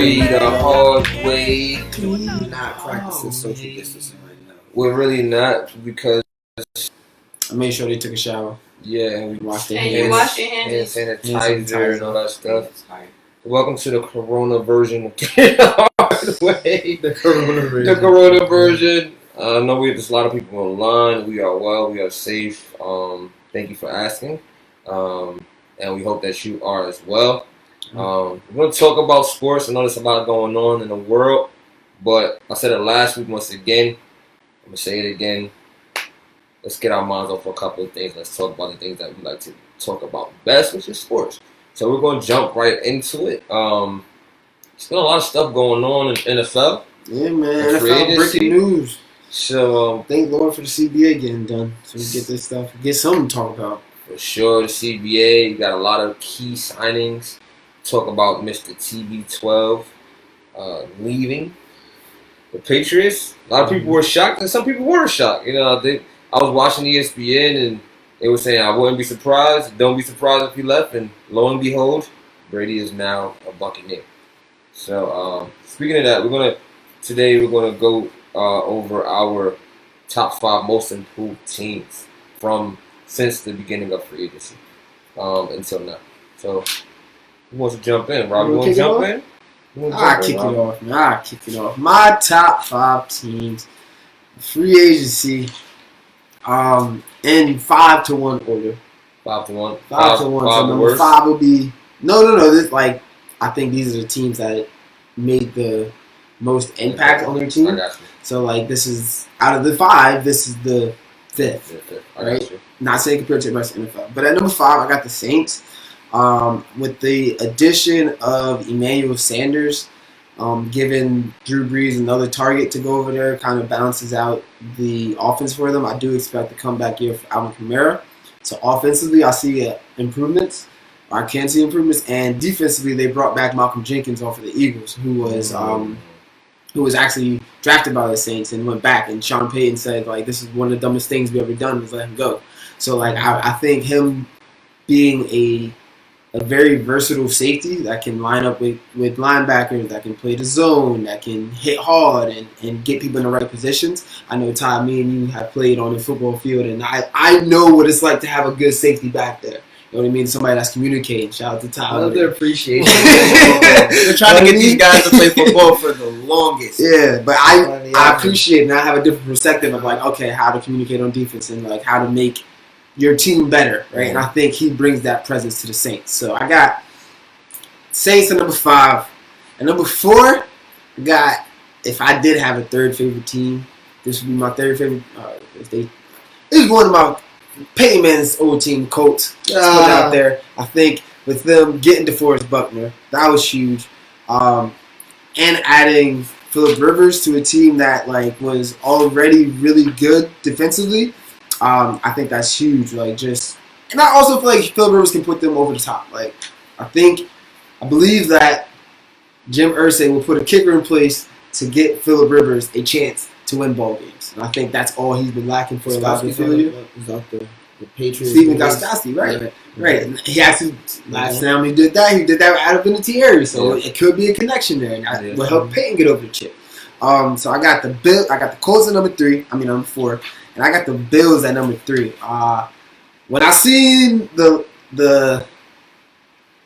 way, the hard way. We're not practicing social distancing right now. We're really not because I made sure they took a shower. yeah, we Washed their And hands. you wash your hand hands. sanitizer and all that stuff. Sorry. Welcome to the Corona version of the hard way. The Corona version. The Corona version. I know there's a lot of people online. We are well. We are safe. Thank you for asking. And we hope that you are as well. We're going to talk about sports. I know there's a lot going on in the world. But I said it last week once again. I'm going to say it again. Let's get our minds off a couple of things. Let's talk about the things that we like to talk about best, which is sports. So we're going to jump right into it. There's been a lot of stuff going on in NFL. Yeah, man. NFL breaking news. So thank Lord for the CBA getting done, so we get this stuff, get something to talk about. For sure, the CBA, you got a lot of key signings. Talk about Mr. TB12 leaving the Patriots. A lot of people were shocked, and some people weren't shocked. You know, I was watching ESPN, and they were saying I wouldn't be surprised. Don't be surprised if he left. And lo and behold, Brady is now a Buccaneer. So speaking of that, today we're gonna go over our top 5 most improved teams since the beginning of free agency until now. So who wants to jump in? Rob, you want to jump in? I'll kick it off. My top 5 teams, free agency, in 5-1 order. 5-1. 5-1. So number 5 will be no. This I think these are the teams that made the most impact on their team. I got you. So this is out of the 5, this is the 5th. Right? Not saying compared to the rest of the NFL. But at number 5, I got the Saints. With the addition of Emmanuel Sanders, giving Drew Brees another target to go over there, kind of balances out the offense for them. I do expect a comeback year for Alvin Kamara. So offensively, I see improvements. I can see improvements. And defensively, they brought back Malcolm Jenkins off of the Eagles, who was actually drafted by the Saints and went back. And Sean Payton said, this is one of the dumbest things we've ever done was let him go. So, I think him being a very versatile safety that can line up with linebackers, that can play the zone, that can hit hard and get people in the right positions. I know, Ty, me and you have played on the football field, and I know what it's like to have a good safety back there. You know what I mean? Somebody that's communicating. Shout out to Ty. I love their appreciation. They're trying to get these guys to play football for the longest. Yeah, but I appreciate it, and I have a different perspective of okay, how to communicate on defense and how to make your team better, right? And I think he brings that presence to the Saints. So I got Saints at number 5. At number 4, I got, if I did have a third favorite team, this would be my third favorite. This is one of my Peyton Manning's old team, Colts. Put it out there. I think with them getting DeForest Buckner, that was huge. And adding Phillip Rivers to a team that was already really good defensively. I think that's huge. And I also feel like Phillip Rivers can put them over the top. I believe that Jim Irsay will put a kicker in place to get Phillip Rivers a chance to win ball games. And I think that's all he's been lacking for a lot of the Patriots. Stephen Gostkowski, right? Right. And he actually, last time he did that with Adam Vinatieri. So it could be a connection there. And that will help Peyton get over the chip. So I got the Colts at number 4. And I got the Bills at number 3. When I seen the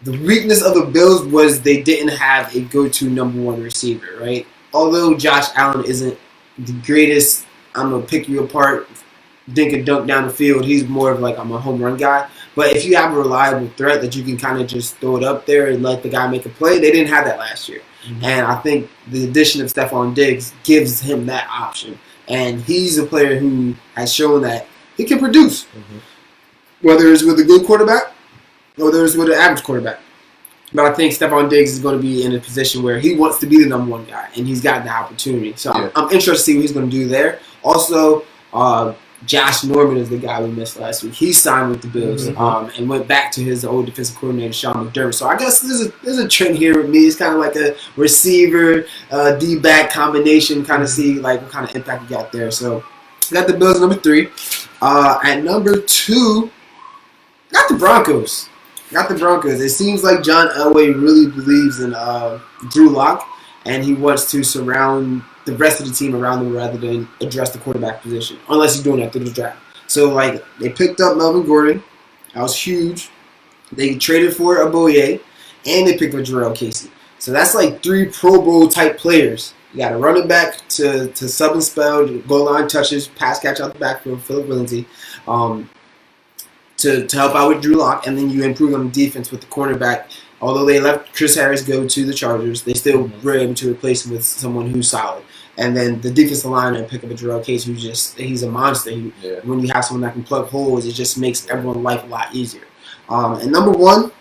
weakness of the Bills was they didn't have a go-to number 1 receiver, right? Although Josh Allen isn't the greatest, I'm going to pick you apart, dink and dunk down the field. He's more of I'm a home run guy. But if you have a reliable threat that you can kind of just throw it up there and let the guy make a play, they didn't have that last year. Mm-hmm. And I think the addition of Stephon Diggs gives him that option. And he's a player who has shown that he can produce, whether it's with a good quarterback or whether it's with an average quarterback. But I think Stephon Diggs is going to be in a position where he wants to be the number 1 guy, and he's got the opportunity. So I'm interested to see what he's going to do there. Also, Josh Norman is the guy we missed last week. He signed with the Bills and went back to his old defensive coordinator, Sean McDermott. So I guess there's a trend here with me. It's kind of like a receiver, D-back combination, kind of see what kind of impact he got there. So I got the Bills at number 3. At number 2, I got the Broncos. got the Broncos. It seems like John Elway really believes in Drew Lock, and he wants to surround the rest of the team around him rather than address the quarterback position, unless he's doing that through the draft. So, like, they picked up Melvin Gordon. That was huge. They traded for Aboye, and they picked up Jarrell Casey. So that's like 3 Pro Bowl type players. You got a running back to sub and spell, goal line touches, pass catch out the backfield, Philip Lindsay, to help out with Drew Lock, and then you improve on the defense with the cornerback. Although they let Chris Harris go to the Chargers, they still were able to replace him with someone who's solid. And then the defensive line and pick up a Jarrell Case, he's a monster. When you have someone that can plug holes, it just makes everyone's life a lot easier. And number 1,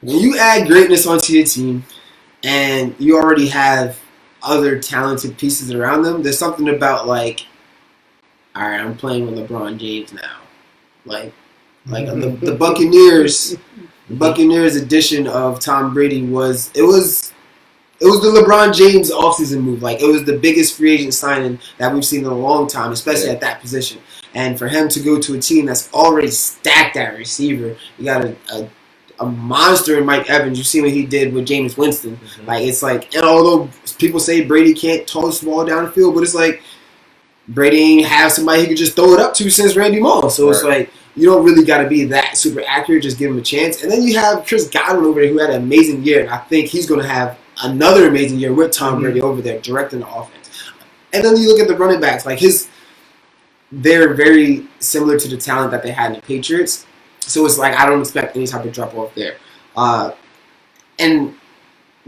when you add greatness onto your team and you already have other talented pieces around them, there's something about like, all right, I'm playing with LeBron James now. Like the Buccaneers edition of Tom Brady was the LeBron James offseason move. Like, it was the biggest free agent signing that we've seen in a long time, especially at that position. And for him to go to a team that's already stacked at receiver, you got a monster in Mike Evans. You see what he did with Jameis Winston. Mm-hmm. Like, it's like, and although people say Brady can't toss the ball down the field, but it's like Brady ain't have somebody he could just throw it up to since Randy Moss. So It's like, you don't really got to be that super accurate. Just give him a chance. And then you have Chris Godwin over there who had an amazing year. And I think he's going to have another amazing year with Tom Brady over there directing the offense. And then you look at the running backs. Like, they're very similar to the talent that they had in the Patriots. So it's like I don't expect any type of drop off there. And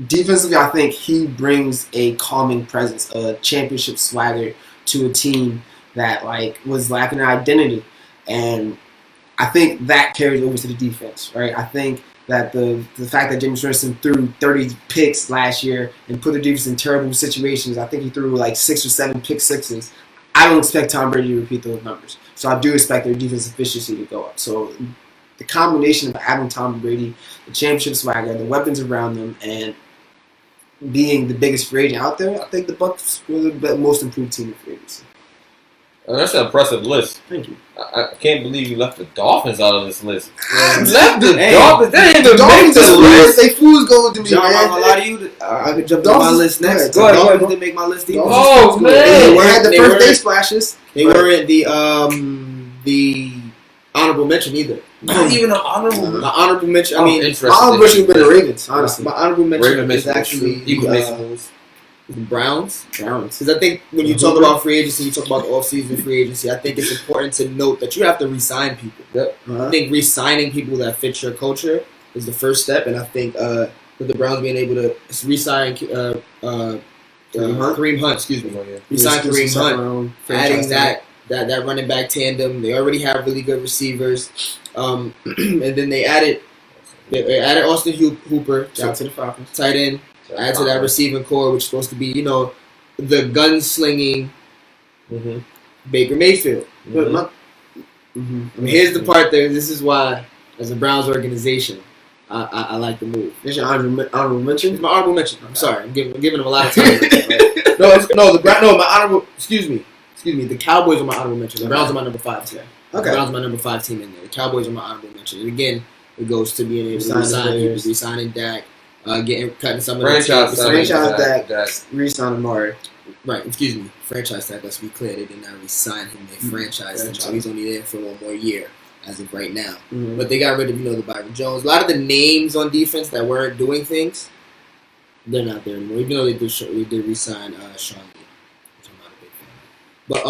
defensively, I think he brings a calming presence, a championship swagger to a team that like was lacking an identity. And I think that carries over to the defense, right? I think that the fact that James Winston threw 30 picks last year and put the defense in terrible situations, I think he threw like 6 or 7 pick sixes. I don't expect Tom Brady to repeat those numbers. So I do expect their defense efficiency to go up. So the combination of having Tom Brady, the championship swagger, the weapons around them, and being the biggest free agent out there, I think the Bucs were the most improved team in free agency. That's an impressive list. Thank you. I can't believe you left the Dolphins out of this list. You left the Dolphins. They didn't even make the list. They fools go to me, John, man. I'm gonna lie to you. I could jump on my list next. Go ahead. Dolphins didn't make my list either. Oh, man. They had the first day splashes. They weren't the honorable mention either. Not even an honorable. My honorable mention. I mean, my honorable mention would be the Ravens. Honestly, my honorable mention Raven is actually the Browns. Because I think when you talk about free agency, you talk about the offseason free agency, I think it's important to note that you have to re-sign people. Yep. I think re-signing people that fit your culture is the first step, and I think with the Browns being able to re-sign Kareem Hunt, re-sign Kareem Hunt, adding that running back tandem. They already have really good receivers, and then they added Austin Hooper, shout to the Falcons, tight end. Add to that receiving core, which is supposed to be, the gunslinging Baker Mayfield. I mean, here's the part there. This is why, as a Browns organization, I like the move. Is your honorable mention? It's my honorable mention. I'm sorry. I'm giving them a lot of time. Excuse me. The Cowboys are my honorable mention. The Browns are my number 5 team. Okay. The Browns are my number 5 team in there. The Cowboys are my honorable mention. And again, it goes to being able to resign people, re-signing Dak. Cutting some of franchise tag, re-sign Amari. Right, excuse me. Franchise tag, let's be clear. They did not re-sign him. They franchised him, so he's only there for 1 more year as of right now. Mm-hmm. But they got rid of, the Byron Jones. A lot of the names on defense that weren't doing things, they're not there anymore. Even though they did re-sign Sean Lee, which I'm not a big fan of. But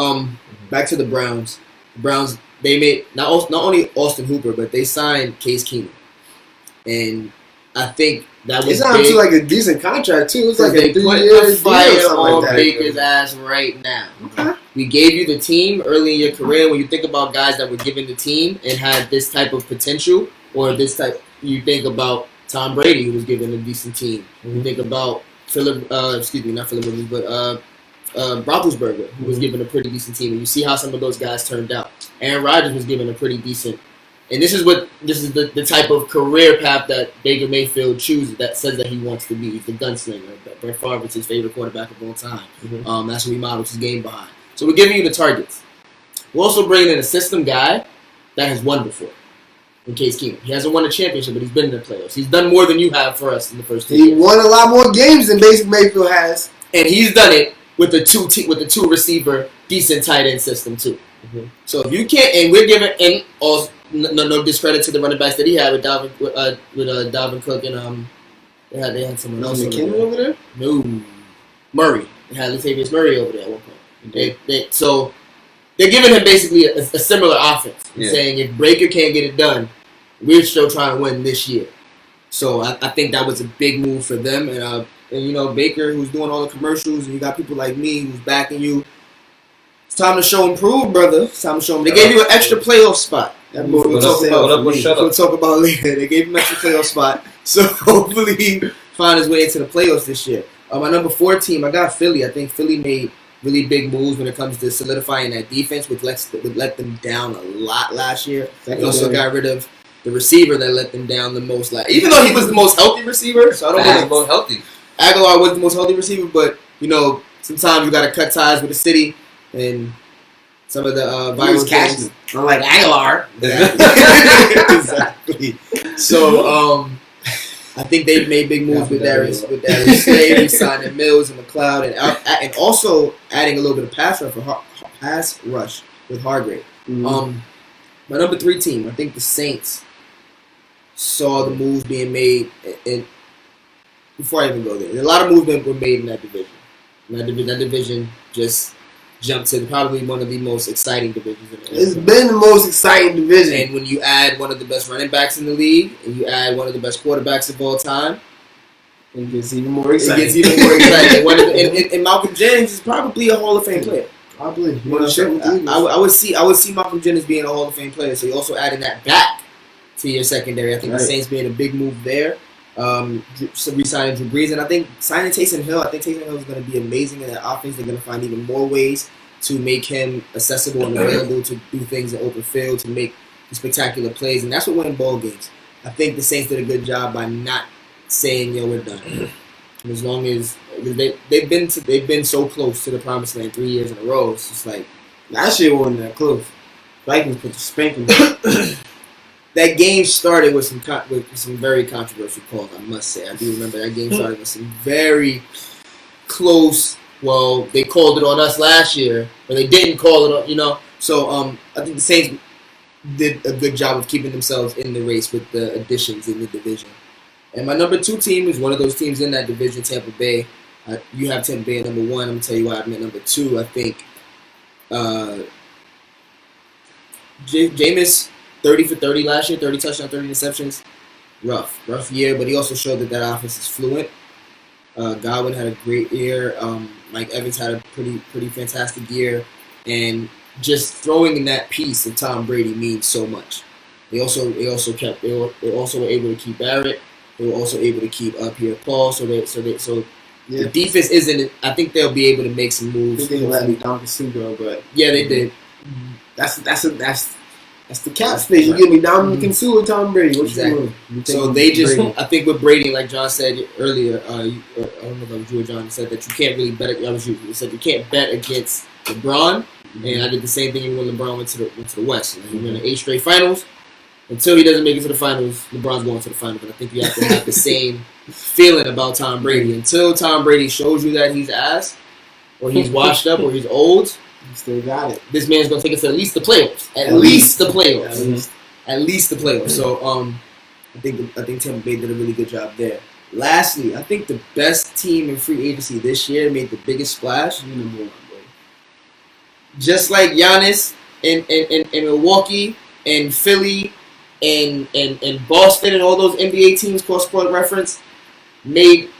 back to the Browns. The Browns, they made not only Austin Hooper, but they signed Case Keenum. And I think that was big. To like a decent contract too. It's like a 3-year deal on like Baker's ass right now. Okay. We gave you the team early in your career. When you think about guys that were given the team and had this type of potential, or this type, you think about Tom Brady, who was given a decent team. You think about Roethlisberger, who was given a pretty decent team. And you see how some of those guys turned out. Aaron Rodgers was given a pretty decent. And this is the type of career path that Baker Mayfield chooses, that says that he wants to be. He's the gunslinger. Brett Favre is his favorite quarterback of all time. That's what he models his game behind. So we're giving you the targets. We're also bringing in a system guy that has won before. In Case Keenum, he hasn't won a championship, but he's been in the playoffs. He's done more than you have for us in the first 2 years. He won a lot more games than Baker Mayfield has, and he's done it with the two receiver decent tight end system too. Mm-hmm. So if you can't, and we're giving, and also no discredit to the running backs that he had with Dalvin Cook and they had someone else over there. No, Murray. They had Latavius Murray over there at one point. Mm-hmm. So they're giving him basically a similar offense, saying if Baker can't get it done, we're still trying to win this year. So I think that was a big move for them, and you know, Baker, who's doing all the commercials, and you got people like me who's backing you. It's time to show him prove, brother. It's time to show him. They gave you an extra playoff spot. That we'll talk about later. They gave him an extra playoff spot. So hopefully he find his way into the playoffs this year. My number 4 team, I got Philly. I think Philly made really big moves when it comes to solidifying that defense, which let them down a lot last year. They also got rid of the receiver that let them down the most. Even though he was the most healthy receiver, so I don't know. Most healthy. Aguilar was the most healthy receiver, but you know, sometimes you got to cut ties with the city and some of the viral things. Unlike Aguilar. Exactly. So I think they've made big moves with Darius Slay, signing Mills and McLeod, and also adding a little bit of pass rush with Hargrave. Mm-hmm. My number 3 team, I think the Saints saw the moves being made, and before I even go there, a lot of movement were made in that division. That division just jumped to probably one of the most exciting divisions in the league. It's been the most exciting division. And when you add one of the best running backs in the league, and you add one of the best quarterbacks of all time, it gets even more exciting. And Malcolm Jennings is probably a Hall of Fame player. Probably. I would see Malcolm Jennings being a Hall of Fame player. So you're also adding that back to your secondary. I think the Saints being a big move there. Re-signing Drew Brees, and I think signing Taysom Hill. I think Taysom Hill is going to be amazing in that offense. They're going to find even more ways to make him accessible and available to do things in open field, to make spectacular plays, and that's what wins ball games. I think the Saints did a good job by not saying, "Yo, we're done." And as long as they've been so close to the promised land 3 years in a row, it's just like last year wasn't that close. Vikings put the spanking. That game started with some very controversial calls, I must say. I do remember that game started with some very close. Well, they called it on us last year, but they didn't call it on, you know. So I think the Saints did a good job of keeping themselves in the race with the additions in the division. And my number 2 team is one of those teams in that division, Tampa Bay. You have Tampa Bay at number 1. I'm going to tell you why I'm at number 2. I think Jameis, 30 for 30 last year, 30 touchdowns, 30 interceptions. Rough year, but he also showed that offense is fluent. Godwin had a great year. Mike Evans had a pretty fantastic year. And just throwing in that piece of Tom Brady means so much. They also were able to keep Barrett. They were also able to keep Pierre-Paul. So the defense isn't. I think they'll be able to make some moves. I think they let me down the but yeah, they did. That's the cap space. You give me Dominican Sue and Tom Brady. What exactly. So they just, Brady. I think with Brady, like John said earlier, I don't know if it was you or John said that you can't really bet. That was you. You said you can't bet against LeBron, and I did the same thing when LeBron went to the West. He won 8 straight finals. Until he doesn't make it to the finals, LeBron's going to the finals. But I think you have to have the same feeling about Tom Brady. Until Tom Brady shows you that he's ass, or he's washed up, or he's old. You still got it. This man's gonna take us to at least the playoffs. At least the playoffs. So I think Tampa Bay did a really good job there. Lastly, I think the best team in free agency this year made the biggest splash. Just like Giannis in Milwaukee and Philly and Boston and all those NBA teams, Cross Sport Reference, made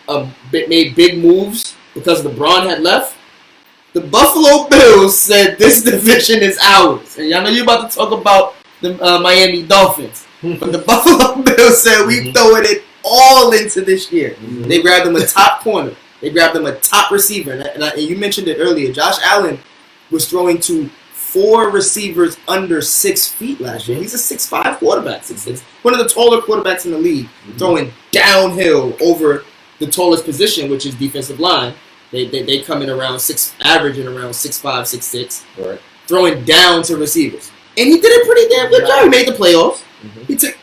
big moves because LeBron had left. The Buffalo Bills said this division is ours. And y'all know you're about to talk about the Miami Dolphins. But the Buffalo Bills said we throwing it all into this year. Mm-hmm. They grabbed them a top corner. They grabbed them a top receiver. And you mentioned it earlier. Josh Allen was throwing to 4 receivers under 6 feet last year. He's a 6'5" quarterback. 6'6". One of the taller quarterbacks in the league. Mm-hmm. Throwing downhill over the tallest position, which is defensive line. They come in around averaging around 6'5", 6'6", right. Throwing down to receivers. And he did a pretty damn good job. He made the playoffs. Mm-hmm. He took.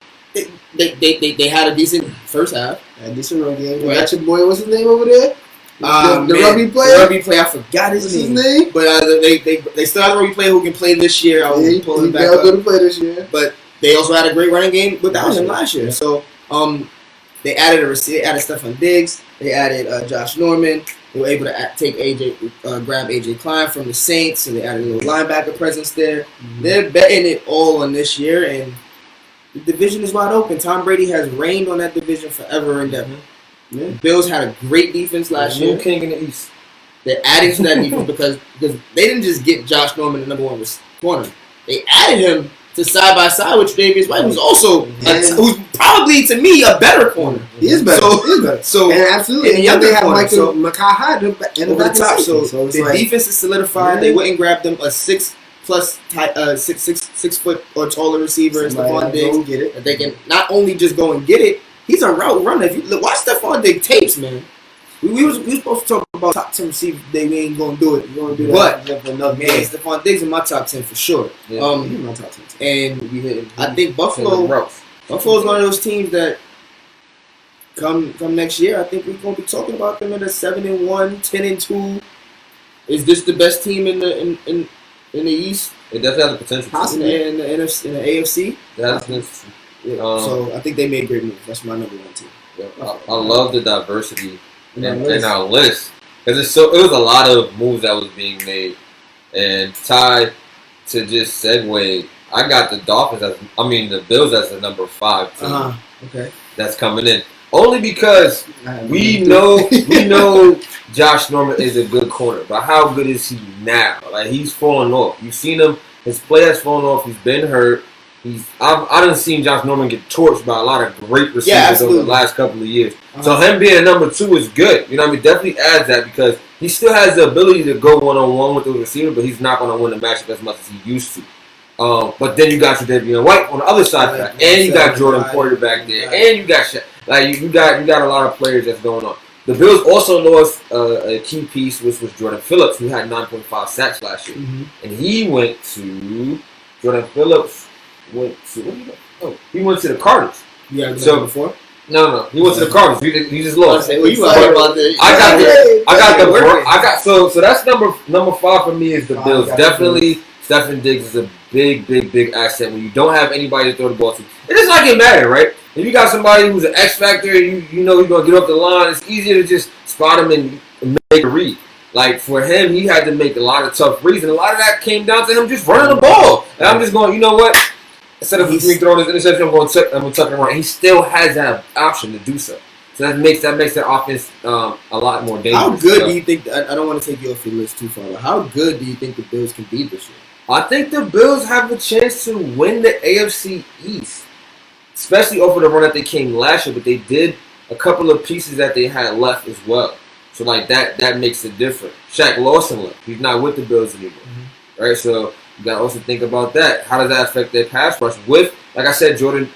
They had a decent first half. A decent run game. Right. Got your boy. What's his name over there? The rugby player. The rugby player. I forgot his name. But they still have a rugby player who can play this year. He good to play this year. But they also had a great running game without him last year. So they added a receiver. They added Stephon Diggs. They added Josh Norman. They were able to grab AJ Klein from the Saints, so they added a little linebacker presence there. Mm-hmm. They're betting it all on this year, and the division is wide open. Tom Brady has reigned on that division forever and ever. Mm-hmm. The Bills had a great defense last year. New king in the East. They're adding to that defense because they didn't just get Josh Norman the number one corner. They added him to side by side with Tre'Davious White, who's also who's probably to me a better corner. He is better. He is better. So and absolutely, and they have Michael Makai over the top. So the defense is solidified. Yeah. They wouldn't grab them a 6 foot or taller receiver as Stephon Diggs. Get it. That they can not only just go and get it. He's a route runner. If you watch Stephon Diggs tapes, man. We was supposed to talk about top 10 receiver today. We ain't gonna do it. We're gonna do that. But man, Stephon Diggs in my top 10 for sure. Yeah, in my top 10. And I think Buffalo's one of those teams that come next year. I think we're gonna be talking about them in a 7-1, 10-2. Is this the best team in the East? It definitely has the potential. Possibly in the NFC, in the AFC. So I think they made great moves. That's my number one team. Yeah, I love the diversity in our list because it was a lot of moves that was being made. And Ty, to just segue, I got the the Bills as the number 5 team. Okay, that's coming in only because we know Josh Norman is a good corner, but how good is he now? Like he's falling off. You've seen him; his play has fallen off. He's been hurt. I done seen Josh Norman get torched by a lot of great receivers over the last couple of years. So him being a number 2 is good. You know what I mean? Definitely adds that because he still has the ability to go one-on-one with the receiver, but he's not going to win the matchup as much as he used to. But then you got your Tre'Davious White on the other side of that, and you got Jordan Porter back there, and you got you got a lot of players that's going on. The Bills also lost a key piece, which was Jordan Phillips, who had 9.5 sacks last year, and he went to Jordan Phillips. He went to the Cardinals. Yeah, so before. No, he went to the Cardinals. He just lost. So that's number 5 for me is the Bills. Definitely, Stephon Diggs is a big asset when you don't have anybody to throw the ball to. It does not get matter, right? If you got somebody who's an X factor, you know he's gonna get off the line. It's easier to just spot him and make a read. Like for him, he had to make a lot of tough reads, and a lot of that came down to him just running the ball. And I'm just going, you know what? Instead of me throwing his interception, I'm going to tuck him around. He still has that option to do so. So that makes that offense a lot more dangerous. How good do you think? I don't want to take you off your list too far. But how good do you think the Bills can be this year? I think the Bills have a chance to win the AFC East, especially over the run that they came last year. But they did a couple of pieces that they had left as well. So like that makes it different. Shaq Lawson left. He's not with the Bills anymore, right? So you gotta also think about that. How does that affect their pass rush? With, like I said, Jordan,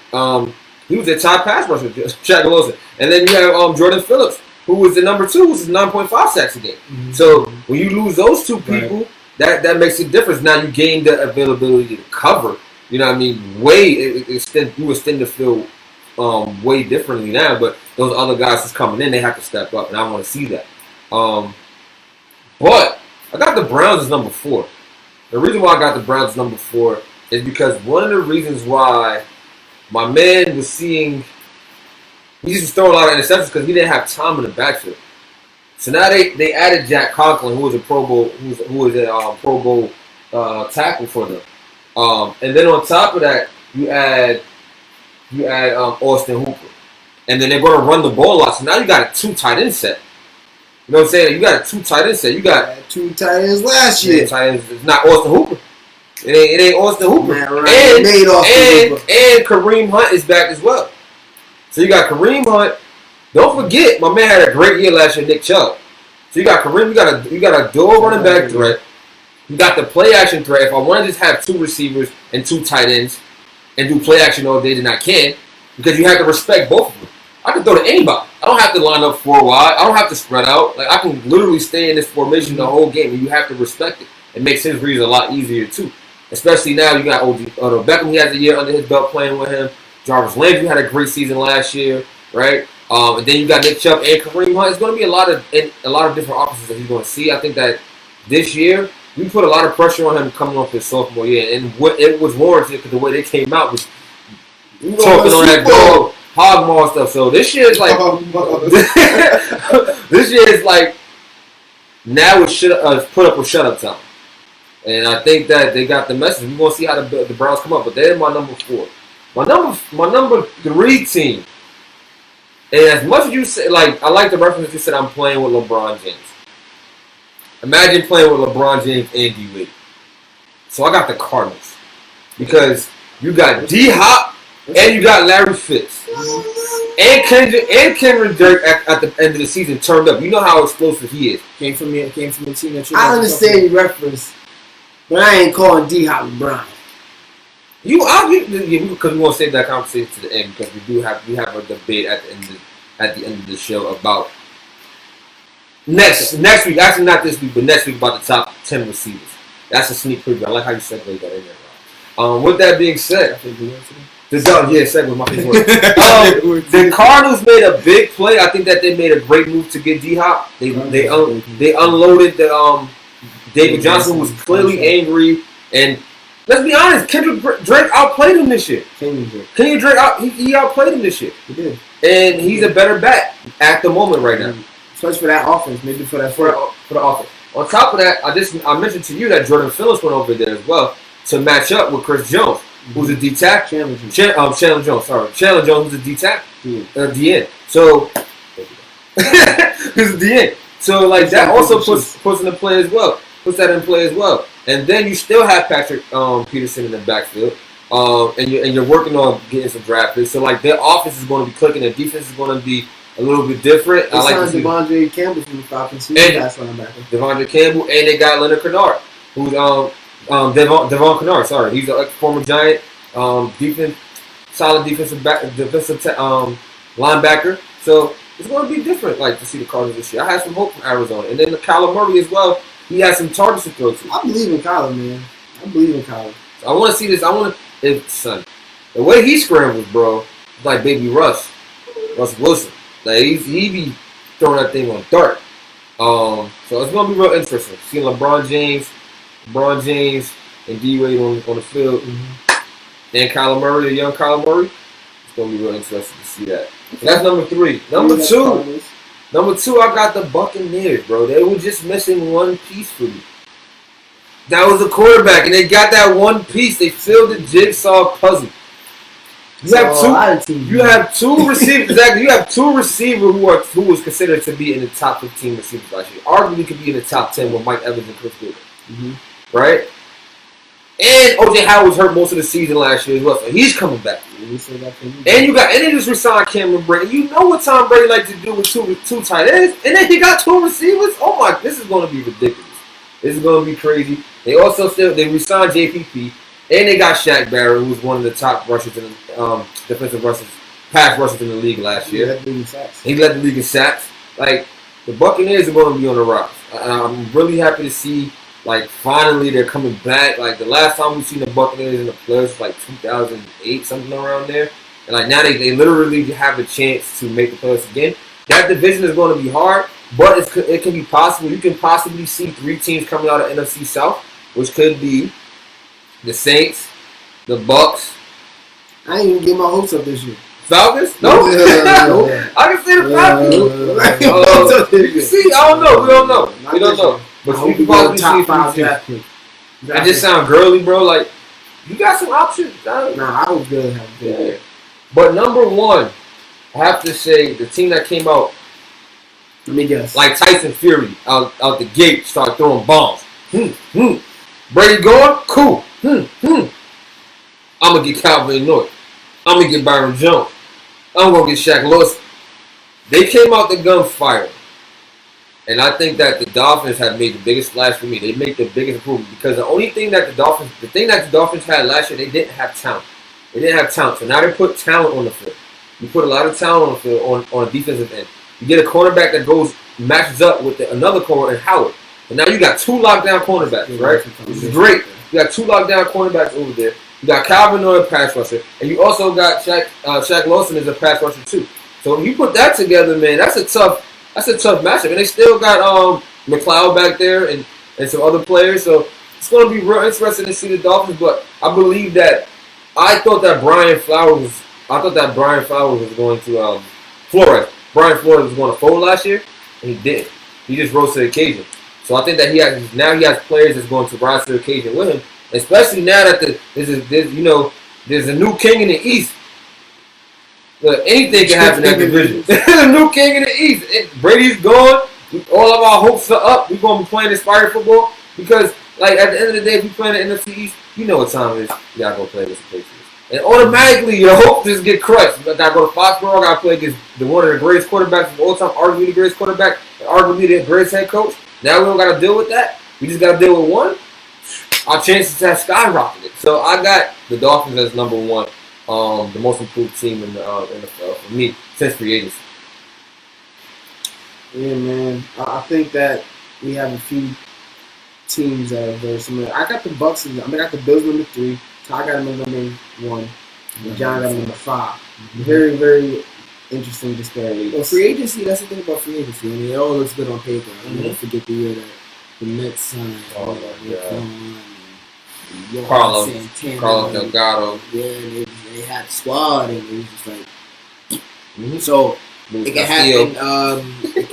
he was their top pass rusher, Shaq Lawson, and then you have Jordan Phillips, who was the number 2, which is 9.5 sacks a game. So when you lose those two people, that makes a difference. Now you gain the availability to cover. You know what I mean? You extend the field way differently now. But those other guys who's coming in, they have to step up, and I want to see that. But I got the Browns as number 4. The reason why I got the Browns number 4 is because one of the reasons why my man was seeing, he just was throwing a lot of interceptions because he didn't have time in the backfield. So now they added Jack Conklin, who was a Pro Bowl, who was a Pro Bowl tackle for them. And then on top of that, you add Austin Hooper, and then they're going to run the ball a lot. So now you got a 2 tight end set. You know what I'm saying? You got a 2 tight end set. You got 2 tight ends last year. Tight ends. It's not Austin Hooper. It ain't Austin Hooper. Man, right. And Kareem Hunt is back as well. So you got Kareem Hunt. Don't forget, my man had a great year last year, Nick Chubb. So you got Kareem. You got a dual running back threat. You got the play action threat. If I want to just have 2 receivers and 2 tight ends and do play action all day, then I can, because you have to respect both of them. I can throw to anybody. I don't have to line up 4 wide. I don't have to spread out. Like I can literally stay in this formation the whole game, and you have to respect it. It makes his reads a lot easier too. Especially now, you got OG Beckham. He has a year under his belt playing with him. Jarvis Landry had a great season last year, right? And then you got Nick Chubb and Kareem Hunt. It's going to be a lot of different offenses that he's going to see. I think that this year we put a lot of pressure on him coming off his sophomore year, and it was warranted because the way they came out was talking on that dog hog maul stuff. So this year is like this year is like now it's put up or shut up time. And I think that they got the message. We're gonna see how the Browns come up, but they're my number 4. My number 3 team. And as much as you say, like I like the reference you said, I'm playing with LeBron James. Imagine playing with LeBron James and D Wade. So I got the Cardinals because you got D Hop and you got Larry Fitz and Kendrick Drake at the end of the season turned up. You know how explosive he is. Came from the team that you. I understand your reference. But I ain't calling D-Hop LeBron. Because we want to save that conversation to the end because we have a debate at the end of the show about next week. Actually, not this week, but next week about the top 10 receivers. That's a sneak preview. I like how you segued that in there, Rob. With that being said, segue my favorite. The Cardinals made a big play. I think that they made a great move to get D-Hop. They unloaded the David Johnson was clearly angry, and let's be honest, Kendrick Drake outplayed him this year. Kendrick Drake he outplayed him this year. He did, and he's a better bat at the moment right now. Especially for that offense, maybe for the offense. On top of that, I mentioned to you that Jordan Phillips went over there as well to match up with Chris Jones, who's a D-tack. Chandler Jones, who's a D-tack, DN. So who's a DN. So like that also puts in the play as well. Puts that in play as well, and then you still have Patrick Peterson in the backfield, and you're working on getting some draft picks. So like their offense is going to be clicking, their defense is going to be a little bit different. They signed Devondre Campbell from the Falcons. Devondre Campbell, and they got Leonard Kennard, who's Devon Kennard. Sorry, he's a former Giant, solid defensive linebacker. So it's going to be different. Like to see the Cardinals this year. I had some hope from Arizona, and then the Kyler Murray as well. He has some targets to throw to. I believe in Kyler, man. I believe in Kyler. So I want to see this. The way he scrambles, bro, like Baby Russ Wilson. Like he be throwing that thing on dart. So it's gonna be real interesting. Seeing LeBron James, and D Wade on the field, and Kyler Murray, the young Kyler Murray. It's gonna be real interesting to see that. So that's number 3. Number 2. Number 2, I got the Buccaneers, bro. They were just missing one piece for me. That was the quarterback, and they got that one piece. They filled the jigsaw puzzle. You have two receivers. Exactly. You have 2 receivers who was considered to be in the top 15 receivers last year. Arguably could be in the top 10 with Mike Evans and Chris Goodwin. Right? And O.J. Howard's hurt most of the season last year as well, so he's coming back. And they just re-signed Cameron Brady. You know what Tom Brady likes to do with two tight ends, and then he got 2 receivers. Oh my! This is going to be ridiculous. This is going to be crazy. They also they re-signed JPP, and they got Shaq Barrett, who was one of the top rushers in pass rushers in the league last year. He led the league in sacks. Like the Buccaneers are going to be on the rise. I'm really happy to see. Like, finally, they're coming back. Like, the last time we've seen the Buccaneers in the playoffs was, like, 2008, something around there. And, like, now they literally have a chance to make the playoffs again. That division is going to be hard, but it can be possible. You can possibly see 3 teams coming out of NFC South, which could be the Saints, the Bucks. I ain't even get my hopes up this year. Falcons? No. I can see the Falcons. See, I don't know. We don't know. But we can probably top 5 draft pick. That just sound girly, bro. Like, you got some options. I was good. But number 1, I have to say, the team that came out, let me guess, like Tyson Fury, out the gate, started throwing bombs. Brady going? Cool. I'm going to get Calvin North. I'm going to get Byron Jones. I'm going to get Shaq Lewis. They came out the gunfire. And I think that the Dolphins have made the biggest splash for me. They make the biggest improvement because the thing that the Dolphins had last year, they didn't have talent. So now they put talent on the field. You put a lot of talent on the field on a defensive end. You get a cornerback that matches up with another corner in Howard. And now you got 2 lockdown cornerbacks, right? Which is great. You got 2 lockdown cornerbacks over there. You got Calvin Miller, pass rusher, and you also got Shaq Lawson as a pass rusher too. So when you put that together, man, that's a tough matchup. And they still got McLeod back there and some other players. So it's going to be real interesting to see the Dolphins. But I believe that I thought that Brian Flores was going to Brian Flores was going to fold last year, and he didn't. He just rose to the occasion. So I think that he has players that's going to rise to the occasion with him, especially now that there's a new king in the East. Anything can happen in that division. There's a new king in the East. Brady's gone. All of our hopes are up. We're going to be playing inspired football because, like, at the end of the day, if you play in the NFC East, you know what time it is. You got to go play against the Patriots. And automatically, your hopes just get crushed. You got to go to Foxborough. Got to play against one of the greatest quarterbacks of all time, arguably the greatest quarterback, and arguably the greatest head coach. Now we don't got to deal with that. We just got to deal with one. Our chances have skyrocketed. So I got the Dolphins as number 1. The most improved team in the NFL for me since free agency. Yeah, man. I think that we have a few teams that are very similar. I got the Bucks. I got the Bills number 3. Ty got them number 1. And John got them number 5. Very, very interesting disparity. Well, free agency. That's the thing about free agency. I mean, it all looks good on paper. I don't forget the year that the Mets signed. Carlos Delgado. Yeah, and they had the squad, and it was just like so. It can happen.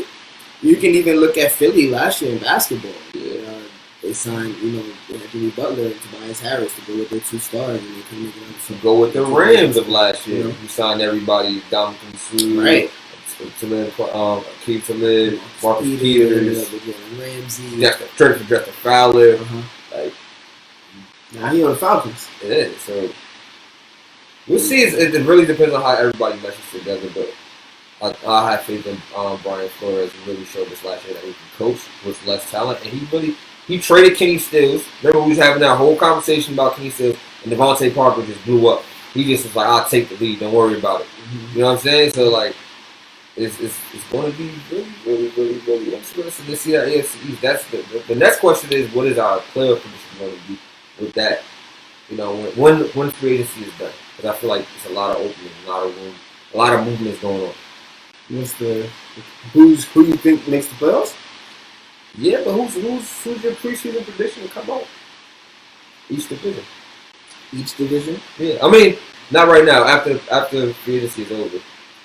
You can even look at Philly last year in basketball. They signed, Jimmy Butler and Tobias Harris to go with their 2 stars, and they couldn't make it to go with the Rams of last year. You signed everybody: Dominican Sue, right? Keith Talib, Marcus Peters, Ramsey, traded for Justin Fowler. Like, now he on the Falcons. It is. So we'll see. It really depends on how everybody meshes together, but I have faith in Brian Flores. He really showed this last year that he can coach with less talent, and he traded Kenny Stills. Remember, we was having that whole conversation about Kenny Stills, and Devontae Parker just blew up. He just was like, "I'll take the lead. Don't worry about it." You know what I'm saying? So like, it's going to be really interesting to see that AFC East. That's the next question is, what is our playoff position going to be with that? When free agency is done, because I feel like it's a lot of openings, a lot of room, a lot of movement is going on. Who you think makes the playoffs? Yeah, but who's your preseason prediction to come out? Each division. Yeah, I mean, not right now. After free agency is over.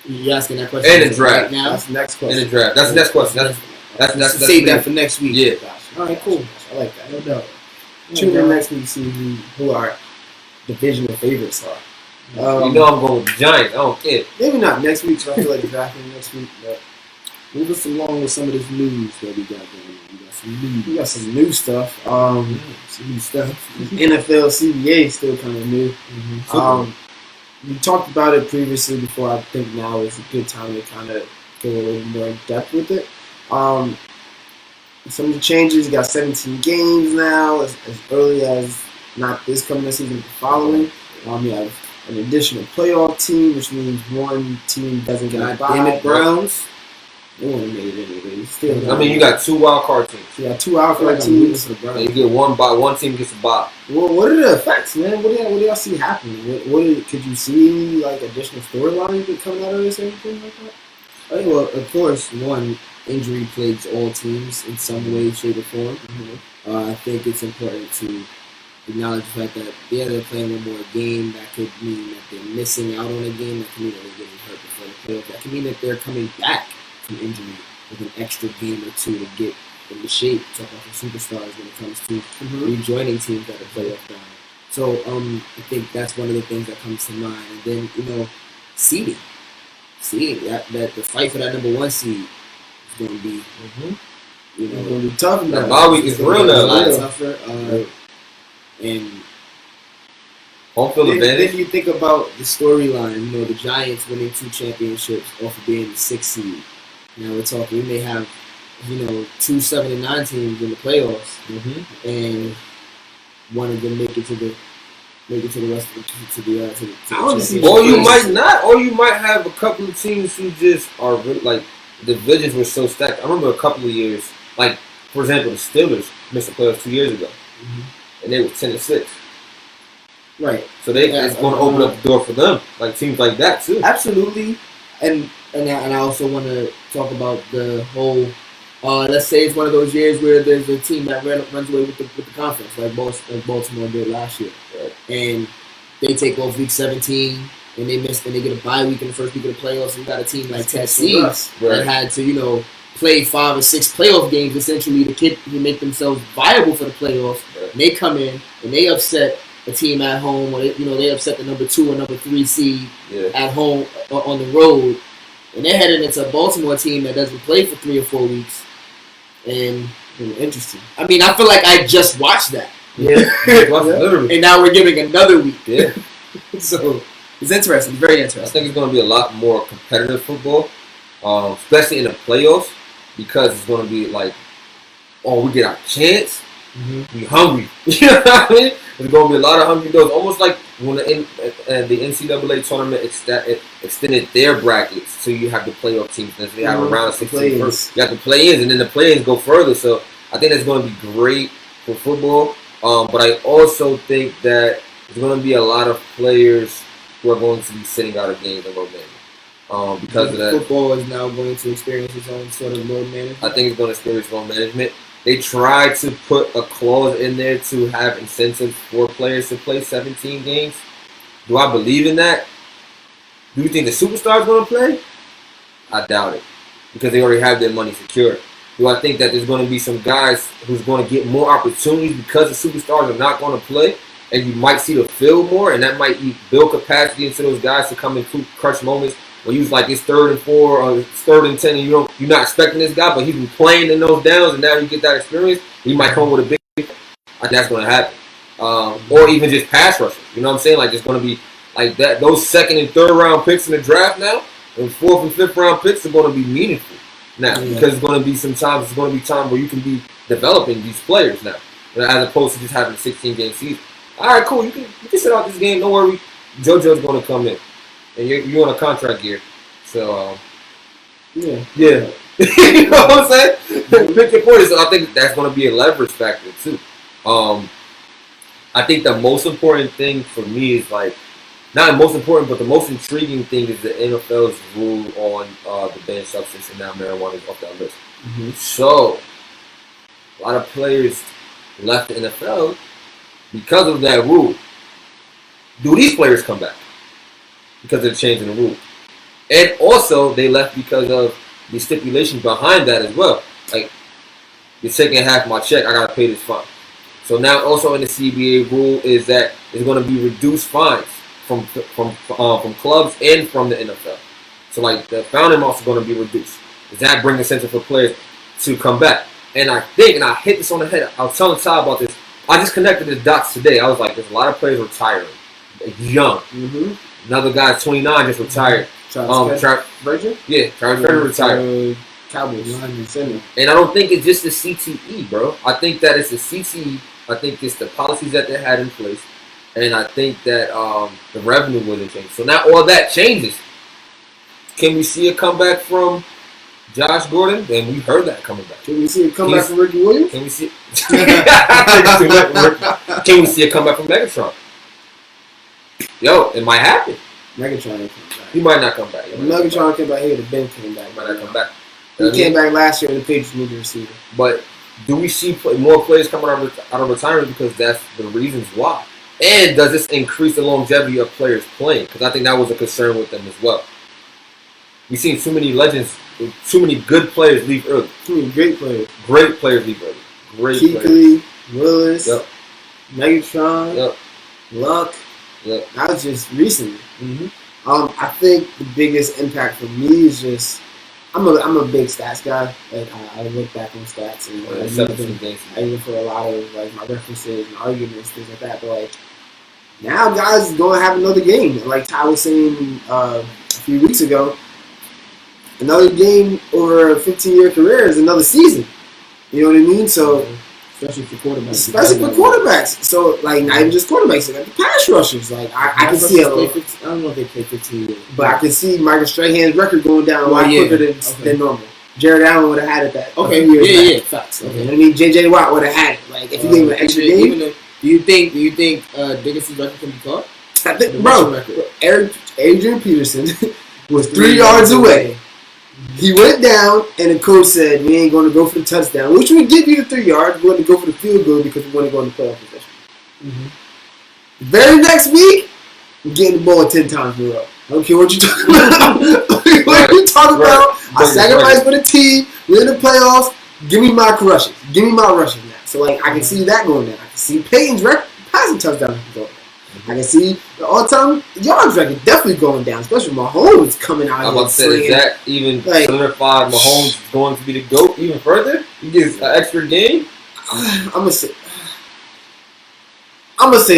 You asking that question? And the draft. Right now? That's the next question. And the draft. That's the next question. That's save that for next week. Yeah. All right, cool. I like that. No doubt. Tune in next week to see who our divisional favorites are. I'm going with the Giants. I don't care. Maybe not next week, so I feel like drafting next week. But move us along with some of this news that we got going on. We got some new stuff. Some new stuff. NFL CBA is still kind of new. We talked about it previously before. I think now is a good time to kind of go a little more in depth with it. Some of the changes, you got 17 games now, as early as not this coming season, but the following. You have an additional playoff team, which means one team doesn't get a bye. Damn it, Browns. They wouldn't have made it anyway. You got 2 wild card teams. You got 2 wild card teams. And you get one team gets a bye. Well, what are the effects, man? What do y'all see happening? Could you see like additional storylines coming out of this or anything like that? I think, well, of course, one, injury plagues all teams in some way, shape, or form. I think it's important to acknowledge the fact that they're playing one more game. That could mean that they're missing out on a game. That could mean that they're getting hurt before the playoff. That could mean that they're coming back from injury with an extra game or 2 to get into shape. Talk about the superstars when it comes to rejoining teams that are playoff bound. So I think that's one of the things that comes to mind. And then seeding. That the fight for that number 1 seed is going to be going to be tough. That bye week is real now. A lot tougher. And home field advantage. If you think about the storyline, the Giants winning 2 championships off of being the 6th seed. Now we're talking, we may have, 2 7-9 teams in the playoffs, and one of them make it to the rest of the or you might not, or you might have a couple of teams who just are like the divisions were so stacked. I remember a couple of years, like for example, the Steelers missed the playoffs 2 years ago. and they were 10-6. Right. So it's going to open up the door for them, like teams like that too. Absolutely, and I also want to talk about the whole. Let's say it's one of those years where there's a team that runs away with the conference, like Baltimore did last year, right. And they take off week 17 and they get a bye week in the first week of the playoffs. And you got a team like Tennessee that had to play 5 or 6 playoff games essentially to make themselves viable for the playoffs. Right. And they come in and they upset a team at home, or they upset the number 2 or number 3 seed at home or on the road, and they're headed into a Baltimore team that doesn't play for 3 or 4 weeks. And interesting. I mean, I feel like I just watched that. Yeah, and now we're giving another week. Yeah. So it's interesting. It's very interesting. I think it's going to be a lot more competitive football, especially in the playoffs, because it's going to be like, we get our chance. Mm-hmm. We hungry. You know what I mean? There's going to be a lot of hungry dogs. Almost like when the NCAA tournament extended their brackets, so you have the playoff teams. And so they have around 16 first. You have the play-ins, and then the play-ins go further. So I think that's going to be great for football. But I also think that there's going to be a lot of players who are going to be sitting out of games and load management. Because of that. Football is now going to experience its own sort of load management. I think it's going to experience load management. They tried to put a clause in there to have incentives for players to play 17 games. Do I believe in that? Do you think the superstars are going to play? I doubt it, because they already have their money secured. Do I think that there's going to be some guys who's going to get more opportunities because the superstars are not going to play, and you might see the field more, and that might build capacity into those guys to come in clutch moments when you like it's 3rd and 4 or it's 3rd and 10, and you're not expecting this guy, but he's been playing in those downs, and now you get that experience. He might come with a big. I think that's going to happen, or even just pass rushers. You know what I'm saying? Like it's going to be like that. Those 2nd and 3rd round picks in the draft now, and 4th and 5th round picks are going to be meaningful now, because it's going to be time where you can be developing these players now, as opposed to just having a 16-game season. All right, cool. You can sit out this game. Don't worry. JoJo's going to come in. And you're on a contract year, so yeah. You know what I'm saying? Pick your points. So I think that's going to be a leverage factor too. I think the most important thing for me is not the most important, but the most intriguing thing is the NFL's rule on the banned substance, and now marijuana is off that list. Mm-hmm. So a lot of players left the NFL because of that rule. Do these players come back? Because they're changing the rule. And also, they left because of the stipulation behind that as well. Like, you're taking half my check, I got to pay this fine. So now also in the CBA rule is that there's going to be reduced fines from clubs and from the NFL. So, like, the fine amounts are going to be reduced. Does that bring incentive for players to come back? And I think, and I hit this on the head, I was telling Ty about this, I just connected the dots today. I was like, there's a lot of players retiring. Young. Mm-hmm. Another guy, 29, just retired. Virgin? Yeah, Travis Virgin retired. Cowboys. And I don't think it's just the CTE, bro. I think that it's the CTE. I think it's the policies that they had in place. And I think that the revenue wasn't changed. So now all that changes. Can we see a comeback from Josh Gordon? And we heard that coming back. Can we see a comeback from Ricky Williams? Can we see? Can we see a comeback from Megatron? Yo, it might happen. Megatron ain't come back. He might not come back. Megatron came back. He would have been came back. He might not come back. He came back last year and the Patriots moved the receiver. But do we see more players coming out of retirement because that's the reasons why? And does this increase the longevity of players playing? Because I think that was a concern with them as well. We've seen too many legends, too many good players leave early. Too many great players. Great players leave early. Great Kuechly, players. Willis, Yep. Megatron, Yep. Luck. Yep. That was just recently. Mm-hmm. I think the biggest impact for me is just I'm a big stats guy. Like I look back on stats and I even put a lot of like my references and arguments, things like that. But like now, guys don't have another game. Like Ty was saying a few weeks ago, another game over a 15-year career is another season. You know what I mean? So. Especially for quarterbacks. So, like, not even just quarterbacks, like the pass rushers. Like, I can see I don't know if they play 15 years. But I can see Michael Strahan's record going down a lot quicker than normal. Jared Allen would have had it that. Okay, yeah, facts. Okay. You know what I mean? J.J. Watt would have had it. Like, if you gave him an extra game. Do you think Dickinson's record can be caught? I think, bro, Adrian Peterson was 3 yards away. He went down, and the coach said, "We ain't going to go for the touchdown, which would give you the 3 yards. We're going to go for the field goal because we want to go in the playoff position." Mm-hmm. The very next week, we're getting the ball 10 times in a row. I don't care what you talking about. What you talking about? I sacrificed for the team. We're in the playoffs. Give me my rushes. Give me my rushes now. So, like, I can see that going down. I can see Peyton's passing touchdown going down. I can see the all-time yards record definitely going down, especially Mahomes coming out. I'm about to say, is that even solidified Mahomes going to be the GOAT even further? He gets an extra game? I'm gonna say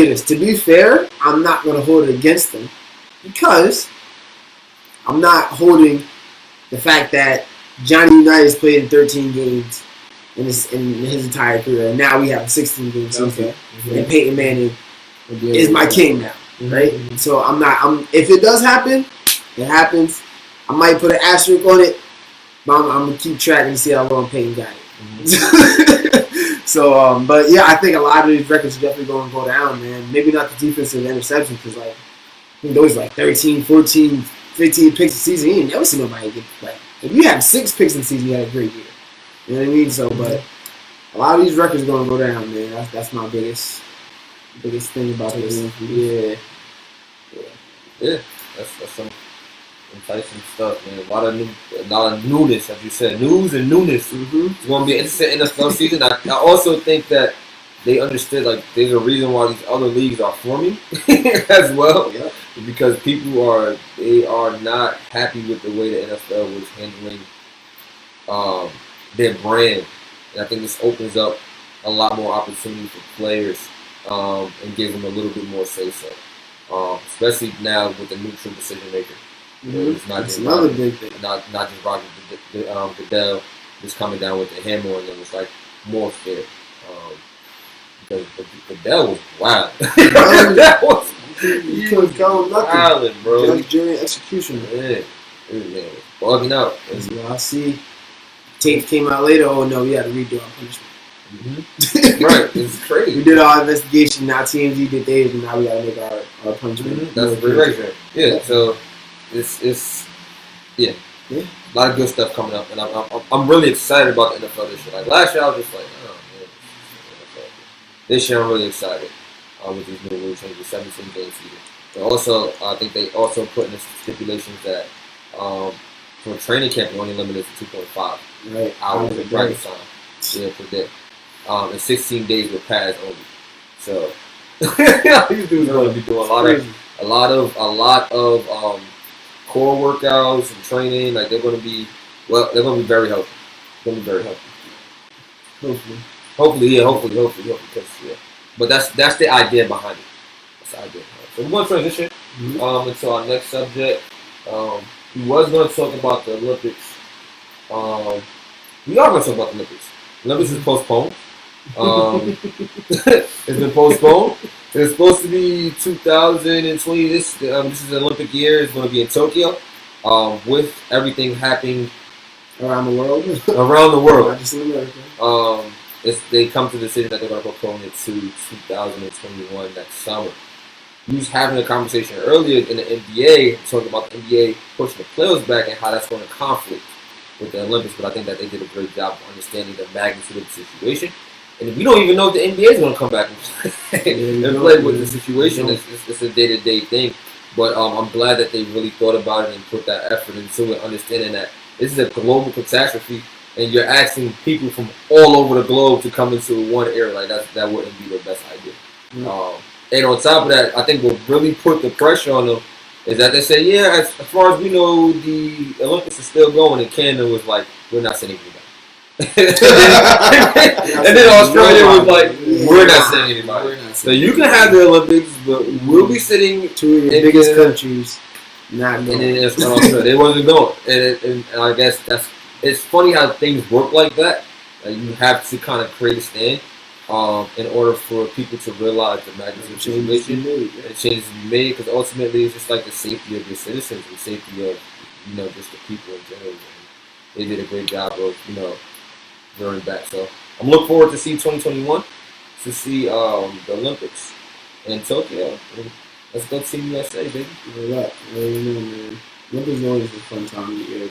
this. To be fair, I'm not going to hold it against him because I'm not holding the fact that Johnny Unitas played in 13 games in his entire career, and now we have a 16 game season, and Peyton Manning is my king now, right? Mm-hmm. So if it does happen, it happens. I might put an asterisk on it, but I'm gonna keep track and see how long Peyton got it. Mm-hmm. So, but yeah, I think a lot of these records are definitely going to go down, man. Maybe not the defensive interception because, like, I think those 13, 14, 15 picks a season. You ain't never seen nobody get, like, if you have 6 picks in the season, you had a great year. You know what I mean? So, but a lot of these records are going to go down, man. That's my biggest thing about this. Yeah, that's some enticing stuff, man. A lot of newness, as you said, news and newness. Mm-hmm. It's going to be an interesting NFL season. I also think that they understood, like, there's a reason why these other leagues are forming as well, because people are not happy with the way the NFL was handling their brand, and I think this opens up a lot more opportunity for players and gives them a little bit more say-so, especially now with the neutral decision maker. Mm-hmm. It's not just another big thing. Not just Roger Goodell just coming down with the hammer on them. It's like more fair. Because Goodell was wild. That was he couldn't count nothing. Wilding, bro. Judge, jury, execution. Man, it was bugging out. I see. Tape came out later. Oh no, we had to redo our punishment. Mm-hmm. Right, it's crazy. We did our investigation. Now TMZ did theirs, and now we got to make our punishment. Mm-hmm. That's great, right? Yeah. So it's a lot of good stuff coming up, and I'm really excited about the NFL this year. Like last year, I was just like, oh man, this year I'm really excited with these new rules changes, 17 game season. But also, I think they also put in the stipulations that for training camp, you're only limited to 2.5 hours of practice time per day. And 16 days with pads only. So these dudes are going to be doing a lot of core workouts and training. Like they're going to be very healthy. They're going to be very healthy. Hopefully, because But that's the idea behind it. That's the idea behind it. So we're going to transition into our next subject. We was going to talk about the Olympics. We are going to talk about the Olympics. The Olympics is postponed. It's been postponed. It's supposed to be 2020. This is the Olympic year. It's going to be in Tokyo. With everything happening around the world. Not just in America. They come to the decision that they're going to postpone it to 2021 next summer. We was having a conversation earlier in the NBA, talking about the NBA pushing the playoffs back and how that's going to conflict with the Olympics, but I think that they did a great job of understanding the magnitude of the situation. And we don't even know if the NBA is going to come back and play with the situation. It's a day-to-day thing. But I'm glad that they really thought about it and put that effort into it, understanding that this is a global catastrophe, and you're asking people from all over the globe to come into one area. Like that wouldn't be the best idea. Mm-hmm. And on top of that, I think what really put the pressure on them is that they say, yeah, as far as we know, the Olympics is still going, and Canada was like, we're not sending anybody. and then Australia was like, we're not sending anybody. So you can have the Olympics, but we'll be sitting two of the biggest countries not going. And then it's not Australia. They wasn't going. And I guess it's funny how things work like that. You have to kind of create a stand in order for people to realize the magnitude of the situation and changes to be made, because ultimately it's just like the safety of your citizens, the safety of just the people in general. And they did a great job of going back. So I'm looking forward to see 2021. to see the Olympics in Tokyo. Let's go Team USA, baby. You're right. Man. Olympics is always a fun time of the year.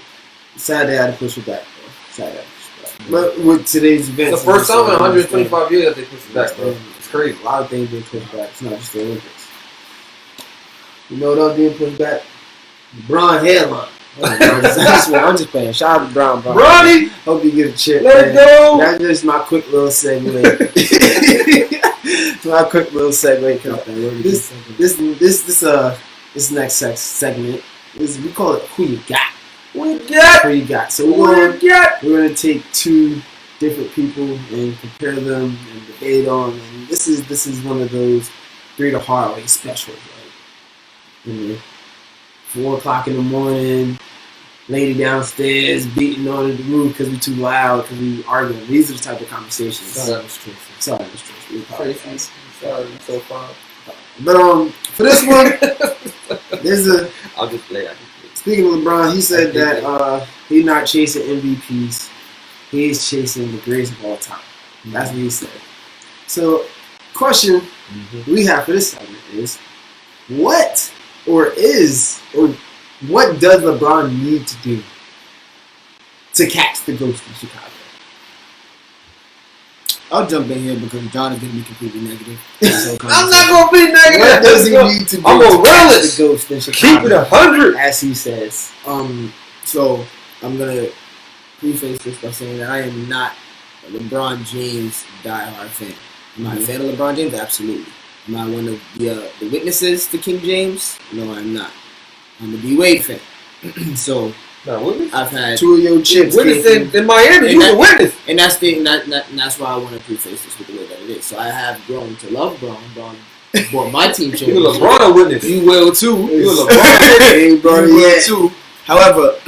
Sad they had to push it back, bro. Sad they had to push it back. But with today's event, it's the first time in 125 years that they pushed it back, bro. It's crazy. A lot of things being pushed back. It's not just the Olympics. You know what else being pushed back? LeBron headline. I'm just playing. Shout out to Brown, bro. Bronny! Hope you get a chip. Let it go! That's just my quick little segment. This next segment is, we call it Who You Got. Who you got? So we're gonna take two different people and compare them and debate on. And this is one of those 3 to hard way specials, right? 4 o'clock in the morning, lady downstairs beating on the roof because we too loud, because we arguing. These are the type of conversations. Sorry, Miss Tracy. Sorry, Miss Tracy. We apologize. Sorry, I'm so far. But for this one, there's a. I'll just play. Speaking of LeBron, he said that he's not chasing MVPs. He's chasing the greatest of all time. That's what he said. So, question we have for this segment is, what does LeBron need to do to catch the ghost in Chicago? I'll jump in here because John is going to be completely negative. I'm not going to be negative. What does he need to do I'm to catch relish the ghost in Chicago? Keep it 100, as he says. So I'm going to preface this by saying that I am not a LeBron James diehard fan. Am I a fan of LeBron James? Absolutely. Am I one of the witnesses to King James? No, I'm not. I'm a D-Wade fan. So I've had 2 of your chips. Witness in Miami. You was a witness. And that's why I want to preface this with the way that it is. So I have grown to love Braun. Braun brought my team championship. You a LeBron witness. You will too. You a LeBron you will too. However,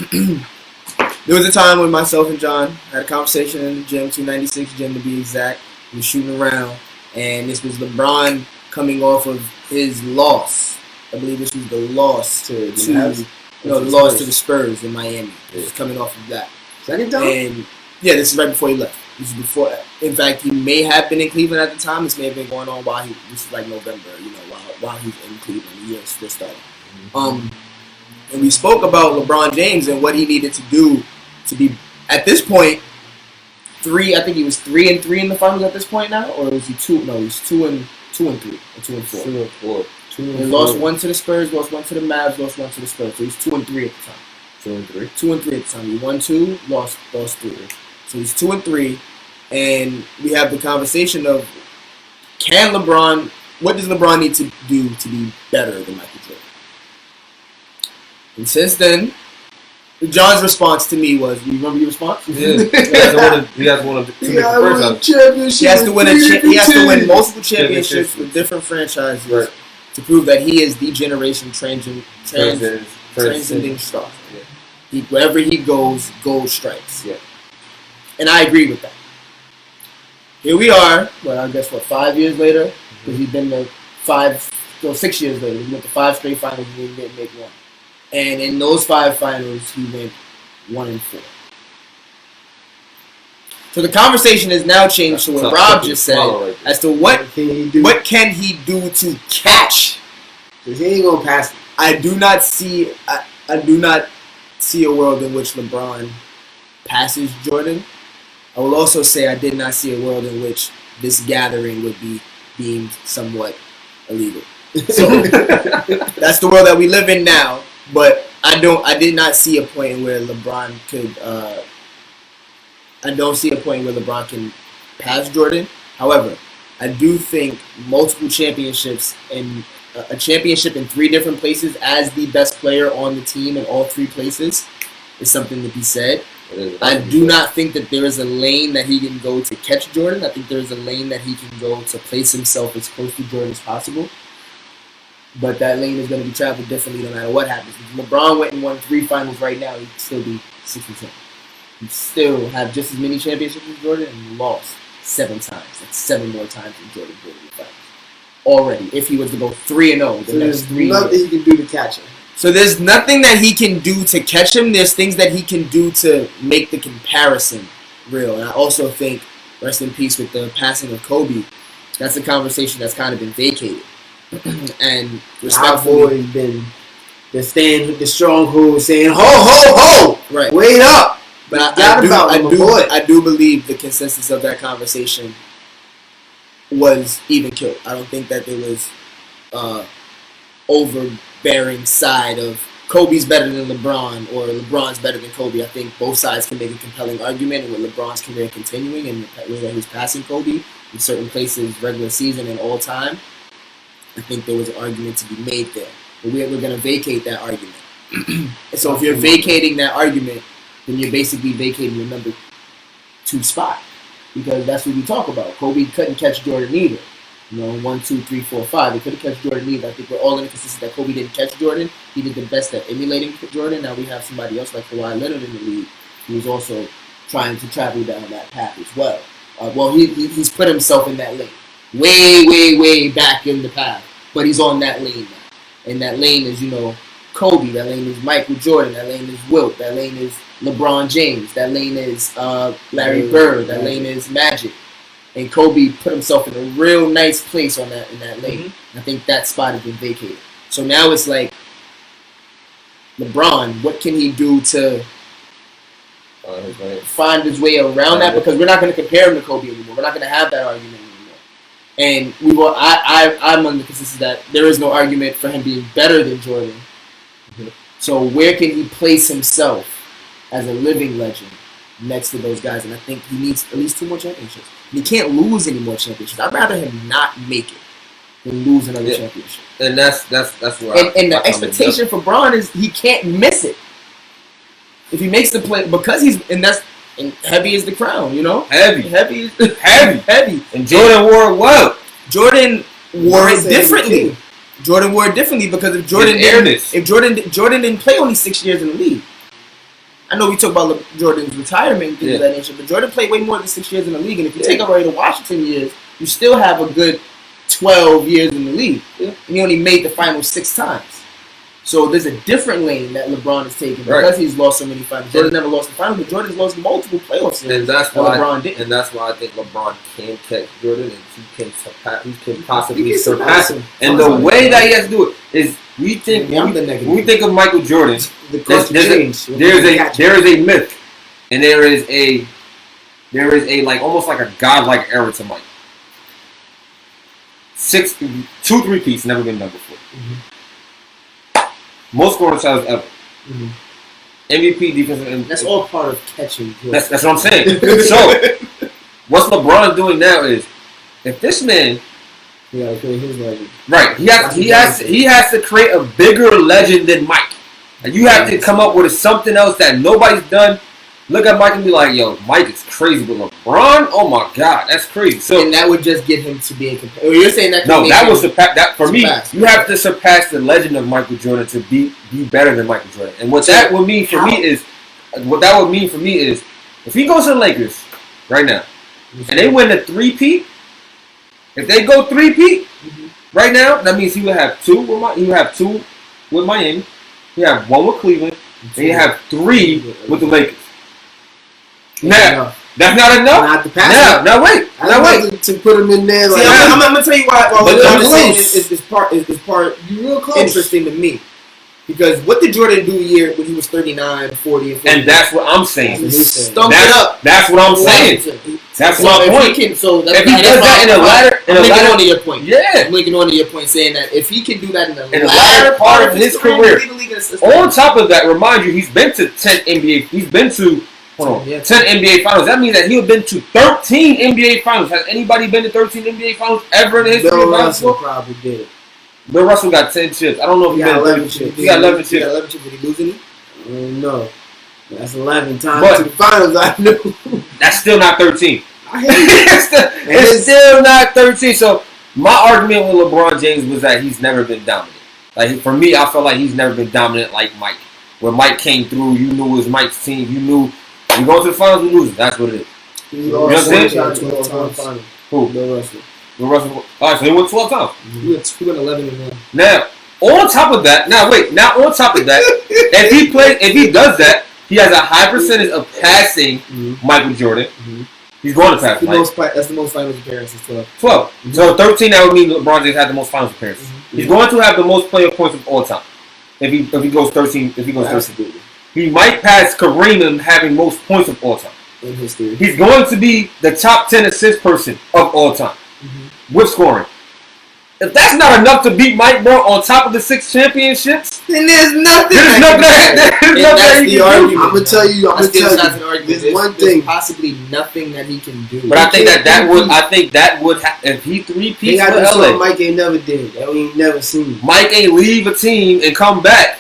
there was a time when myself and John had a conversation in the gym, 296 gym to be exact. We were shooting around, and this was LeBron coming off of his loss. I believe this was the loss to the Spurs in Miami. It was coming off of that. Second time? And yeah, this is right before he left. This is before. In fact, he may have been in Cleveland at the time. This may have been going on while this is like November. While he's in Cleveland, the year still starting. And we spoke about LeBron James and what he needed to do to be at this point 3. I think he was 3-3 in the finals at this point now, or was he 2? No, he's 2-3 or 2-4. 2-4. He lost 1 to the Spurs, lost 1 to the Mavs, lost 1 to the Spurs. So he's 2-3 at the time. 2-3. 2-3 at the time. He won 2, lost 3. So he's 2-3, and we have the conversation of what does LeBron need to do to be better than Michael Jordan? And since then, John's response to me was, you remember your response? Yeah. He has one of the championships. He has to win multiple championships with different franchises to prove that he is the generation transcending star. Yeah. Wherever he goes, gold strikes. Yeah. And I agree with that. Here we are, I guess 5 years later, because he's been there 6 years later. He went to 5 straight finals and he didn't make one. And in those 5 finals, he went 1-4. So the conversation has now changed to what Rob just said as to what can he do to catch. Because he ain't gonna pass it. I do not see a world in which LeBron passes Jordan. I will also say I did not see a world in which this gathering would be deemed somewhat illegal. So that's the world that we live in now. But I did not see a point where LeBron could. I don't see a point where LeBron can pass Jordan. However, I do think multiple championships and a championship in 3 different places as the best player on the team in all 3 places is something to be said. I do not think that there is a lane that he can go to catch Jordan. I think there is a lane that he can go to place himself as close to Jordan as possible. But that lane is going to be traveled differently no matter what happens. If LeBron went and won 3 finals right now, he'd still be 6-10. He'd still have just as many championships as Jordan and lost 7 times. That's 7 more times than Jordan did in the finals. Already, if he was to go 3-0, the next 3 years. Nothing he can do to catch him. So there's nothing that he can do to catch him. There's things that he can do to make the comparison real. And I also think, rest in peace with the passing of Kobe, that's a conversation that's kind of been vacated. And I've always been the stronghold saying, ho, ho, ho! Right. Wait up! But I do believe the consensus of that conversation was even killed. I don't think that there was overbearing side of Kobe's better than LeBron or LeBron's better than Kobe. I think both sides can make a compelling argument, and with LeBron's career continuing and the way that he's passing Kobe in certain places, regular season and all time, I think there was an argument to be made there. But we're going to vacate that argument. And so if you're vacating that argument, then you're basically vacating your number 2 spot. Because that's what we talk about. Kobe couldn't catch Jordan either. 1, 2, 3, 4, 5. He couldn't catch Jordan either. I think we're all in the consensus that Kobe didn't catch Jordan. He did the best at emulating Jordan. Now we have somebody else like Kawhi Leonard in the league who is also trying to travel down that path as well. He's put himself in that lane. Way, way, way back in the path. But he's on that lane now. And that lane is, Kobe. That lane is Michael Jordan. That lane is Wilt. That lane is LeBron James. That lane is Larry Bird. That lane is Magic. And Kobe put himself in a real nice place in that lane. Mm-hmm. I think that spot has been vacated. So now it's like, LeBron, what can he do to find his way around that? Because we're not going to compare him to Kobe anymore. We're not going to have that argument anymore. And I'm on the consensus that there is no argument for him being better than Jordan. Mm-hmm. So where can he place himself as a living legend next to those guys? And I think he needs at least 2 more championships. He can't lose any more championships. I'd rather him not make it than lose another championship. And that's where and the expectation for Bron is he can't miss it. If he makes the play, because and heavy is the crown, Heavy. And Jordan wore it well. Jordan wore it differently. Jordan wore it differently because if Jordan didn't play only 6 years in the league. I know we talk about Jordan's retirement and things of that nature, but Jordan played way more than 6 years in the league. And if you take away the Washington years, you still have a good 12 years in the league. Yeah. And he only made the finals 6 times. So there's a different lane that LeBron is taking because he's lost so many finals. Jordan never lost the finals, but Jordan's lost multiple playoff series. And that's why LeBron did. And that's why I think LeBron can catch Jordan and he can possibly surpass him. And the way that he has to do it is when we think of Michael Jordan, there is a myth, and there is a like almost like a godlike era to Mike. 2 3-peats never been done before. Mm-hmm. Most scoring titles ever. Mm-hmm. MVP, defensive. That's all part of catching. That's what I'm saying. So, what LeBron is doing now is, if this man, create his legend. Right, he has to create a bigger legend than Mike, and you have to come up with something else that nobody's done. Look at Mike and be like, yo, Mike is crazy, but LeBron, oh my God, that's crazy. So, and that would just get him to be a competitor. You're saying that? No, that was that for me. You have to surpass the legend of Michael Jordan to be better than Michael Jordan. And what that would mean for me is, if he goes to the Lakers right now and they win the 3-peat, if they go 3-peat right now, that means he would have 2 with Miami, he have 1 with Cleveland, and he have 3 with the Lakers. Now, that's not enough. Not the pass. Now wait. To put him in there. Like, I'm gonna tell you why. What I'm saying is part real close. Interesting to me. Because what did Jordan do a year when he was 39, 40, and 40? And that's what I'm saying. He stumped it up. That's what I'm saying. That's my point. If he does that in the latter, on to your point. Yeah. I'm linking on to your point, saying that if he can do that in the latter part of his career, on top of that, remind you, he's been to 10 NBA. He's been to 10 NBA Finals. That means that he'll been to 13 NBA Finals. Has anybody been to 13 NBA Finals ever in the history of basketball? Bill Russell probably did. Bill Russell got 10 chips. I don't know if he got 11 chips. He got 11 chips. He got 11 chips. Did he lose any? No. That's 11 times to the finals, I knew. That's still not 13. I hate it. It's still not 13. So my argument with LeBron James was that he's never been dominant. Like, for me, I felt like he's never been dominant like Mike. When Mike came through, you knew it was Mike's team. You knew we go to the finals, we lose. That's what it is. You know what I'm saying? Who? Bill Russell. Bill Russell. All right, so he won 12 times. He went 2-11-1. Now, on top of that, if he does that, he has a high percentage of passing Michael Jordan. He's going to pass Mike. That's the most finals appearances, 12. 12. Mm-hmm. So 13, that would mean LeBron James had the most finals appearances. Mm-hmm. He's going to have the most player points of all time. If he goes 13, Absolutely. He might pass Kareem in having most points of all time. In history. He's going to be the top 10 assist person of all time with scoring. If that's not enough to beat Mike, bro, on top of the 6 championships, then there's nothing. There's nothing that he can do. I'm gonna tell you. There's one thing. Possibly nothing that he can do. But I think that would if he three-peats for LA. Mike ain't never did. That we ain't never seen. Mike ain't leave a team and come back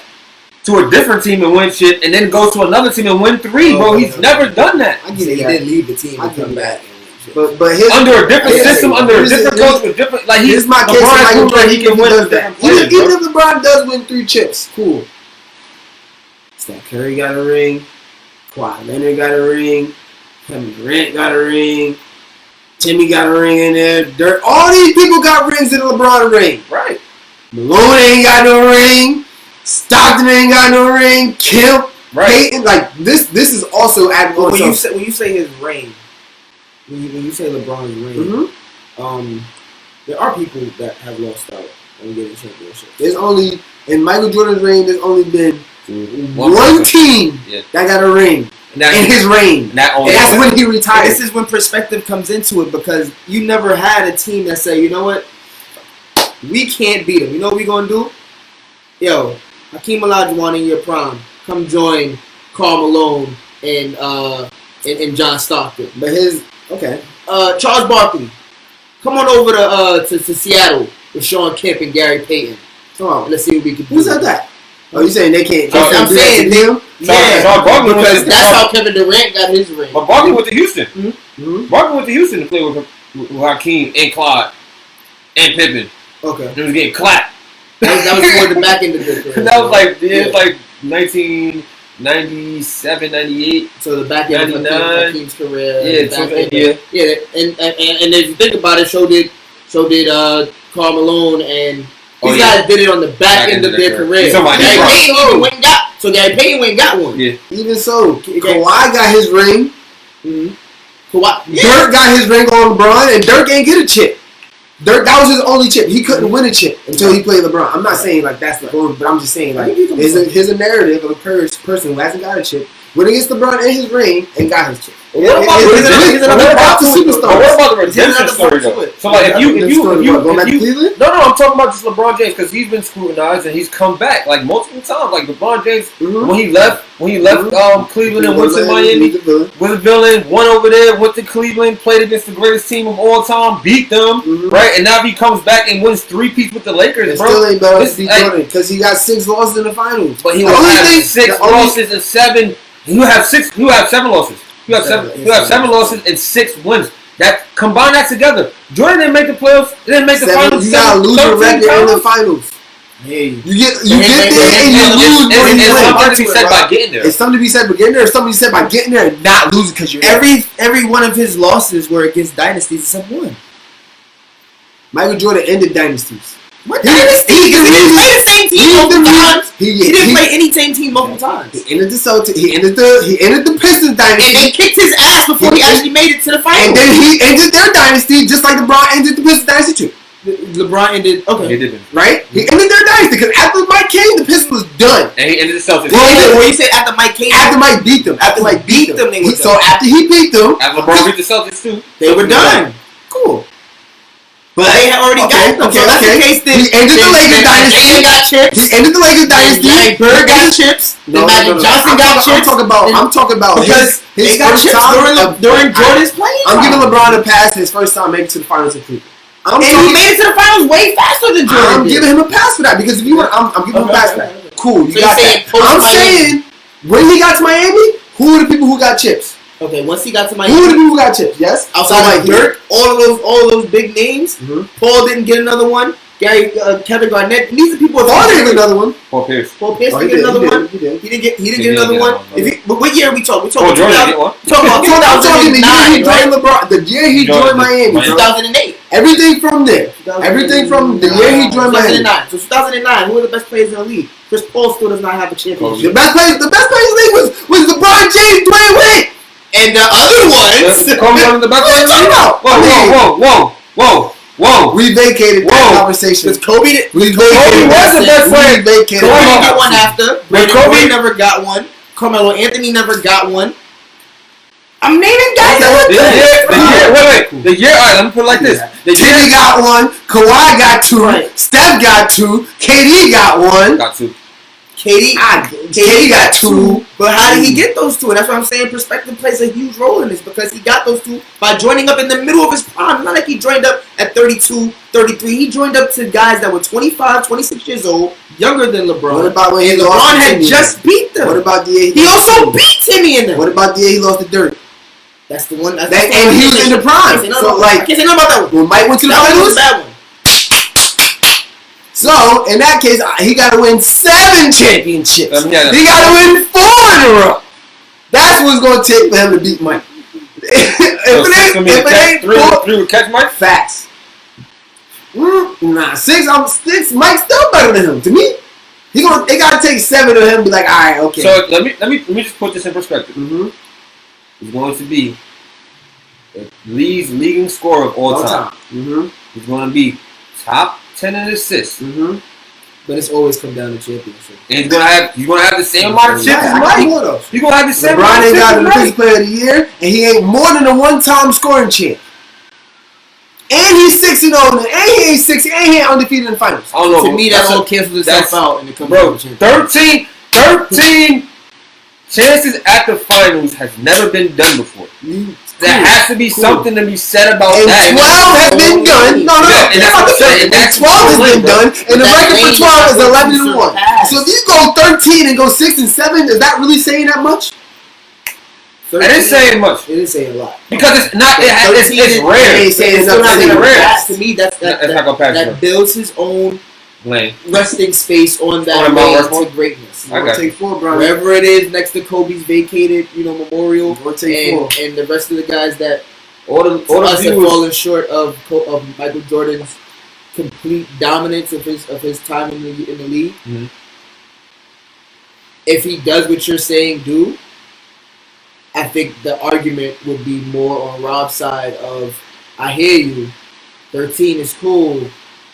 to a different team and win shit, and then go to another team and win 3, bro. He's never done that. I get it. He didn't leave the team and come back. But under a different system, under a different coach, with different he's my case. LeBron, he can win that. Even if LeBron does win 3 chips, cool. Steph Curry got a ring. Kawhi Leonard got a ring. Kevin Durant got a ring. Timmy got a ring in there. All these people got rings in the LeBron ring. Right. Malone ain't got no ring. Stockton ain't got no ring. Kemp, Peyton, this is also at when you say his ring. When you say LeBron's ring, there are people that have lost out on getting championships. There's only in Michael Jordan's reign. There's only been one team that got a ring in his reign, and that's when he retired. And this is when perspective comes into it, because you never had a team that say, you know what, we can't beat him. You know what we gonna do? Yo, Hakeem Olajuwon in your prime, come join Karl Malone and John Stockton. But Charles Barkley, come on over to Seattle with Sean Kemp and Gary Payton. Come on, let's see what we can do. Who said that? Oh, you saying they can't? I'm saying them. Charles Barkley, because that's how Kevin Durant got his ring. But Barkley went to Houston. Barkley went to Houston to play with Hakeem and Clyde and Pippen. Okay, they was getting clapped. That was toward the back end of the career. That was like 1997, 98. So the back end of Hakeem's career. Yeah, and if you think about it, so did Karl Malone, and these guys did it on the back end of their career. Gary Payton went and got one. Yeah. Even so, Kawhi got his ring. Kawhi. Dirk got his ring on LeBron, and Dirk ain't get a chip. Dirk, that was his only chip. He couldn't win a chip until he played LeBron. I'm not saying that's the goal, but I'm just saying here's a narrative of a person who hasn't got a chip, went against LeBron in his ring and got his chip. What about the redemption story though? So if you go back to Cleveland? No, I'm talking about just LeBron James, because he's been scrutinized and he's come back multiple times. Like LeBron James, when he left Cleveland and went to Miami, was a villain, went over there, went to Cleveland, played against the greatest team of all time, beat them, right? And now he comes back and wins 3-peats with the Lakers, bro. Still ain't better than Jordan, because he got 6 losses in the finals. But he will have 6 losses and 7. You have 7 losses. You have 7 losses and 6 wins. That combine that together. Jordan didn't make the playoffs. Didn't make the finals. You gotta lose your record in the finals. Hey, you get there and you lose. It's something to be said by getting there. It's something to be said by getting there. It's something to be said by getting there and not losing because you're every one of his losses were against dynasties except one. Michael Jordan ended dynasties. What dynasty? He didn't play the same team multiple times. He didn't play any same team multiple times. He ended the Celtics. He ended the Pistons dynasty. And they kicked his ass before he actually made it to the finals. And then he ended their dynasty just like LeBron ended the Pistons dynasty too. LeBron ended. Okay, he did. Right? He ended their dynasty because after Mike came, the Pistons was done. And he ended the Celtics. When you say after Mike came, after Mike beat them. After Mike beat them, so after he beat them, after LeBron beat the Celtics too, they were done. Cool. But they had already got them. So that's the case. He ended the Lakers dynasty. They got chips. He ended the Lakers dynasty. Bird got chips. Magic Johnson got chips. I'm talking about because his got chips during Jordan's playing. I'm giving LeBron a pass his first time making it to the finals in Cleveland. And he made it to the finals way faster than Jordan. I'm giving him a pass for that because if you want, I'm giving him a pass for that. Cool, you got that. I'm saying when he got to Miami, who are the people who got chips? Okay, once he got to Miami, who are the people who got chips? Yes, outside of Dirk, all of those big names. Paul didn't get another one. Kevin Garnett. These are people. Paul didn't get another one. Paul Pierce didn't get another one. He didn't get another one. But what year are we talking? Jordan didn't get one. I'm talking the year he joined LeBron. The year he joined Miami. 2008. Everything from there. Everything from the year he joined Miami. 2009. So 2009. Who are the best players in the league? Chris Paul still does not have a championship. The best players in the league was LeBron James, Dwayne Wade. And the other ones. Kobe wasn't the best player in the league? Whoa. We vacated that conversation. Because Kobe was the best player. Kobe didn't get one after. Kobe never got one. Carmelo Anthony never got one. I'm naming guys that were good. The year, alright, let me put it like this. Timmy got one, Kawhi got two, Steph got two, KD got one. Got two. KD got two. But how did he get those two? And that's what I'm saying. Perspective plays a huge role in this because he got those two by joining up in the middle of his prime. It's not like he joined up at 32, 33. He joined up to guys that were 25, 26 years old, younger than LeBron. What about when LeBron had just beat them? What about the year he also beat Timmy in them? What about the year he lost to Dirk? That's the one. And he was in the prime. So I can't say nothing about that one. When Mike went to the finals, that one. So, in that case, he got to win 7 championships. He got to win 4 in a row. That's what it's going to take for him to beat Mike. if it ain't 3 would catch Mike? Facts. 6. Mike's still better than him. To me, they got to take 7 of him and be like, all right, okay. So, let me just put this in perspective. Mm-hmm. He's going to be the leading scorer of all time. Mm-hmm. He's going to be top 10 in assists. Mm-hmm. But it's always come down to championship. And he's gonna have the same amount of chips as Mike. He's gonna have the same amount of chips. LeBron ain't got the Mike. Defensive Player of the Year, and he ain't more than a one-time scoring champ. And he's 6-0, and he ain't 6, and he ain't undefeated in the finals. I don't know. To me, that all cancels itself out, and it comes bro, 13 chances at the finals has never been done before. There has to be something to be said about and that. 12 has been done. No. And that's what I'm saying. And 12 has been done. And the record for 12 is 11-1. So if you go 13 and go 6 and 7, is that really saying that much? It is saying much. It is saying a lot. Because it's not. It's rare. It's not rare. To me, that builds his own resting space on that way to greatness. I take 4, bro. Wherever it is next to Kobe's vacated, memorial, and the rest of the guys that all the us have fallen short of Michael Jordan's complete dominance of his time in the league. Mm-hmm. If he does what you're saying, I think the argument would be more on Rob's side of, I hear you, 13 is cool,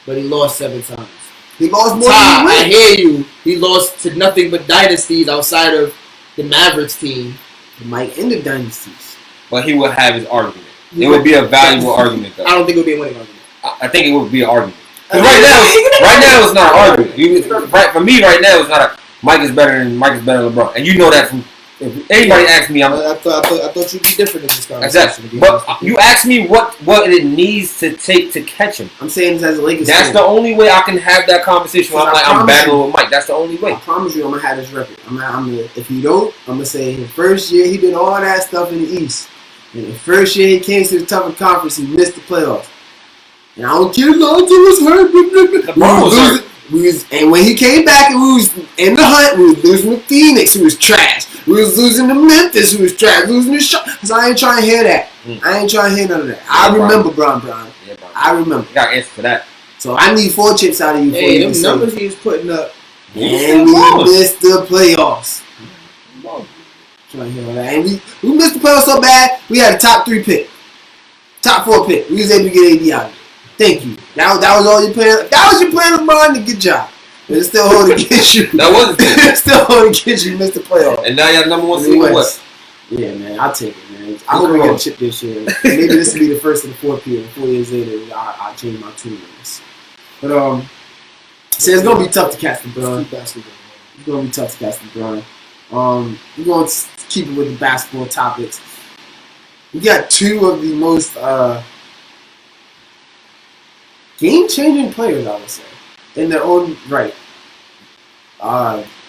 but he lost 7 times. He lost more than he won. I hear you. He lost to nothing but dynasties outside of the Mavericks team. He might end the dynasties. But he will have his argument. It would be a valuable argument, though. I don't think it would be a winning argument. I think it would be an argument. Right now, it's not an argument. For me, right now, it's not a Mike is better than LeBron. And you know that from... If anybody asks me, I thought you'd be different in this conversation. Exactly. But you asked me what it needs to take to catch him. I'm saying this as a Lakers fan. That's the only way I can have that conversation. Where I'm battling with Mike. That's the only way. I promise you, I'm gonna have this record. If you don't, I'm gonna say his first year he did all that stuff in the East. And the first year he came to the tougher conference, he missed the playoffs. And I don't care if Lonzo was hurt. LeBron was hurt. And when he came back and we was in the hunt, we was losing to Phoenix, who was trash. We was losing to Memphis, who was trash. Losing to Charlotte. So I ain't trying to hear that. I ain't trying to hear none of that. I remember Bron. Yeah, I remember. You got an answer for that. So I need 4 chips out of you. Hey, them numbers he was putting up. And we missed the playoffs. Trying to hear all that. And we missed the playoffs so bad, we had a top 3 pick. Top 4 pick. We was able to get AD out of it. Thank you. That was all your plan. That was your plan, LeBron. Good job. But it's still holding against you. That wasn't it. It's still holding against you. You missed the playoff. And now you have number 1 seed. What? Yeah, man. I'll take it, man. I hope we get a chip this year. Maybe this will be the first and the 4th year. 4 years later, I'll change my tune on this. But so it's gonna be tough to catch LeBron. It's gonna be tough to catch LeBron. We're gonna keep it with the basketball topics. We got 2 of the most game-changing players, I would say, in their own right.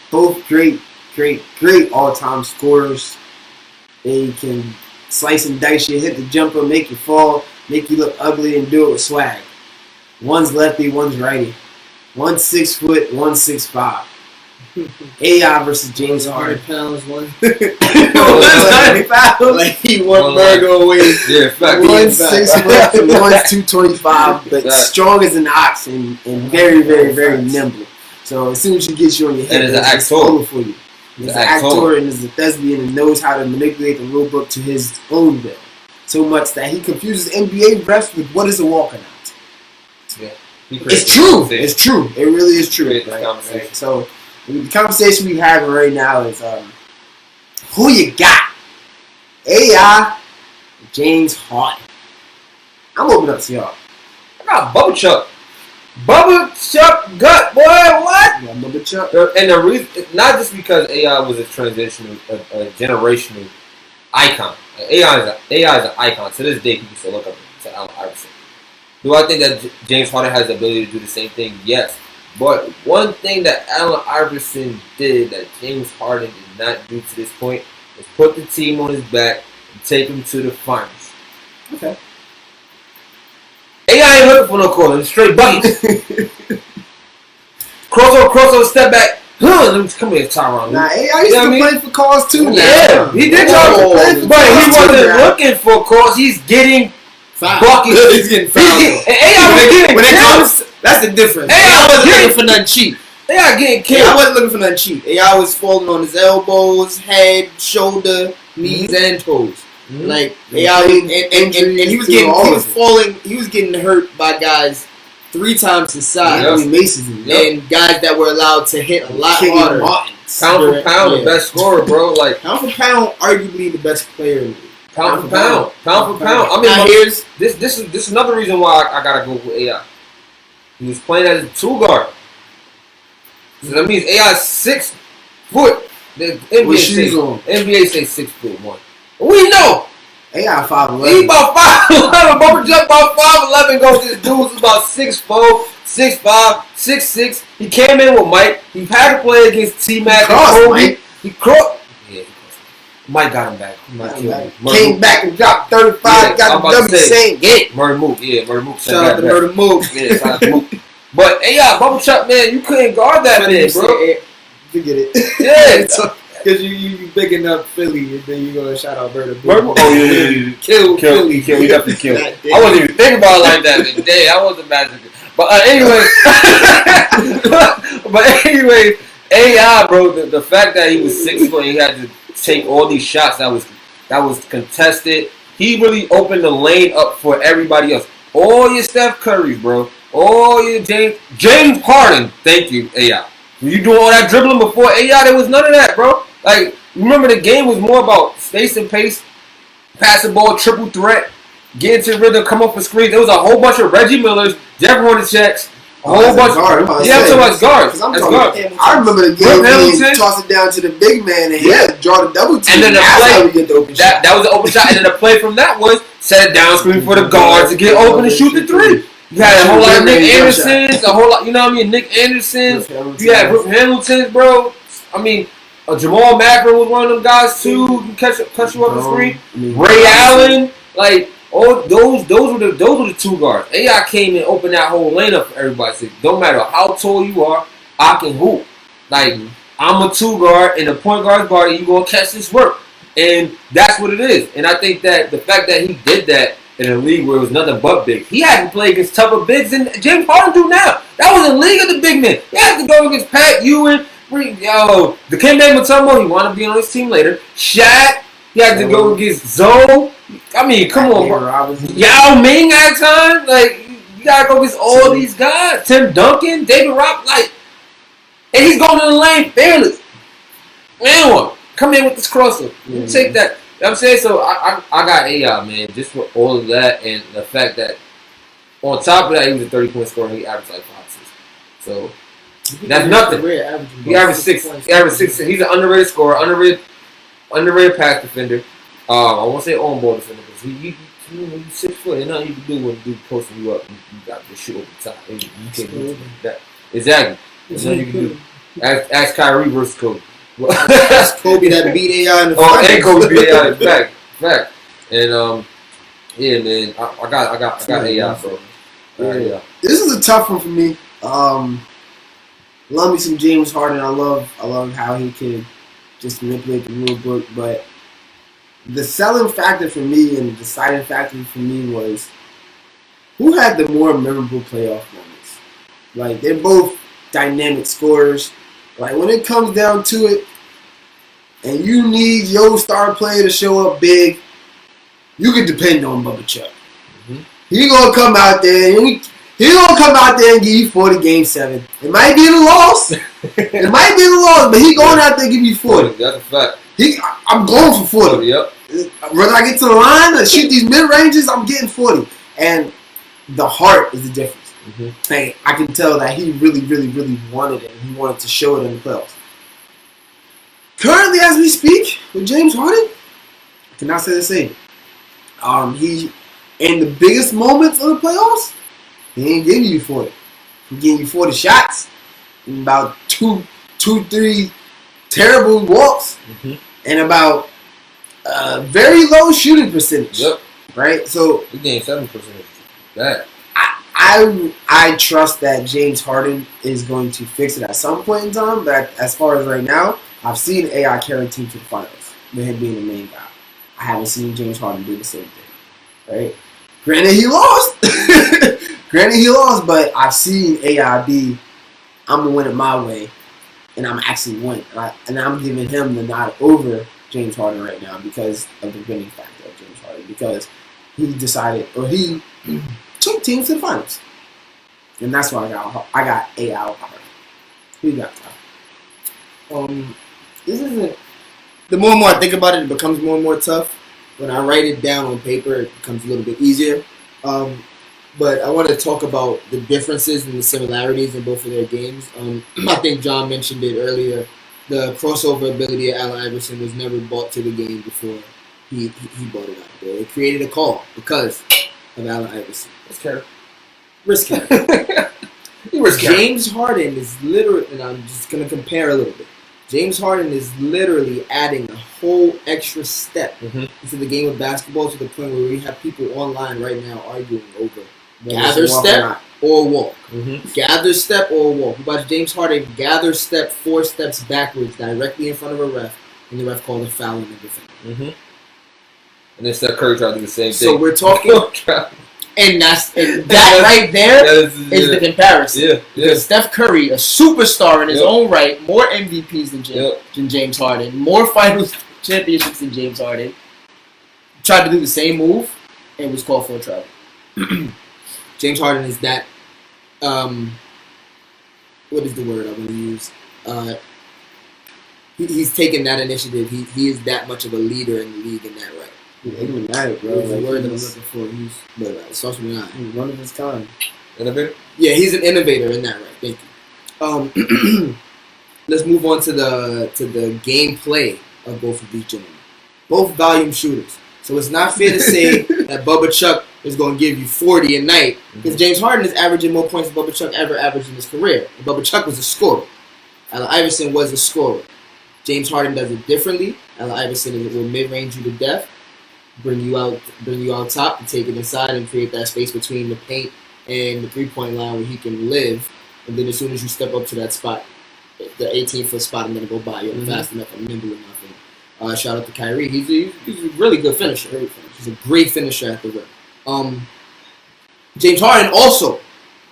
Both great all-time scorers. They can slice and dice you, hit the jumper, make you fall, make you look ugly, and do it with swag. One's lefty, one's righty. One's 6 foot, one's 6'5". AI versus James Harden. 100 pounds, one. 190 pounds. Like he one burger away. Yeah, fact. One's 6 foot and one's 225, but strong as an ox and very, very, very nimble. So as soon as she gets you on your head, it's over for you. He's an actor and is a thespian and knows how to manipulate the rule book to his own will. So much that he confuses NBA refs with what is a walkout. Yeah. It's true. It's true. It really is true. Right? So the conversation we having right now is who you got? AI, James Harden. I'm opening up to y'all. I got Bubba Chuck. Bubba Chuck gut, boy, what? Yeah, Bubba Chuck. And the reason, not just because AI was a generational icon. AI is an icon. To this day, people still look up to Allen Iverson. Do I think that James Harden has the ability to do the same thing? Yes. But one thing that Allen Iverson did that James Harden did not do to this point is put the team on his back and take him to the finals. Okay. AI ain't looking for no corner. It's straight buckets. crossover, step back. Come here, Tyron. Nah, AI used to play for calls too. Yeah, he did but he wasn't looking for calls. He's getting buckets. He's getting fouled. AI was getting when it comes, that's the difference. AI wasn't looking for nothing cheap. AI getting killed. AI wasn't looking for nothing cheap. AI was falling on his elbows, head, shoulder, knees, and toes. Mm-hmm. Like AI, and he was falling. He was getting hurt by guys 3 times his size, and guys that were allowed to hit a lot harder. Pound for pound, the best scorer, bro. Like pound for pound, arguably the best player in the league. Pound for pound. I mean, here's this is another reason why I gotta go with AI. He was playing as a 2 guard. So that means AI is 6 foot. The NBA say 6'1". We know. AI 5'11". He about 5'11". Bubba Chuck about 5'11". Goes this dude's about 6'4", 6'5", 6'6". He came in with Mike. He had to play against T-Mac and Kobe. He crossed. Yeah, Mike got him back. Came back and dropped 35. Yeah, got the W same game. Murder Mook. Yeah, Murder Mook. Shout out to Murder Mook. Yeah, shout out to Mook. But AI, Bubba Chuck, man, you couldn't guard that man, bro. Forget it. Yeah. Because you big enough Philly, and then you gonna shout out Murder Mook. Oh yeah. Kill Philly. He definitely killed. I wasn't even thinking about it like that. Man. Dang, I wasn't imagining. But anyway, AI, bro. The fact that he was 6 foot, and he had to take all these shots that was contested. He really opened the lane up for everybody else. All your Steph Curry, bro. All your James Harden. Thank you, AI. When you doing all that dribbling before AI, there was none of that, bro. Like, remember the game was more about space and pace, pass the ball, triple threat, get into rhythm, come up for screens. There was a whole bunch of Reggie Millers, Jeff Hornaceks, a whole bunch of guards. Yeah, I'm talking about guards. I remember the game where he tossed it down to the big man and he had to draw the double team. And then that was the open shot. And then the play from that was set down screen for the guards to get open and shoot the 3. You had a whole lot of Nick Andersons, a whole lot, you know what I mean? Nick Andersons. You had Brooke Hamiltons, bro. I mean, Jamal Maverick was one of them guys too. Who can catch you up the screen. Ray Allen, like all those were the 2 guards. AI came and opened that whole lane up for everybody. So don't matter how tall you are, I can hoop. Like I'm a 2 guard and the point guard's body, you gonna catch this work, and that's what it is. And I think that the fact that he did that in a league where it was nothing but big. He had to play against tougher bigs than James Harden do now. That was a league of the big men. He had to go against Pat Ewing, the Kembe Mutombo, he wanted to be on his team later. Shaq, he had to go against Zoe. I mean, come on, bro. Yao Ming at times. Like, you gotta go against all these guys. Tim Duncan, David Rock, like, and he's going in the lane fearless. Man, come in with this crosser. You take that. You know what I'm saying? So I got AI, man, just for all of that and the fact that on top of that, he was a 30-point scorer and he averaged like 5 assists. So that's nothing. He averaged 6. He averaged 6. He's an underrated scorer, underrated pass defender. I won't say on-ball defender because he's 6 foot. There's nothing you can do when the dude posting you up. You got to shoot over the top. You can't do that. Exactly. There's nothing you can do. Ask Kyrie versus Kobe. That's Kobe that beat AI in the finals. And Kobe beat AI in the fact. And yeah, man, I got AI, bro. Yeah. This is a tough one for me. Love me some James Harden. I love how he can just manipulate the rule book. But the selling factor for me and the deciding factor for me was who had the more memorable playoff moments. Like, they're both dynamic scorers. Like, when it comes down to it, and you need your star player to show up big, you can depend on Bubba Chuck. Mm-hmm. He gonna come out there and he gonna come out there and give you 40 game 7. It might be the loss. It might be the loss, but he going out there and give you 40. That's a fact. I'm going for 40. Yep. Whether I get to the line or shoot these mid ranges, I'm getting 40. And the heart is the difference. Mm-hmm. Hey, I can tell that he really, really, really wanted it. He wanted to show it in the playoffs. Currently, as we speak, with James Harden, I cannot say the same. He in the biggest moments of the playoffs, he ain't giving you 40. He's giving you 40 shots and about two, 3 terrible walks, and about very low shooting percentage. Yep. Right. So he gained 7%. That. I trust that James Harden is going to fix it at some point in time, but as far as right now, I've seen AI carry a team to the finals with him being the main guy. I haven't seen James Harden do the same thing, right? Granted, he lost. But I've seen AI be, I'm going to win it my way, and I'm actually winning. And I'm giving him the nod over James Harden right now because of the winning factor of James Harden, because he decided, or he took teams to the finals. And that's why I got AI over Harden. Who you got, Ty? This isn't. The more and more I think about it, it becomes more and more tough. When I write it down on paper, it becomes a little bit easier. But I want to talk about the differences and the similarities in both of their games. I think John mentioned it earlier. The crossover ability of Allen Iverson was never brought to the game before he brought it out there. It created a call because of Allen Iverson. Risk carry. James Harden is literally, and I'm just going to compare a little bit. James Harden is literally adding a whole extra step into the game of basketball to the point where we have people online right now arguing over gather step or walk. Gather step or walk. We watch James Harden gather step 4 steps backwards directly in front of a ref, and the ref called a foul in the defense. And then Steph Curry tried to do the same thing. So we're talking, and that right there is the comparison. Yeah. Because Steph Curry, a superstar in his own right, more MVPs than James Harden, more finals championships than James Harden, tried to do the same move and was called for a travel. James Harden is that, what is the word I want to use? He's taken that initiative. He is that much of a leader in the league in that right. Ignorant, bro. It's the word that I'm looking for. But it starts with an I. He's one of his kind. Innovator? Yeah, he's an innovator in that right. Thank you. Let's move on to the gameplay of both of these gentlemen. Both volume shooters. So it's not fair to say that Bubba Chuck is going to give you 40 a night, because James Harden is averaging more points than Bubba Chuck ever averaged in his career. And Bubba Chuck was a scorer. Allen Iverson was a scorer. James Harden does it differently. Allen Iverson will mid-range you to death, bring you out top, and take it inside and create that space between the paint and the 3-point line where he can live. And then as soon as you step up to that spot, the 18-foot spot, I'm going to go by. You're fast enough, I'm nimble enough. And, shout out to Kyrie. He's a really good finisher. He's a great finisher at the rim. James Harden also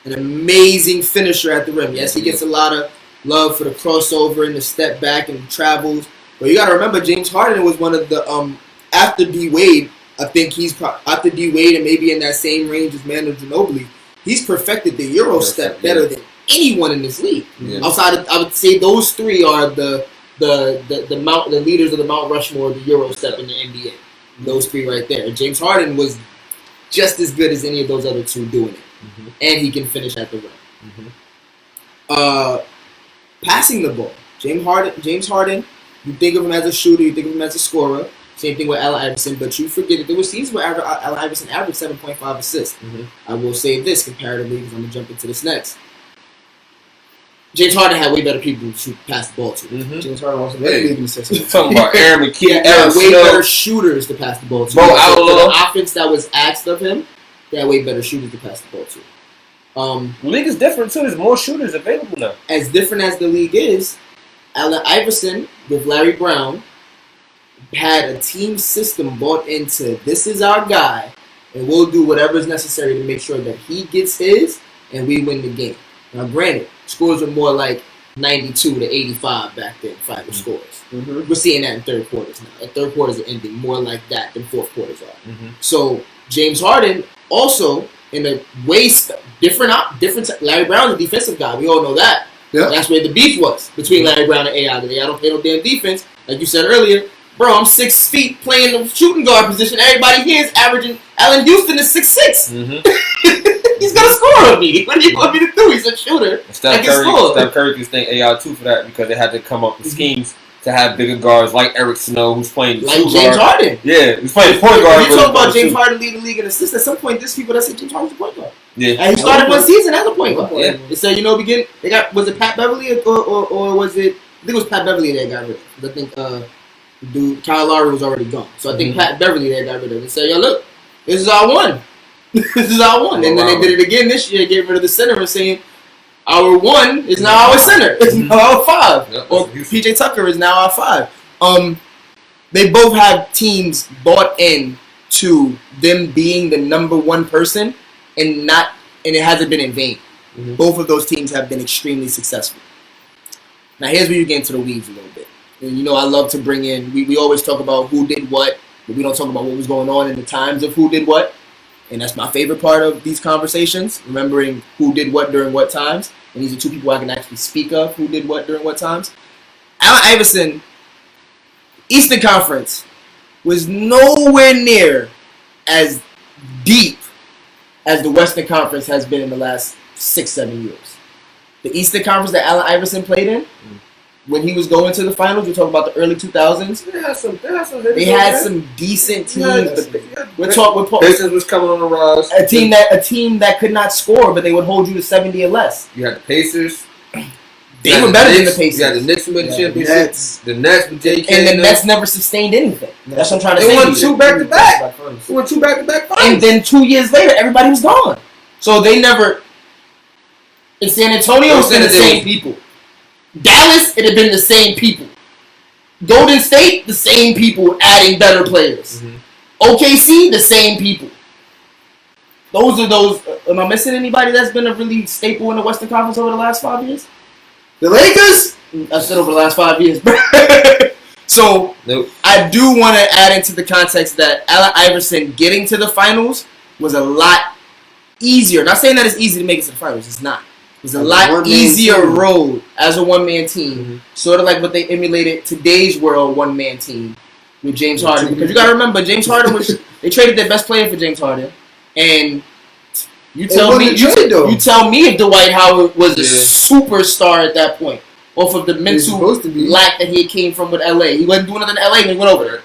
an amazing finisher at the rim. Yes, he gets a lot of love for the crossover and the step back and the travels. But you got to remember, James Harden was one of the after D Wade. I think he's after D Wade and maybe in that same range as Manu Ginobili. He's perfected the Euro step better than anyone in this league. Yeah. Outside of, I would say those three are the leaders of the Mount Rushmore of the Euro step in the NBA. Those three right there. And James Harden was just as good as any of those other two doing it. And he can finish at the rim. Passing the ball. James Harden, you think of him as a shooter, you think of him as a scorer. Same thing with Allen Iverson, but you forget that there were seasons where Allen Iverson averaged 7.5 assists. I will say this comparatively because I'm going to jump into this next. James Harden had way better people to pass the ball to. James Harden was leading the system. Talking about Aaron McKee, way better shooters to pass the ball to. The offense that was asked of him, they had way better shooters to pass the ball to. The league is different too. There's more shooters available now. As different as the league is, Allen Iverson with Larry Brown had a team system bought into this is our guy, and we'll do whatever is necessary to make sure that he gets his and we win the game. Now, granted, scores are more like 92 to 85 back then, final scores. Mm-hmm. We're seeing that in third quarters now. And third quarters are ending more like that than fourth quarters are. Mm-hmm. So James Harden also in a way different. Larry Brown's a defensive guy. We all know that. Yeah. That's where the beef was between Larry Brown and AI. AI don't play no damn defense, like you said earlier. Bro, I'm 6 feet playing the shooting guard position. Everybody here is averaging. Allen Houston is 6'6". Mm-hmm. He's gonna score on me. What do you want me to do? He's a shooter. Steph Curry can thank AI too for that because they had to come up with schemes to have bigger guards like Eric Snow, who's playing the like two James guard. Harden. Yeah, he's playing point guard. When you talk about James Harden leading the league in assists, at some point there's people that say James Harden's a point guard. Yeah, and he started one season as a point guard. Yeah, they said they got was it Pat Beverly or was it? I think it was Pat Beverly that got rid of. I think dude Kyle Lowry was already gone, so I think Pat Beverly that got rid of. They said, yo, look, this is our one. This is our one. And then they did it again this year, get rid of the center and saying, our one is now our center. It's now our 5. Yep, or PJ Tucker is now our 5. They both have teams bought in to them being the number one person and it hasn't been in vain. Mm-hmm. Both of those teams have been extremely successful. Now here's where you get into the weeds a little bit. And I love to bring in, we always talk about who did what, but we don't talk about what was going on in the times of who did what. And that's my favorite part of these conversations, remembering who did what during what times. And these are two people I can actually speak of who did what during what times. Allen Iverson, Eastern Conference, was nowhere near as deep as the Western Conference has been in the last 6-7 years. The Eastern Conference that Allen Iverson played in, when he was going to the finals, we're talking about the early 2000s. They had some decent teams. Pacers was coming on the rise. A team that could not score, but they would hold you to 70 or less. You had the Pacers. They were better than the Pacers. You had the Knicks with the championship. The Nets with J.K. And the Nets never sustained anything. That's what I'm trying to say. They won 2 back-to-back. They won 2 back-to-back finals. And then 2 years later, everybody was gone. So they never. In San Antonio, it's been the same people. Dallas, it had been the same people. Golden State, the same people adding better players. OKC, the same people. Those are those. Am I missing anybody that's been a really staple in the Western Conference over the last 5 years? The Lakers? I said over the last 5 years. So, nope. I do want to add into the context that Allen Iverson getting to the finals was a lot easier. Not saying that it's easy to make it to the finals. It's not. It's a lot easier road as a one-man team. Sort of like what they emulated today's world one-man team with James Harden. Because you got to remember, James Harden they traded their best player for James Harden. And you tell me if Dwight Howard was a superstar at that point. Off of the mental lack that he came from with LA. He wasn't doing nothing in LA when he went over there.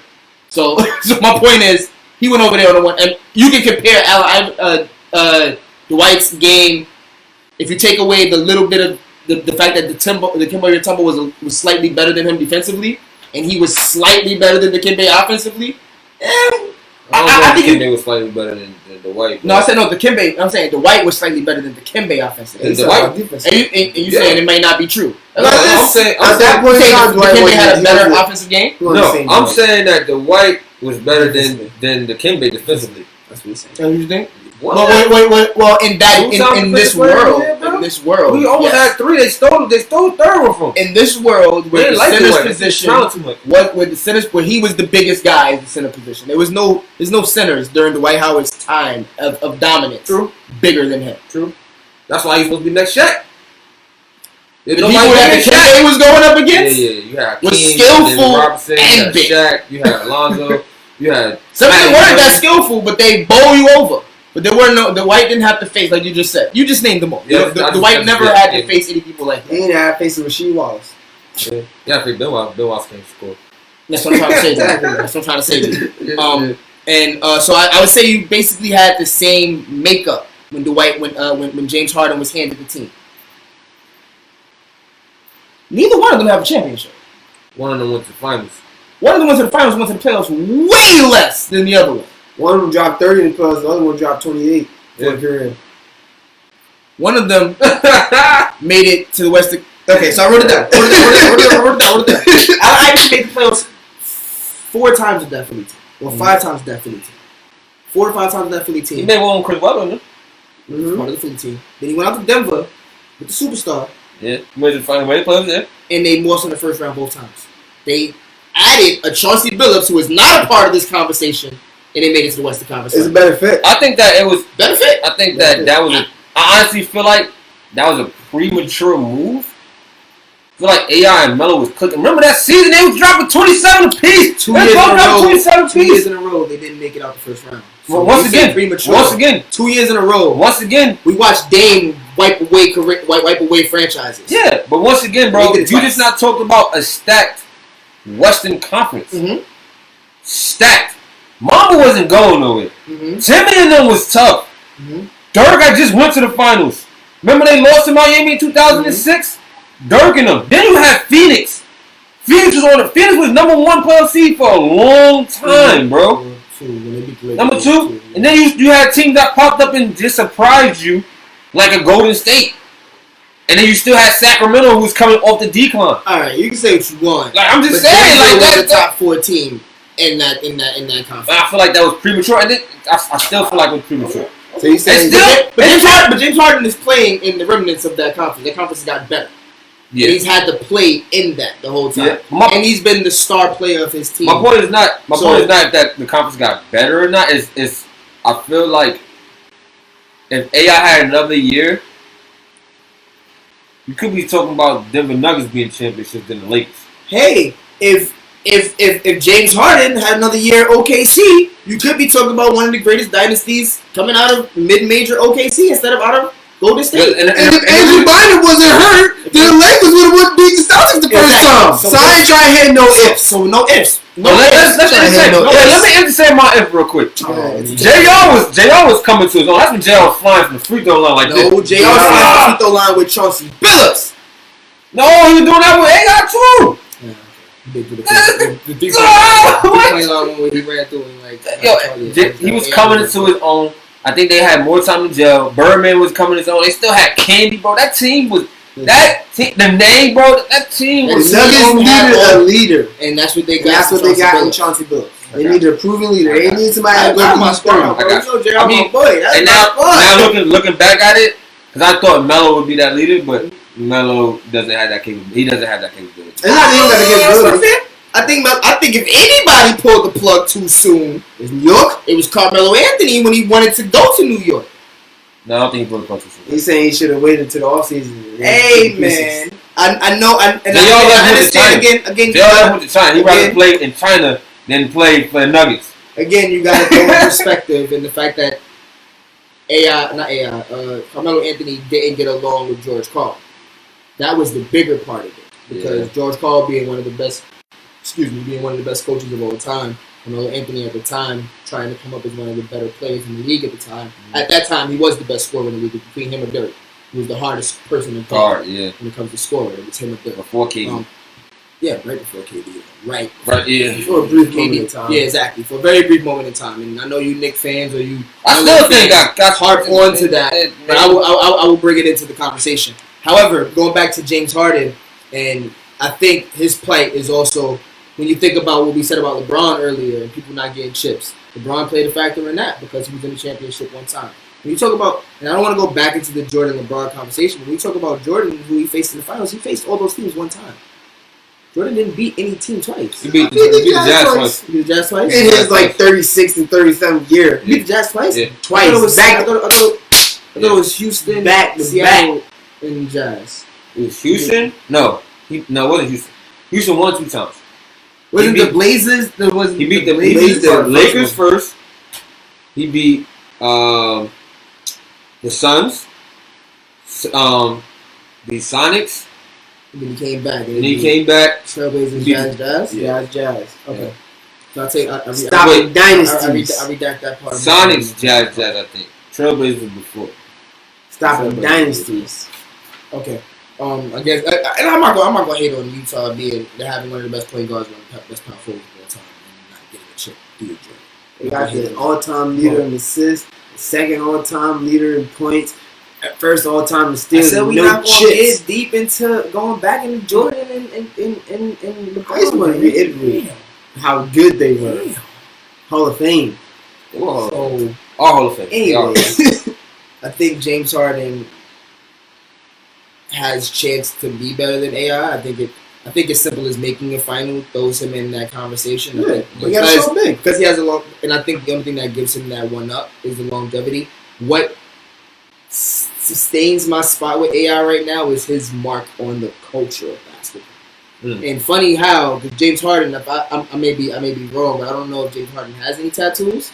So my point is, he went over there on the one. And you can compare Dwight's game. If you take away the little bit of the fact that the Dikembe Mutombo was slightly better than him defensively, and he was slightly better than Dikembe offensively, I think Dikembe was slightly better than Dwight. No, I said no. Dikembe. I'm saying Dwight was slightly better than Dikembe offensively. And you saying it may not be true. I'm saying Dikembe had a better offensive game. No, I'm saying that Dwight was better than Dikembe defensively. That's what you're saying. What you think? Well, in this world, we almost had 3. They stole third one from. In this world, where the center's position, where he was the biggest guy in the center position, there's no centers during Dwight Howard's time of dominance. True, bigger than him. True, that's why he's supposed to be next Shaq. The people that Dikembe was going up against, you had was King, skillful Robinson, and big. Shaq, you had Alonzo, you had. Some of them weren't that skillful, but they bowl you over. But there were the White didn't have to face, like you just said. You just named them all. Yeah, the White never had to face any people like that. He didn't have to face Rasheed Wallace. Yeah, for Bill Wallace can't score. That's what I'm trying to say. That's what I'm trying to say. And so I would say you basically had the same makeup when when James Harden was handed the team. Neither one of them have a championship. One of them went to the finals. One of them went to the finals, went to the playoffs way less than the other one. One of them dropped 30 in the playoffs, the other one dropped 28. Yeah. One of them made it to the Western. Okay, so I wrote it down. Allen Iverson made the playoffs 4 times with that Philly team. Well, 5 times with that Philly team. 4 to 5 times with that Philly team. He made one with Chris Webber, part of the Philly team. Then he went out to Denver with the superstar. Yeah, made the final playoffs. Yeah, and they lost in the first round both times. They added a Chauncey Billups who is not a part of this conversation, and they made it to the Western Conference. It's a better fit. I think that it was better fit. I think that was. I honestly feel like that was a premature move. I feel like AI and Melo was cooking. Remember that season they was dropping 27 apiece. 2 years in a row. 2 years in a row, they didn't make it out the first round. So once again, 2 years in a row. Once again, we watched Dame wipe away franchises. Yeah, but once again, bro, you just not talking about a stacked Western Conference. Mm-hmm. Stacked. Mamba wasn't going nowhere. Mm-hmm. Timmy and them was tough. Mm-hmm. Dirk, I just went to the finals. Remember they lost to Miami in 2006? Mm-hmm. Dirk and them. Then you had Phoenix. Phoenix was number 1 playoff seed for a long time, bro. Number 2. And then you had teams that popped up and just surprised you like a Golden State. And then you still had Sacramento who was coming off the decline. Alright, you can say what you want. Like I'm just saying, like that was the top 4 team in that conference. I feel like that was premature, and then I still feel like it was premature. So you saying, but James Harden is playing in the remnants of that conference. That conference has gotten better. Yeah. And he's had to play in that the whole time, and he's been the star player of his team. My point is not if that the conference got better or not. Is I feel like if AI had another year, you could be talking about Denver Nuggets being championships than the Lakers. Hey, if James Harden had another year OKC, you could be talking about one of the greatest dynasties coming out of mid-major OKC instead of out of Golden State. And if Andrew Bynum wasn't hurt, then the Lakers would have beat the Celtics the first time. So I ain't trying to hit no ifs. So no ifs. Let me insert my if real quick. JR was coming to his own. That's when JR was flying from the free throw line like this. No, JR was flying from the free throw line with Chauncey Billups. No, he was doing that with AI too. He was coming into his own. I think they had more time in jail. Birdman was coming his own. They still had Candy, bro. That team was the name, bro. That team was. Nuggets needed a leader, and that's what they got. That's what they got in Chauncey Billups. They needed a proven leader. They need somebody to go to my star. And now looking back at it, because I thought Melo would be that leader, but Melo doesn't have that capability. He doesn't have that capability. It's not even got the capability. I think if anybody pulled the plug too soon, it's New York. It was Carmelo Anthony when he wanted to go to New York. No, I don't think he pulled the plug too soon. He's saying he should have waited until the offseason. Hey man, I know. I understand again. They all went to China. He rather play in China than play for the Nuggets. Again, you got to go in perspective and the fact that Carmelo Anthony didn't get along with George Karl. That was the bigger part of it because George Karl being one of the best coaches of all time. Carmelo Anthony at the time trying to come up as one of the better players in the league at the time. Mm-hmm. At that time, he was the best scorer in the league between him and Dirk. He was the hardest person to guard when it comes to scoring. It was him and Dirk. Before KD. Right before KD. Right, yeah. For a brief moment in time. Yeah, exactly. For a very brief moment in time. And I know you Knicks fans or you... I still think I got harp on to that. But I will bring it into the conversation. However, going back to James Harden, and I think his plight is also... When you think about what we said about LeBron earlier and people not getting chips, LeBron played a factor in that because he was in the championship one time. When you talk about, and I don't want to go back into the Jordan-LeBron conversation, when we talk about Jordan, who he faced in the finals, he faced all those teams one time. Jordan didn't beat any team twice. He beat the Jazz twice. He beat the Jazz twice? In his 36th and 37th year. He beat the Jazz twice? Yeah. Twice. I thought it was Houston, Seattle, and Jazz. It was Houston? No, it wasn't Houston. Houston won 2 times. Wasn't the Blazers? He beat the Lakers first. He beat the Suns. The Sonics. And then he came back. Trailblazers, Jazz. Yeah, Jazz. Okay. So I'll take. Dynasties. I redact that part. Sonics, Jazz. I think Trailblazers before. Stopping dynasties. Okay. I guess, and I'm not gonna hate on Utah having one of the best point guards, one of the best power forwards of all time, and not getting a chip. They got the all-time leader in assists, second all-time leader in points, first all-time in steals. So we're not gonna get deep into going back into Jordan and the. I just want to reiterate how good they were. Hall of Fame. All Hall of Fame. Anyway, I think James Harden. has chance to be better than AI. I think as simple as making a final throws him in that conversation. Yeah, because he has a long, and I think the only thing that gives him that one up is the longevity. What sustains my spot with AI right now is his mark on the culture of basketball. And funny how James Harden, I may be wrong, but I don't know if James Harden has any tattoos,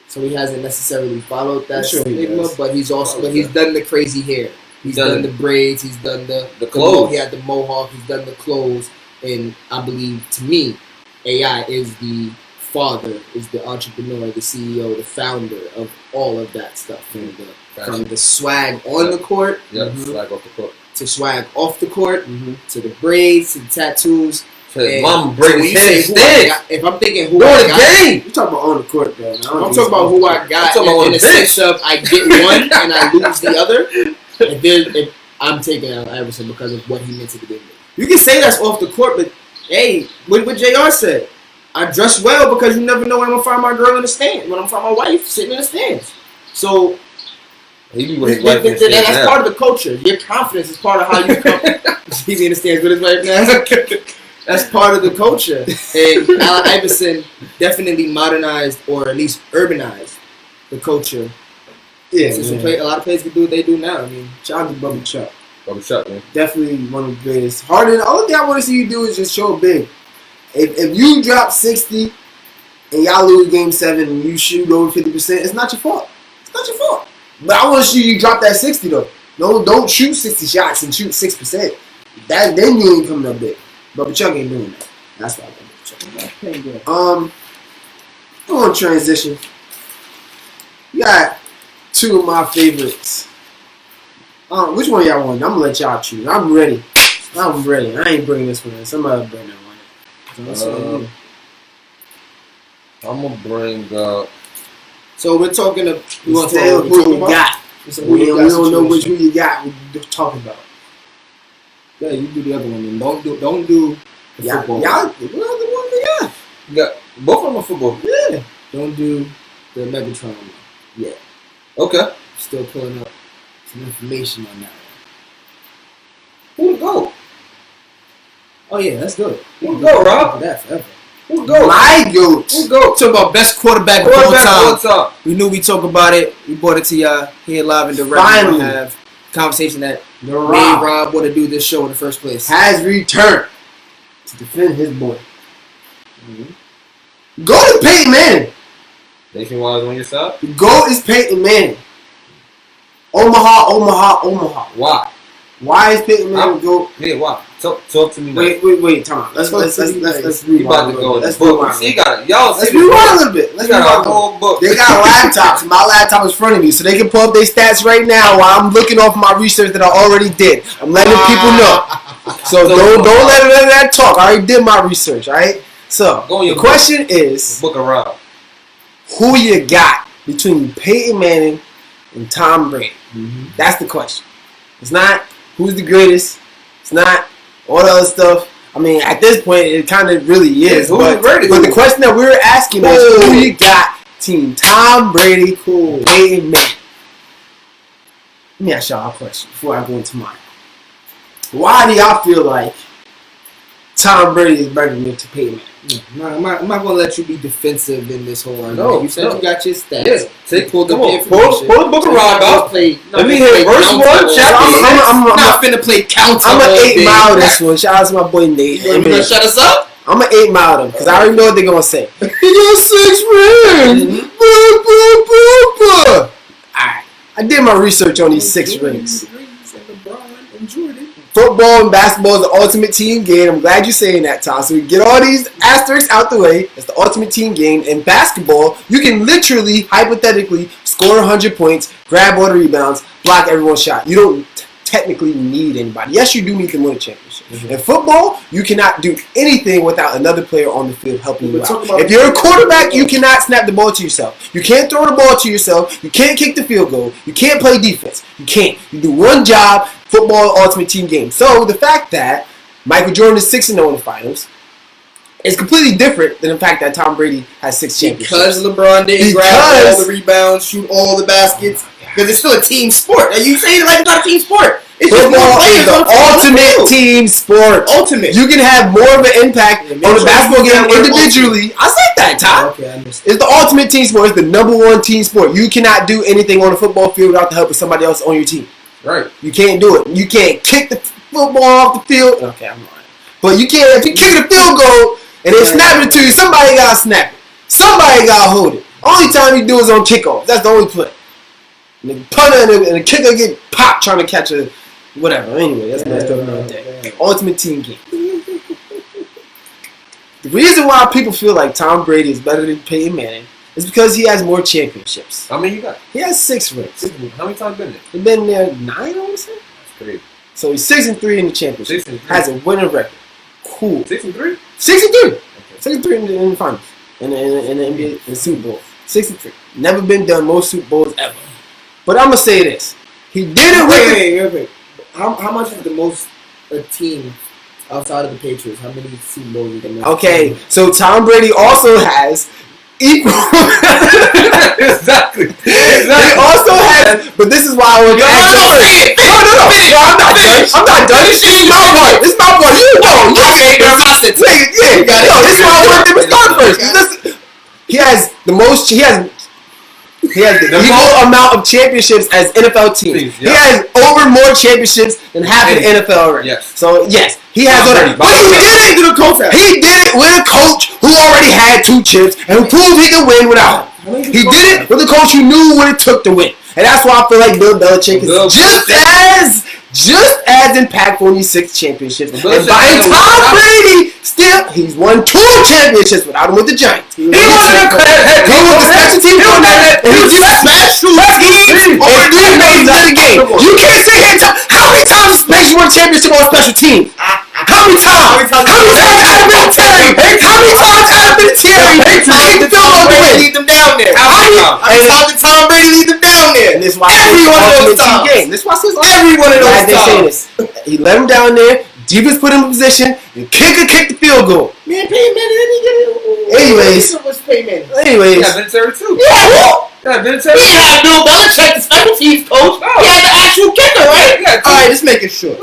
so he hasn't necessarily followed that stigma. But he's done the crazy hair. He's done the braids. He's done the clothes. He had the mohawk. He's done the clothes. And I believe, to me, AI is the father, is the entrepreneur, the CEO, the founder of all of that stuff. From the swag on the court, swag off the court, to swag off the court, to the braids, to the tattoos. Mom Brady if I'm thinking who I got, you talking about on the court, though. I'm talking about who I got in the sense of I get one and I lose the other. And then if I'm taking out Iverson because of what he meant to begin with. You can say that's off the court, but hey, what JR said, I dress well because you never know when I'm gonna find my girl in the stand, when I'm gonna find my wife sitting in the stands. So that's part of the culture. Your confidence is part of how you come. He's in the stands with his wife now. That's part of the culture. And Allen Iverson definitely modernized or at least urbanized the culture. Yeah, a lot of players can do what they do now. I mean, shout out to Bubba Chuck. Bubba Chuck, man. Definitely one of the greatest. Harden, the only thing I want to see you do is just show big. If you drop 60 and y'all lose game 7 and you shoot over 50%, it's not your fault. It's not your fault. But I want to see you drop that 60 though. No, don't shoot 60 shots and shoot 6%. Then you ain't coming up big. Bubba Chuck ain't doing that. That's why I love Bubba Chuck. I want to transition. You got two of my favorites. Which one y'all want? I'm gonna let y'all choose. I'm ready. I ain't bringing this one in. Somebody bring that one in. I'm gonna bring up. So we're talking to. We want to tell who you got. We don't know which one you got. We're talking about. Yeah, you do the other one. And don't do the football. Y'all, what other one we got? You got both of them are football. Yeah. Don't do the Megatron one. Yeah. Okay. Still pulling up some information on that one. Who to go? Oh yeah, that's good. Who to go, Rob? That forever. Who go? My goat. Who go? Talk about best quarterback of all time. We knew we talk about it. We brought it to y'all here live and direct. Finally, we have a conversation that made Rob want to do this show in the first place. Has returned to defend his boy. Go to Peyton Manning. Nationwide on your side? The GOAT is Peyton Manning. Omaha. Why is Peyton Manning the GOAT? Yeah, why? Talk to me now. Wait, Tom. Let's rewind. Let's rewind a little bit. Let's rewind a whole book. They got laptops. My laptop is in front of me, so they can pull up their stats right now while I'm looking off my research that I already did. I'm letting people know. So don't let that talk. I already did my research, all right? So the question is, book around. Who you got between Peyton Manning and Tom Brady? That's the question. It's not who's the greatest. It's not all the other stuff. I mean, at this point, it kind of really is. But the question that we're asking is, who you got between Tom Brady and Peyton Manning? Let me ask y'all a question before I go into mine. Why do y'all feel like Tom Brady is better than Peyton Manning? I'm not going to let you be defensive in this whole argument. You said you got your stats. Yeah, pull the book around out. Let me hear verse 1, chapter 6. I'm not finna play counter. I'm going to 8 mile this one. Shout out to my boy Nate. You going to shut us up? I'm going to 8 mile them because I already know what they're going to say. He got 6 rings. Alright. I did my research on these 6 rings. LeBron and Jordan. Football and basketball is the ultimate team game. I'm glad you're saying that, Tom. So we get all these asterisks out the way. It's the ultimate team game. In basketball, you can literally, hypothetically, score 100 points, grab all the rebounds, block everyone's shot. You don't technically need anybody. Yes, you do need to win a championship. In football, you cannot do anything without another player on the field helping you out. If you're a quarterback, you cannot snap the ball to yourself. You can't throw the ball to yourself. You can't kick the field goal. You can't play defense. You can't. You do one job. Football ultimate team game. So the fact that Michael Jordan is 6-0 in the finals is completely different than the fact that Tom Brady has 6 championships. Because LeBron didn't grab all the rebounds, shoot all the baskets. Because it's still a team sport. And you say it like it's not a team sport. Football is the ultimate team sport. Ultimate. You can have more of an impact on the basketball game individually. I said that, Ty. Okay, it's the ultimate team sport. It's the number one team sport. You cannot do anything on the football field without the help of somebody else on your team. Right. You can't do it. You can't kick the football off the field. Okay, I'm lying. But you can't. If you kick the field goal and they snap it to you, somebody got to snap it. Somebody got to hold it. Only time you do is on kickoff. That's the only play. And the punter and the kicker get popped trying to catch a whatever. Anyway, that's what I'm talking about. Ultimate team game. The reason why people feel like Tom Brady is better than Peyton Manning is because he has more championships. How many you got? He has 6 rings. How many times been there? He's been there 9, I want to say. That's crazy. So he's 6-3 in the championship. 6-3. Has a winning record. Cool. 6-3? 6-3. Okay. 6-3 in the finals. In the NBA, in the Super Bowl. 6-3. Never been done most Super Bowls ever. But I'm going to say this. He did it with Wait. How much is the most a team outside of the Patriots? How many Super Bowls is the most? Okay, so Tom Brady also has equal. Exactly. He also has, but this is why I was. No. I'm not done. This is my part. This is my part. You know. Yeah. No, this is why I want them to start first. He has the most. He has the equal amount of championships as NFL teams. He has over more championships than half of the NFL already. Yes. So yes, he has. But he did it with a coach. He did it with a coach who already had 2 chips and who proved he could win without him. He did it with a coach who knew what it took to win, and that's why I feel like Bill Belichick is just as impactful in these 6 championships. And by Tom Brady, still, he's won 2 championships without him with the Giants. He was the special team coordinator, and he just special teams on teammates to the game. You can't sit here and tell, how many times makes you win a championship on special teams? How many times? How many times Adam Vinatieri? How many times Adam Vinatieri? How many times Brady lead them down there? How many times did Tom Brady lead them down there? And this is why every one of those times. This is why every one of those times. He let him down there. Defense put him in position, and kicker kicked the field goal. Man, Peyton Manning didn't get it. Anyways. Yeah, Vinatieri too. Yeah, Vinatieri. He had Bill Belichick, the special teams coach. He had the actual kicker, right? All right, just making sure.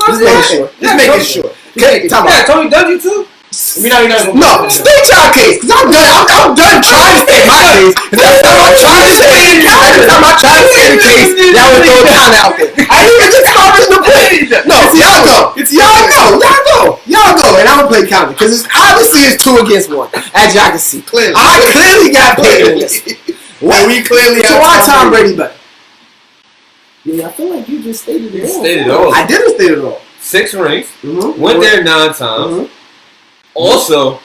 Tony Dungy too. No, state your case. Cause I'm done trying to state my case. Every time I try to state the case, y'all would throw down out there. I didn't even just start the play. No, y'all go. Y'all go, and I'm gonna play counter because obviously it's 2 against 1, as y'all can see. Clearly, I clearly got Peyton in this. We clearly. So why Tom Brady better? Yeah, I feel like you just stated it all. I didn't state it all. 6 rings. Went there 9 times. Also,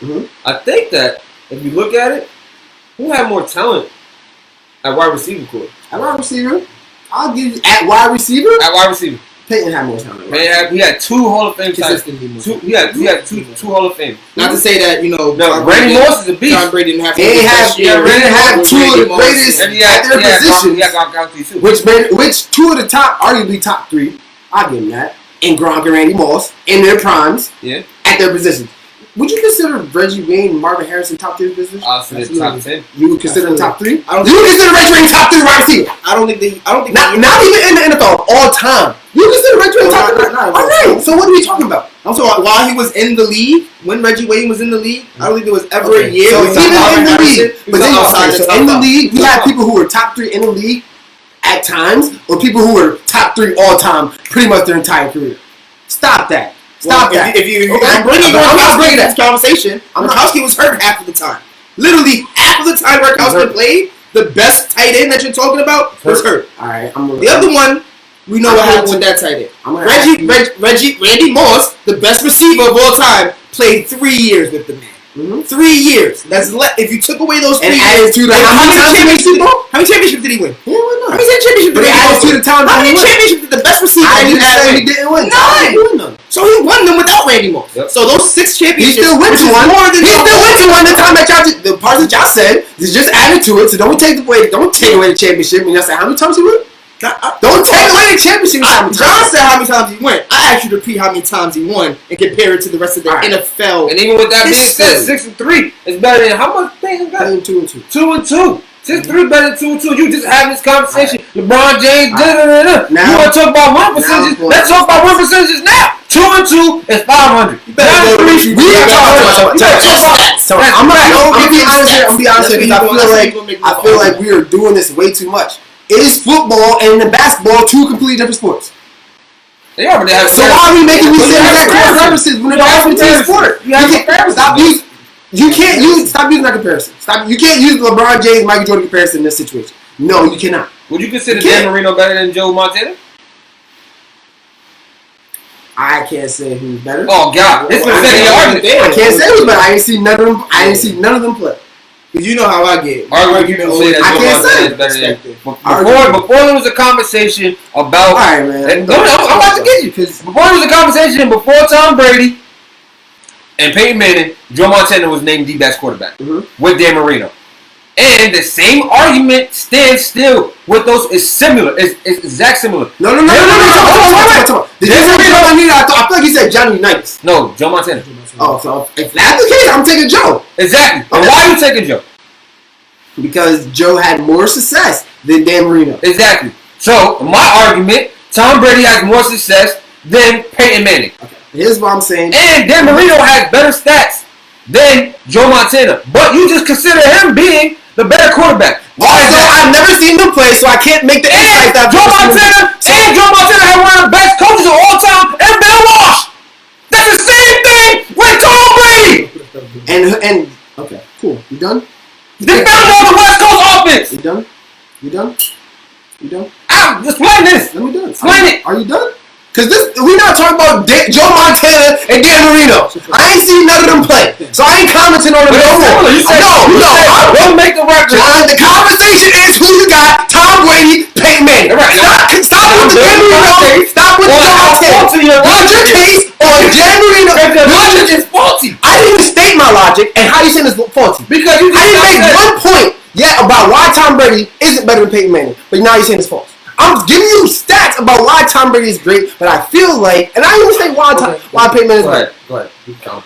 I think that if you look at it, who had more talent at wide receiver court? At wide receiver, I'll give you at wide receiver. At wide receiver, Peyton had more talent. He had 2 Hall of Fame titles. He had two Hall of Fame. Not to say that Randy Moss is a beast. Tom Brady didn't have. Randy had 2 of the greatest at their positions. He had Gronkowski too. Which 2 of the top, arguably top 3. I'll give him that. And Gronk and Randy Moss in their primes. Yeah. At their positions. Would you consider Reggie Wayne and Marvin Harrison top 3 positions? I'll say top 10. You would consider them top 3? You would consider Reggie Wayne top 3 wide receiver? I don't think. Not even in the NFL all time. You consider Reggie Wayne top 3? All right. So what are we talking about? I'm talking while he was in the league, when Reggie Wayne was in the league, I don't think there was ever a year. So even in the league, but then in the league, you have people who were top 3 in the league at times, or people who were top 3 all time, pretty much their entire career. Stop that. Stop that. I'm bringing this conversation. Gronkowski was hurt half of the time. Literally half of the time Gronkowski played, the best tight end that you're talking about was hurt. All right. The other one, we know what happened with that tight end. Randy Moss, the best receiver of all time, played 3 years with the man. 3 years. That's if you took away those 3 years. How many championships did he win? How many championships did he win? How many championships did the best receiver he didn't win? None. So he won them without Randy Moss. Yep. So those 6 championships. He still went to one. The time that the parts that y'all said is just added to it. So don't take away the championship. And y'all say how many times he won? Don't take away the championship. John said how many times he won. I asked you to repeat how many times he won and compare it to the rest of the NFL. And even with that being said, 6-3 is better than how much Peyton got? 2-2. 2-2. Since 3 better than 2 and 2, you just having this conversation. Right. LeBron James, da-da-da-da. You want to talk about win percentages? Let's talk about win percentages now. 2 and 2 is 500. I'm gonna be honest with you. I feel like we are doing this way too much. It is football and the basketball, two completely different sports. They already have. So why are we making these references when they're all the same sport? You can't use. Stop using that comparison. Stop. You can't use LeBron James, Michael Jordan comparison in this situation. No, you cannot. Would you consider Dan Marino better than Joe Montana? I can't say who's better. Oh God, this was argument. I can't say who's better. I ain't seen none of them. I ain't seen none of them play. Because you know how I get. Argument say that Joe Montana is better than. Before there was a conversation about. All right, man. I'm about to get you. Before there was a conversation before Tom Brady and Peyton Manning, Joe Montana was named the best quarterback with Dan Marino. And the same argument stands still with those. It's similar. It's exact similar. No. Hold on. Did you say Joe Montana? I feel like you said Johnny Unitas. No, Joe Montana. Oh, so if that's the case, I'm taking Joe. Exactly. Okay. And why are you taking Joe? Because Joe had more success than Dan Marino. Exactly. So, my argument, Tom Brady has more success than Peyton Manning. Okay. Here's what I'm saying. And Dan Marino has better stats than Joe Montana. But you just consider him being the better quarterback. Why is that? I've never seen them play, so I can't make the insight that Joe Montana had one of the best coaches of all time, and Bill Walsh. That's the same thing with Tom Brady. And okay, cool. You done? They found on the West Coast offense. You done? Explain this. Let me done. Explain it. Are you done? Because we're not talking about Joe Montana and Dan Marino. I ain't seen none of them play. So I ain't commenting on them no more. No. Don't make the record. The conversation is who you got, Tom Brady, Peyton Manning. Right. Stop with the Dan Marino. Stop with the Joe Montana. Build your case on Dan Marino. The logic is faulty. I didn't even state my logic, and how you saying it's faulty? Because I didn't make one point yet about why Tom Brady isn't better than Peyton Manning, but now you're saying it's false. I'm giving you stats about why Tom Brady is great, but I feel like, and I didn't even say why Peyton Manning is great. Go ahead.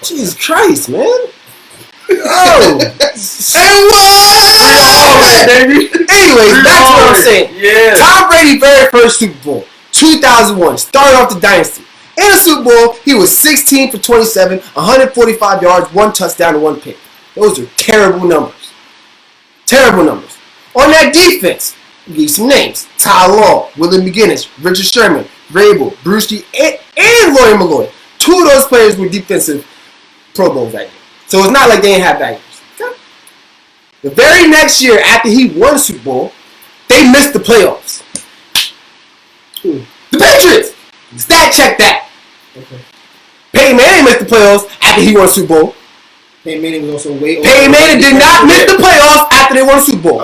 Jesus Christ, man. Say what? Anyways, that's what I'm saying. Yeah. Tom Brady, very first Super Bowl, 2001, started off the dynasty. In the Super Bowl, he was 16 for 27, 145 yards, 1 touchdown, and 1 pick. Those are terrible numbers. On that defense, I'll give you some names. Ty Law, Willie McGinnis, Richard Sherman, Vrabel, Brewski, and Lloyd Malloy. 2 of those players were defensive Pro Bowls that year. So it's not like they didn't have bad years. Okay? The very next year, after he won the Super Bowl, they missed the playoffs. The Patriots! Stat check that. Okay. Peyton Manning missed the playoffs after he won the Super Bowl. Peyton Manning was also way over. Peyton Manning did not miss the playoffs after they won the Super Bowl.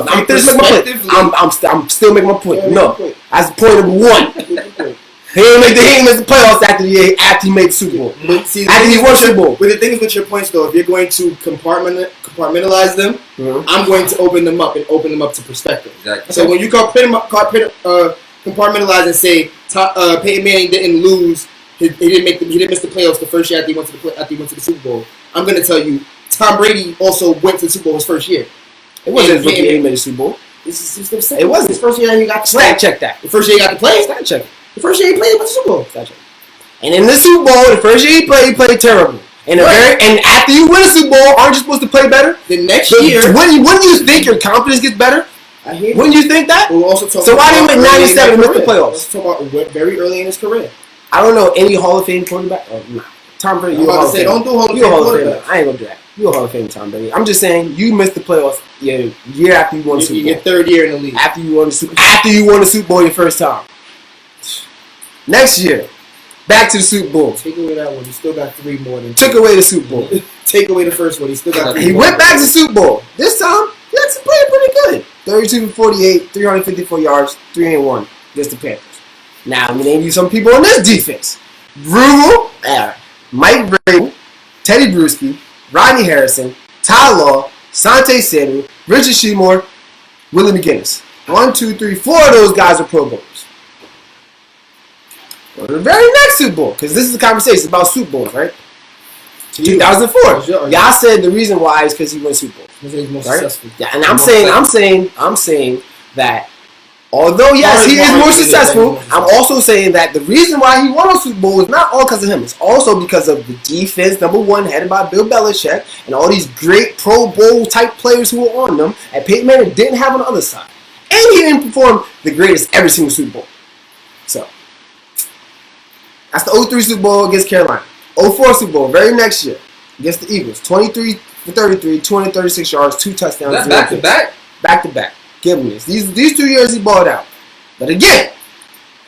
I'm still making my point. No, that's point number 1. He didn't miss the playoffs after he made the Super Bowl. See, after he won the Super Bowl. But the thing is with your points, though, if you're going to compartmentalize them, I'm going to open them up to perspective. Exactly. So when you compartmentalize and say Peyton Manning didn't lose, he didn't miss the playoffs the first year after he went to the Super Bowl. I'm going to tell you, Tom Brady also went to the Super Bowl his first year. It wasn't his rookie year he made the Super Bowl. It wasn't his first year he got to play. Stat check that. The first year he got to play? Stat check. The first year he played with the Super Bowl. And in the Super Bowl, the first year he played terrible. And after you win a Super Bowl, aren't you supposed to play better? The next year. When do you think your confidence gets better? I hear when do you think that? We'll also talk so why did he win 97 and miss the playoffs? Let's talk about very early in his career. I don't know any Hall of Fame quarterback. Oh, nah. Tom Brady, you're a Hall of Fame. Don't do Hall of Fame quarterback. I ain't gonna do that. You're a Hall of Fame, Tom Brady. I'm just saying you missed the playoffs year after you won the Super Bowl. Your third year in the league. After you won the Super Bowl your first time. Next year, back to the Super Bowl. Take away that one. You still got 3 more than. Took away the Super Bowl. Take away the first one. He still got 3 He went back to the Super Bowl. This time, he actually played pretty good. 32 for 48, 354 yards, 3-1 against the Panthers. Now, I'm going to name you some people on this defense. Mike Vrabel, Teddy Bruschi, Rodney Harrison, Ty Law, Sante Samuel, Richard Seymour, Willie McGinnis. 1, 2, 3, 4 of those guys are Pro Bowlers. Well, the very next Super Bowl, because this is the conversation about Super Bowls, right? 2004. Y'all said the reason why is because he won Super Bowl. He's more successful. Yeah, and I'm saying that although yes, he is more successful, I'm also saying that the reason why he won a Super Bowl is not all because of him. It's also because of the defense, number one, headed by Bill Belichick, and all these great Pro Bowl type players who were on them, and Peyton Manning didn't have on the other side. And he didn't perform the greatest every single Super Bowl. So, that's the 03 Super Bowl against Carolina. 04 Super Bowl, very next year, against the Eagles. 23 for 33, 236 yards, 2 touchdowns. That's back-to-back? Back-to-back. Give him this. These 2 years he balled out. But again,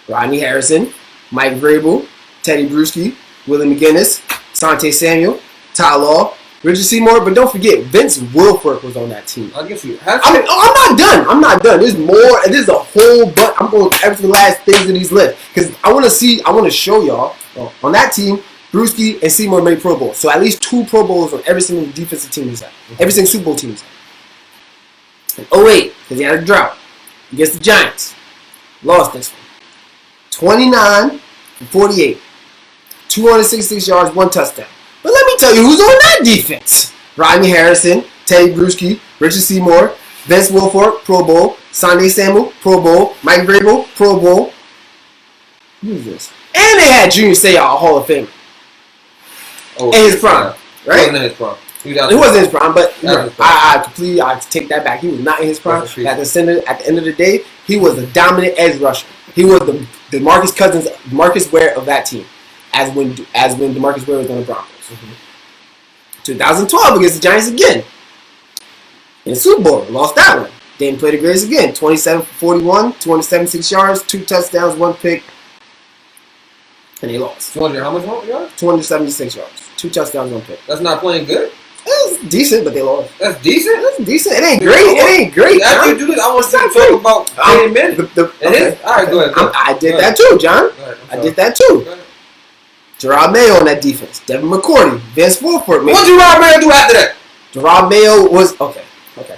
Rodney Harrison, Mike Vrabel, Teddy Bruschi, Willie McGinnis, Sante Samuel, Ty Law, Richard Seymour, but don't forget, Vince Wilfork was on that team. I'll give you. I'm not done. There's more. There's a whole bunch. I'm going to every last things in these lists because I want to show y'all on that team. Bruschi and Seymour made Pro Bowl, so at least 2 Pro Bowls on every single defensive team he's at. Every single Super Bowl team he's at. In 08, because he had a drought against the Giants, lost this one. 29 for 48, 266 yards, 1 touchdown. But let me tell you who's on that defense. Rodney Harrison, Teddy Bruschi, Richard Seymour, Vince Wilfork, Pro Bowl, Sante Samuel, Pro Bowl, Mike Vrabel, Pro Bowl. Who is this? And they had Junior Seau, a Hall of Famer. In his prime, right? He wasn't in his prime. It wasn't his prime, but I take that back. He was not in his prime. At the end of the day, he was a dominant edge rusher. He was the Marcus Ware of that team, as when DeMarcus Ware was on the Broncos. 2012 against the Giants again. In the Super Bowl, lost that one. Didn't play the greatest again. 27 for 41, 276 yards, 2 touchdowns, 1 pick. And they lost. 200, how much yards? 276 yards. 2 touchdowns, 1 pick. That's not playing good? It was decent, but they lost. That's decent? That's decent. It ain't great. After you do this, I want to talk about Peyton Manning. Okay. All right, go ahead. I did that too, John. I did that too. Gerard Mayo on that defense. Devin McCourty. Vince Wilfork. What did Gerard Mayo do after that? Gerard Mayo was... Okay.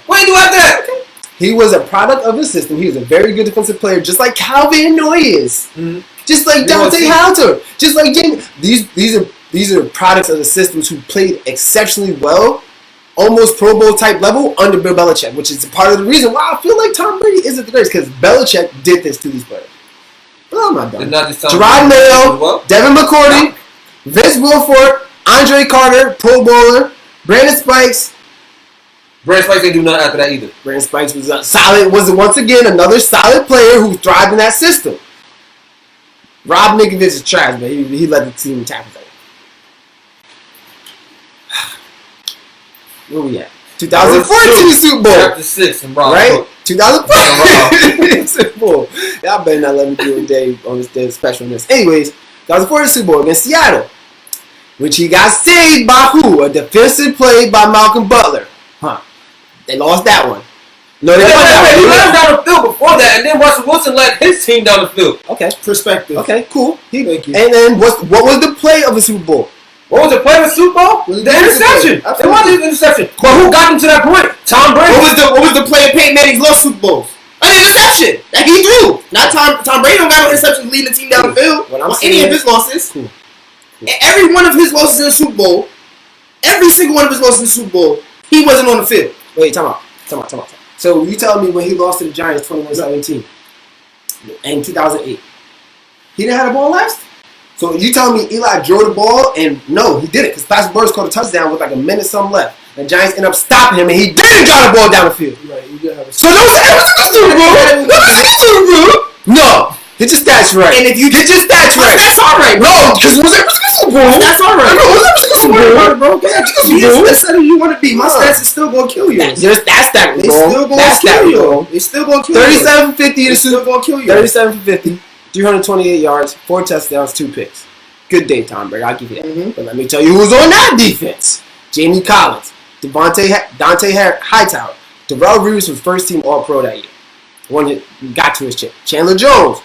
What did he do after that? Okay. He was a product of his system. He was a very good defensive player, just like Calvin Noy is. Mm-hmm. Just like Dante Halter. Just like Jimmy. These are products of the systems who played exceptionally well, almost Pro Bowl type level under Bill Belichick, which is part of the reason why I feel like Tom Brady isn't the greatest, because Belichick did this to these players. But I'm not done. Gerard Mayo, Devin McCourty, Vince Wilfork, Andre Carter, Pro Bowler, Brandon Spikes. Brandon Spikes didn't do nothing after that either. Brandon Spikes was once again another solid player who thrived in that system. Rob Ninkovich is trash, but he led the team tackle that. Where we at? 2014 Super Bowl. Chapter 6 and Rob. Right? 2014 Super Bowl. Y'all better not let me do a day on this day of specialness. Anyways, 2014 Super Bowl against Seattle, which he got saved by who? A defensive play by Malcolm Butler. They lost that one. No, they won that one. He let him down the field before that, and then Russell Wilson led his team down the field. Okay. Perspective. Okay, cool. Thank you. And then what was the play of the Super Bowl? What was the play of the Super Bowl? The interception. It was the interception. But who got him to that point? Tom Brady. What was the play of Peyton Manning's lost Super Bowls? An interception that he threw. Not Tom Brady don't got no interceptions leading the team down the field on any of his losses. Cool. Every one of his losses in the Super Bowl, every single one of his losses in the Super Bowl, he wasn't on the field. Wait, time out. So you telling me when he lost to the Giants 21-17 in 2008, he didn't have the ball last? So you telling me Eli drove the ball, and no, he didn't, because Patrick Burris caught a touchdown with like a minute something left. The Giants ended up stopping him, and he didn't drive the ball down the field. Right, so those Super Bowl. No. Get your stats right. And if you get your stats right, that's all right. No, because it was a Super Bowl. That's all right. No, it was a Super Bowl, bro. That's how you want to be. My stats is still gonna kill you. That's that, bro. They still gonna kill you. They still gonna kill you. 37 for 50 in the Super Bowl. 37 for 50, 328 yards, 4 touchdowns, 2 picks. Good day, Tom Brady. I'll give you that. Mm-hmm. But let me tell you who's on that defense. Jamie Collins, Dante Hightower, Darrell Reeves was first team All-Pro that year. Got to his chip. Chandler Jones,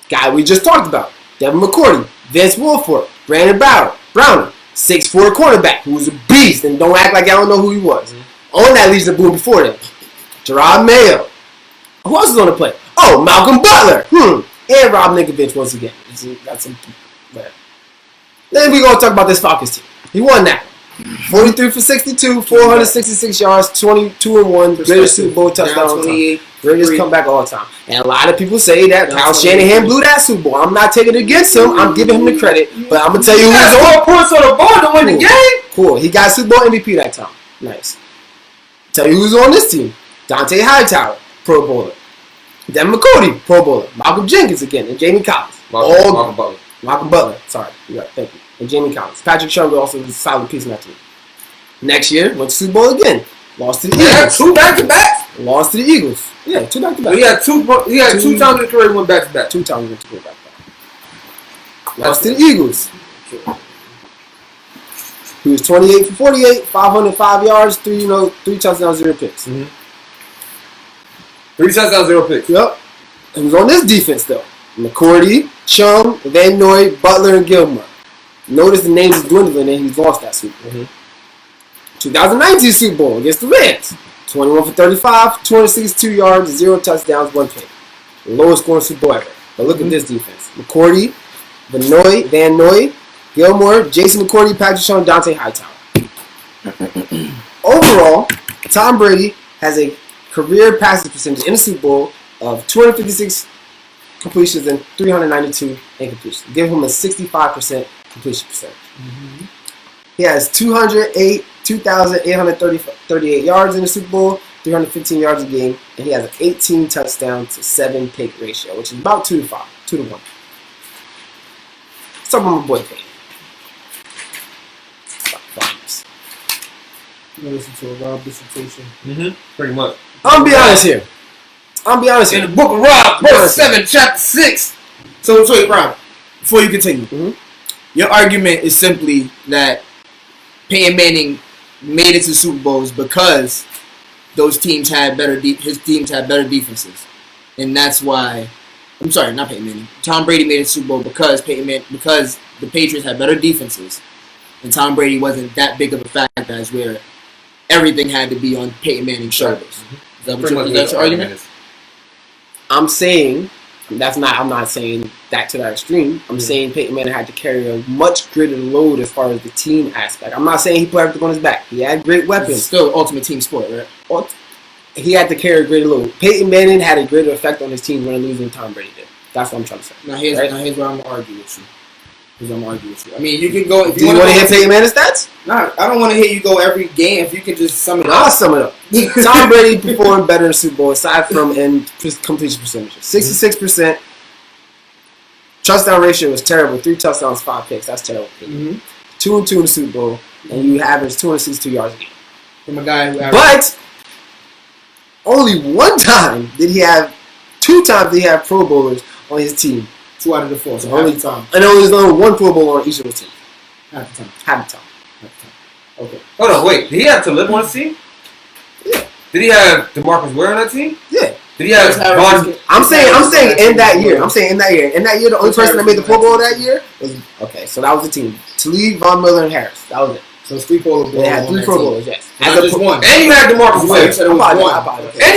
guy we just talked about. Devin McCourty, Vince Wilfork, Brandon Browner, 6'4" quarterback who was a beast, and don't act like I don't know who he was. Mm-hmm. On that Legion of Boom before that, Gerard Mayo. Who else is on the play? Oh, Malcolm Butler. And Rob Ninkovich once again. That's some. Then we're going to talk about this Falcons team. He won that. 43 for 62, 466 yards, 22-1, greatest Super Bowl touchdown all time. Greatest comeback all time. And a lot of people say that Kyle Shanahan blew that Super Bowl. I'm not taking it against him. I'm giving him the credit. But I'm going to tell you who's on. Points on the board to win the game. Cool. He got Super Bowl MVP that time. Nice. Tell you who's on this team. Dante Hightower, Pro Bowler. Devin McCourty, Pro Bowler. Malcolm Jenkins again, and Jamie Collins. Malcolm Butler. Sorry. You're right. Thank you. And Jamie Collins. Patrick Chung also was a solid piece in that team. Next year, went to Super Bowl again. Lost to the Eagles. 2 back-to-back. Lost to the Eagles. Yeah, 2 back-to-back. He had two times in his career he went back-to-back. 2 times he went to go back-to-back. Lost to the Eagles. He was 28 for 48, 505 yards, 3 touchdowns, 0 picks. 3 touchdowns, 0 picks. Yep. He was on this defense, though. McCourty, Chung, Van Noy, Butler, and Gilmore. Notice the names is dwindling, and he's lost that Super Bowl. 2019 Super Bowl against the Rams. 21 for 35, 262 yards, 0 touchdowns, 1 pick. Lowest scoring Super Bowl ever. But look at this defense. McCourty, Van Noy, Gilmore, Jason McCourty, Patrick Chung, Dante Hightower. Overall, Tom Brady has a career passing percentage in the Super Bowl of 256 completions and 392 incompletions. Give him a 65% completion percentage. He has 2,838 yards in the Super Bowl, 315 yards a game, and he has an 18 touchdown to 7 pick ratio, which is about 2 to 5, 2 to 1. Let's talk about my boy Peyton. You listen to a Rob dissertation. Pretty much. I'm gonna be honest here. In the book of Rob, verse 7, chapter 6. So Rob, before you continue, your argument is simply that Peyton Manning made it to Super Bowls because those teams had his teams had better defenses, and that's why. I'm sorry, not Peyton Manning. Tom Brady made it to Super Bowl because because the Patriots had better defenses, and Tom Brady wasn't that big of a factor as where everything had to be on Peyton Manning's shoulders. Is that your argument? I'm saying I'm not saying that to that extreme. I'm saying Peyton Manning had to carry a much greater load as far as the team aspect. I'm not saying he put everything on his back. He had great weapons. It's still ultimate team sport, right? He had to carry a greater load. Peyton Manning had a greater effect on his team when losing than Tom Brady did. That's what I'm trying to say. Now here's where I'm going to argue with you. I mean, you can go. Do you want to hear Peyton Manning's stats? Nah, I don't want to hear you go every game. If you can just sum it up. I'll sum it up. Tom Brady performed better in Super Bowl aside from in completion percentage. 66%. Touchdown ratio was terrible. 3 touchdowns, 5 picks. That's terrible. 2-2 in the Super Bowl, and you average 262 yards a game. From a guy who but only 2 times did he have Pro Bowlers on his team. 2 out of the 4. So only time. And there's only 1 Pro Bowler on each of the teams. Half the time. Okay. Hold on, wait. Did he have Talib on his team? Yeah. Did he have DeMarcus Ware on that team? Yeah. Did he have I'm saying in that year. In that year, the only person that made the Pro Bowl that year was so that was the team. Talib, Von Miller, and Harris. That was it. So it's 3 Pro Bowlers. They had 3 Pro Bowlers, yes. Just 1. And you had DeMarcus Ware. And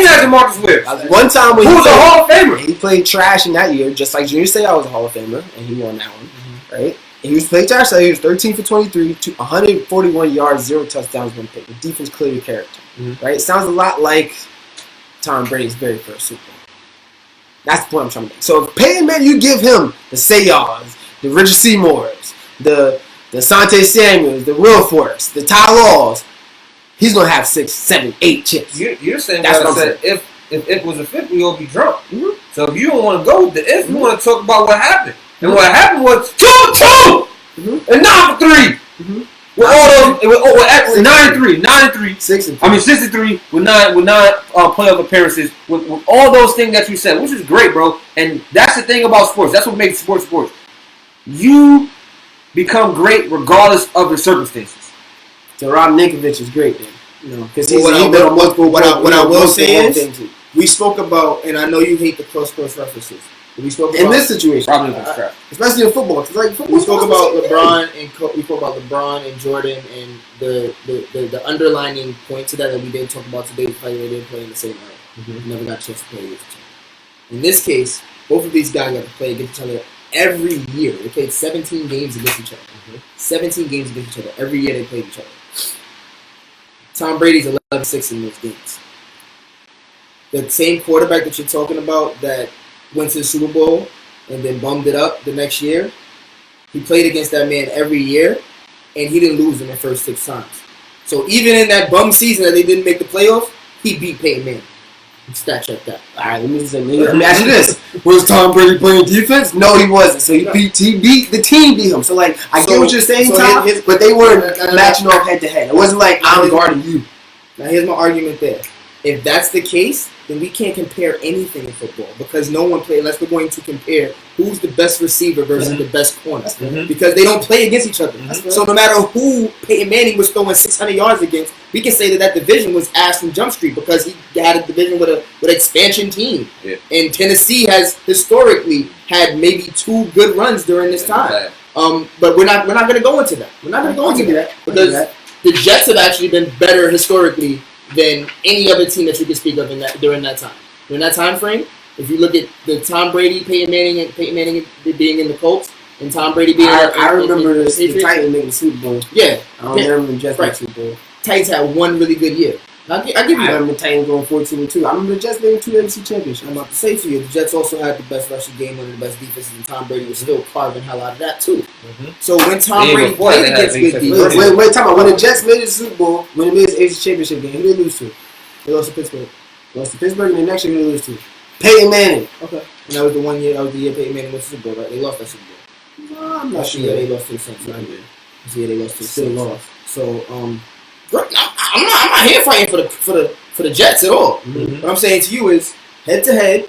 you had DeMarcus Ware. One time when who was a Hall of Famer? He played trash in that year, just like Junior Seau was a Hall of Famer, and he won that one. Right? And he was playing trash that year. He was 13 for 23, 141 yards, 0 touchdowns, 1 pick. The defense clearly carried him. Right? It sounds a lot like Tom Brady's very first Super Bowl. That's the point I'm trying to make. So if Peyton Manning, you give him the Sayars, the Richard Seymours, the Asante Samuels, the Will Forrest, the Ty Laws, he's gonna have 6, 7, 8 chips. You're saying that's what I said. If it was a fit, we all be drunk. So if you don't want to go with the if, you want to talk about what happened. And what happened was 2-2 and 9 for 3. With all those, 9-3, 6-3. 6-3 with 9 playoff appearances. With all those things that you said, which is great, bro. And that's the thing about sports. That's what makes sports. You become great regardless of the circumstances. So Rob Ninkovich is great, then. Because what I will say is, we spoke about, and I know you hate the close references. We spoke in this situation, especially in football. We spoke about LeBron and Jordan, and the underlining point to that we didn't talk about today is they didn't play in the same night. Never got a chance to play against each other. In this case, both of these guys got to play against each other every year. They played 17 games against each other. 17 games against each other every year. They played each other. Tom Brady's 11-6 in those games. The same quarterback that you're talking about that went to the Super Bowl and then bummed it up the next year, he played against that man every year, and he didn't lose in the first 6 times. So even in that bum season that they didn't make the playoffs, he beat Peyton Manning. Stat check that. All right, let me ask you this: was Tom Brady playing defense? No, he wasn't. So the team beat him. So like, I get what you're saying, Tom, but they weren't matching off head to head. It wasn't like I'm guarding you. Now here's my argument there. If that's the case, then we can't compare anything in football because no one played. Unless we're going to compare who's the best receiver versus the best corner, because they don't play against each other. So no matter who Peyton Manning was throwing 600 yards against, we can say that division was ass from Jump Street because he had a division with an expansion team. Yeah. And Tennessee has historically had maybe 2 good runs during this time. But we're not going to go into that. We're not going to go into that because the Jets have actually been better historically than any other team that you can speak of during that time. During that time frame, if you look at the Tom Brady, Peyton Manning being in the Colts, and Tom Brady being I remember the Titans making the Super Bowl. Yeah. I don't remember the Jets making the Super Bowl. Titans had one really good year. I give you that. I remember the Titans going 14-2. I remember the Jets making 2 NFC championships. I'm about to say to you, the Jets also had the best rushing game, one of the best defenses, and Tom Brady was still carving hell out of that too. So when Tom Brady played against good defense, wait, time out. When the Jets made the Super Bowl, when they made the AFC Championship game, who did they lose to? They lost to Pittsburgh. And the next year they lose to Peyton Manning. Okay. And that was the one year. That was the year Peyton Manning went to the Super Bowl, right? They lost that Super Bowl. No, I'm not sure. Yeah, they lost to the Saints. Yeah, they lost to the Saints. So I'm not here fighting for the Jets at all. What I'm saying to you is, head to head,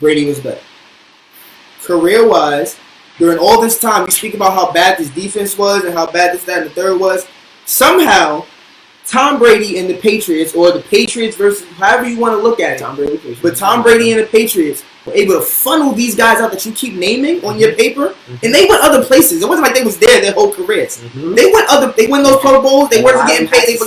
Brady was better. Career wise, during all this time, you speak about how bad this defense was and how bad this, that, and the third was. Somehow, Tom Brady and the Patriots, or the Patriots versus however you want to look at it, but Tom Brady and the Patriots were able to funnel these guys out that you keep naming on your paper, and they went other places. It wasn't like they was there their whole careers. They win those Pro Bowls. They weren't getting paid.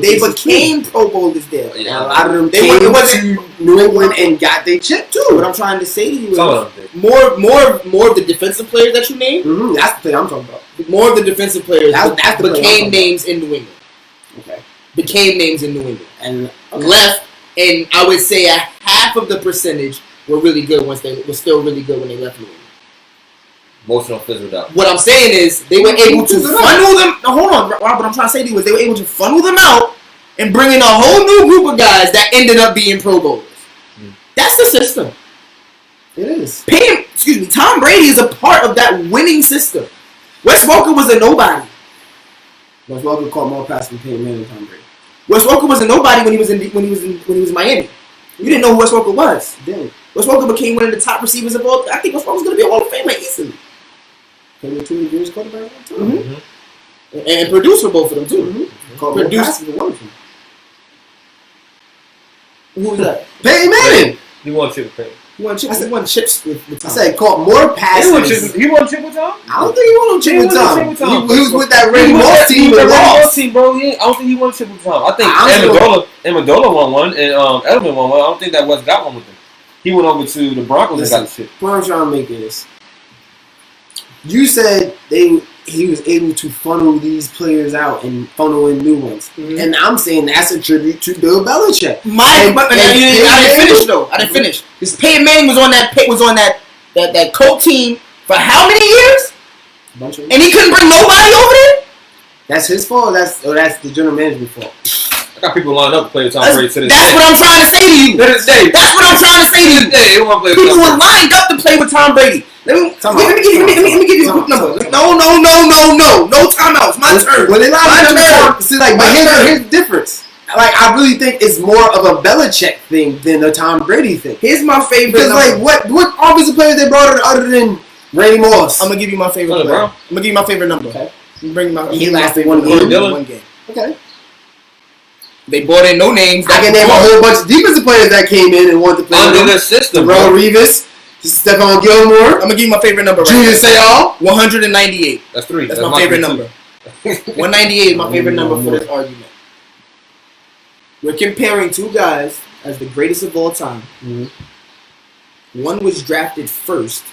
They became Pro Bowlers there. Yeah, a lot of them came to New England and got their chip too. What I'm trying to say to you is more of the defensive players that you named. That's the thing I'm talking about. More of the defensive players became names in New England. Okay. Became names in New England and left, and I would say a half of the percentage were really good once they were still really good when they left New England. Most of them fizzled out. What I'm saying is they were able to funnel them. No, hold on, Rob. What I'm trying to say to you is they were able to funnel them out and bring in a whole new group of guys that ended up being Pro Bowlers. That's the system. It is. Tom Brady is a part of that winning system. Wes Welker was a nobody. Wes Welker caught more passes than Peyton Manning and Tom Brady. Wes Welker was a nobody when he was in Miami. You didn't know who Wes Welker was. Then Wes Welker became one of the top receivers of all. I think Wes Welker was going to be a Hall of Famer easily. Played with 2 of the greatest quarterbacks of all time. And produced for both of them too. Caught more passes than one of them. Who was that? Peyton Manning. He won chip with Peyton. He won chips with Tom. I said caught more passes. He won chip with Tom? I don't think he won chip with Tom. He was with that Randy Moss team and lost. Bro. I don't think he won chip with Tom. I think Amendola won one and Edelman won one. I don't think that West got one with him. He went over to the Broncos and got the chip. What I'm trying to make is, you said he was able to funnel these players out and funnel in new ones. And I'm saying that's a tribute to Bill Belichick. I didn't finish. Because Peyton Manning was on that Colt team for how many years? And he couldn't bring nobody over there? That's his fault, that's the general manager's fault. I got people lined up to play with Tom Brady to this day. That's what I'm trying to say to you. That's what I'm trying to say to you. People were lined up to play with Tom Brady. Let me give you a quick number. No timeouts. My turn. When they line see, like, but here's the difference. Like, I really think it's more of a Belichick thing than a Tom Brady thing. Here's my favorite. Because like, what offensive players they brought in other than Randy Moss? I'm gonna give you my favorite player. I'm gonna give you my favorite number. Okay. He lasted one game. Okay. They brought in no names. I can name a whole bunch of defensive players that came in and wanted to play under the system. Darrell Revis, Stephon Gilmore. I'm gonna give you my favorite number. Julius Sayal. 198. That's 3. That's my favorite number. 198 is my favorite number for this argument. We're comparing 2 guys as the greatest of all time. One was drafted first.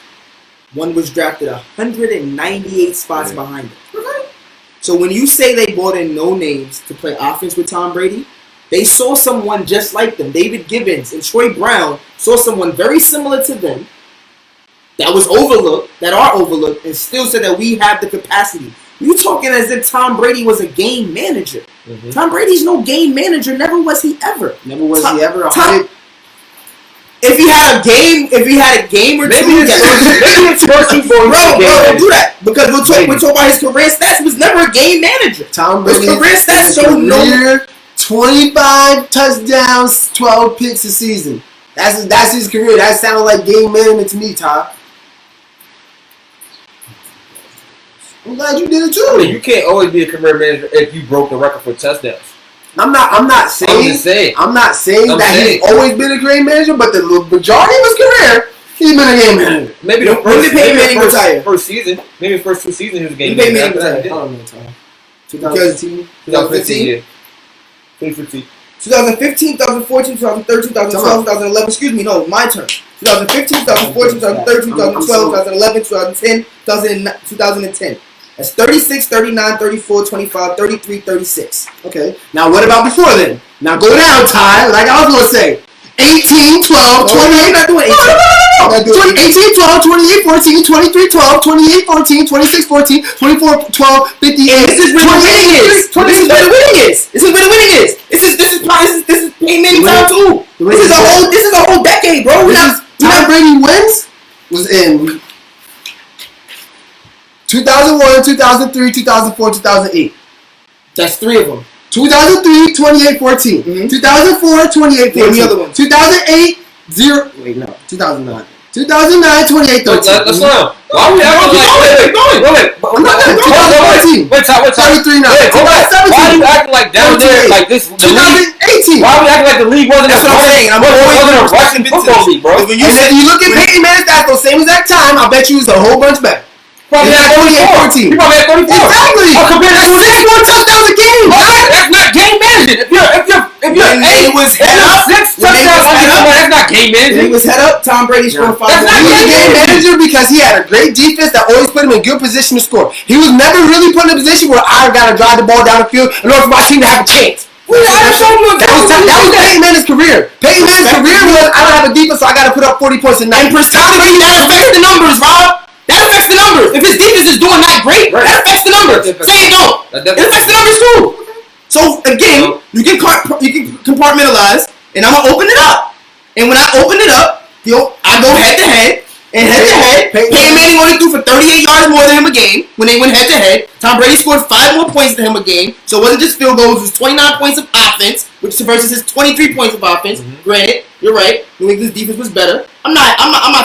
One was drafted 198 spots behind him. So when you say they brought in no names to play offense with Tom Brady, they saw someone just like them. David Gibbons and Troy Brown saw someone very similar to them that was overlooked, and still said that we have the capacity. You talking as if Tom Brady was a game manager. Mm-hmm. Tom Brady's no game manager. Never was he ever. If he had a game or two, maybe it's first two bro, don't do that because we'll talk about his career stats. He was never a game manager. Tom Brady's career stats show no 25 touchdowns, 12 picks a season. That's his career. That sounded like game management to me, Tom. I'm glad you did it too. I mean, you can't always be a career manager if you broke the record for touchdowns. I'm not saying that he's always been a great manager, but the majority of his career, he's been a game manager. Maybe the first season, maybe the first 2 seasons he was a game manager. 2015, 2015, 2015, 2014, 2013, 2012, 2011. Excuse me, no, my turn. 2015, 2014, 2013, 2012, 2011, 2010, 2010. That's 36, 39, 34, 25, 33, 36. Okay. Now, what about before then? Now, go down, Ty. Like I was going to say. 18, 12, 28. I'm not doing 18. 18, 12, 28, 14, 23, 12, 28, 14, 26, 14, 24, 12, 50. And this is where the winning is. This is where the winning is. This is Peyton Manning time too. This is a whole decade, bro. Tom Brady wins was in 2001, 2003, 2004, 2008. That's 3 of them. 2003, 28, 14. Mm-hmm. 2004, 28, 14. The other one. 2008, 0. Wait, no. 2009. 2009, 28, 13. That's not. Why are we acting like... Wait. I'm not going to 2014. Wait, 73, now. Wait, why are you acting like down there, like this... 2018. Why are we acting like the league wasn't... That's what I'm saying. I'm wasn't a Russian football league, bro. If you look at Peyton Manning's stats the same exact time, I bet you it's a whole bunch better. Probably had 34. You probably had 34. Exactly. Compared to 6 more touchdowns a game. That's not game management. If you're 8 was head up, 6 touchdowns, that's not game management. He was head up. Tom Brady scored 5. That's not game manager because he had a great defense that always put him in good position to score. He was never really put in a position where I got to drive the ball down the field in order for my team to have a chance. That was Peyton Manning's career. Peyton Manning's career was I don't have a defense, so I got to put up 40 points a night. And for Tom Brady, that affects the numbers, Rob. That affects the numbers. If his defense is doing that great, that affects the numbers. Say it don't. It affects the numbers too. So again, you can compartmentalize, and I'm gonna open it up. And when I open it up, I go head to head. And head to head, Peyton Manning only threw for 38 yards more than him a game when they went head to head. Tom Brady scored 5 more points than him a game. So it wasn't just field goals, it was 29 points of offense, which versus his 23 points of offense. Mm-hmm. Granted, you're right. New England's defense was better. I'm not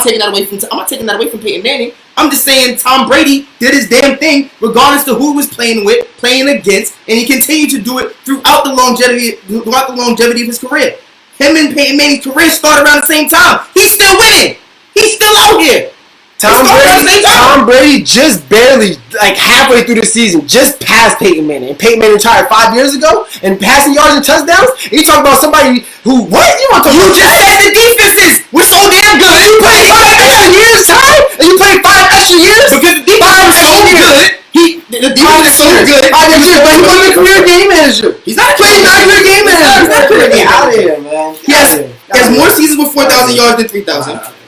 taking that away from Peyton Manning. I'm just saying Tom Brady did his damn thing regardless of who he was playing with, playing against, and he continued to do it throughout the longevity of his career. Him and Peyton Manning's career started around the same time. He's still winning. He's still out here. Tom Brady just barely, like halfway through the season, just passed Peyton Manning. And Peyton Manning retired 5 years ago, and passing yards and touchdowns. And you talk about somebody who, what? You want to talk about? You just said the defenses were so damn good. You played 5 extra years, Ty? And you played 5 extra years? Because the defense was so good. The defense is so good. 5 extra years, but he wasn't a career game manager. He's not a career game manager. He's not a career game manager. Get out of here, man. He has more seasons with 4,000 yards than 3,000.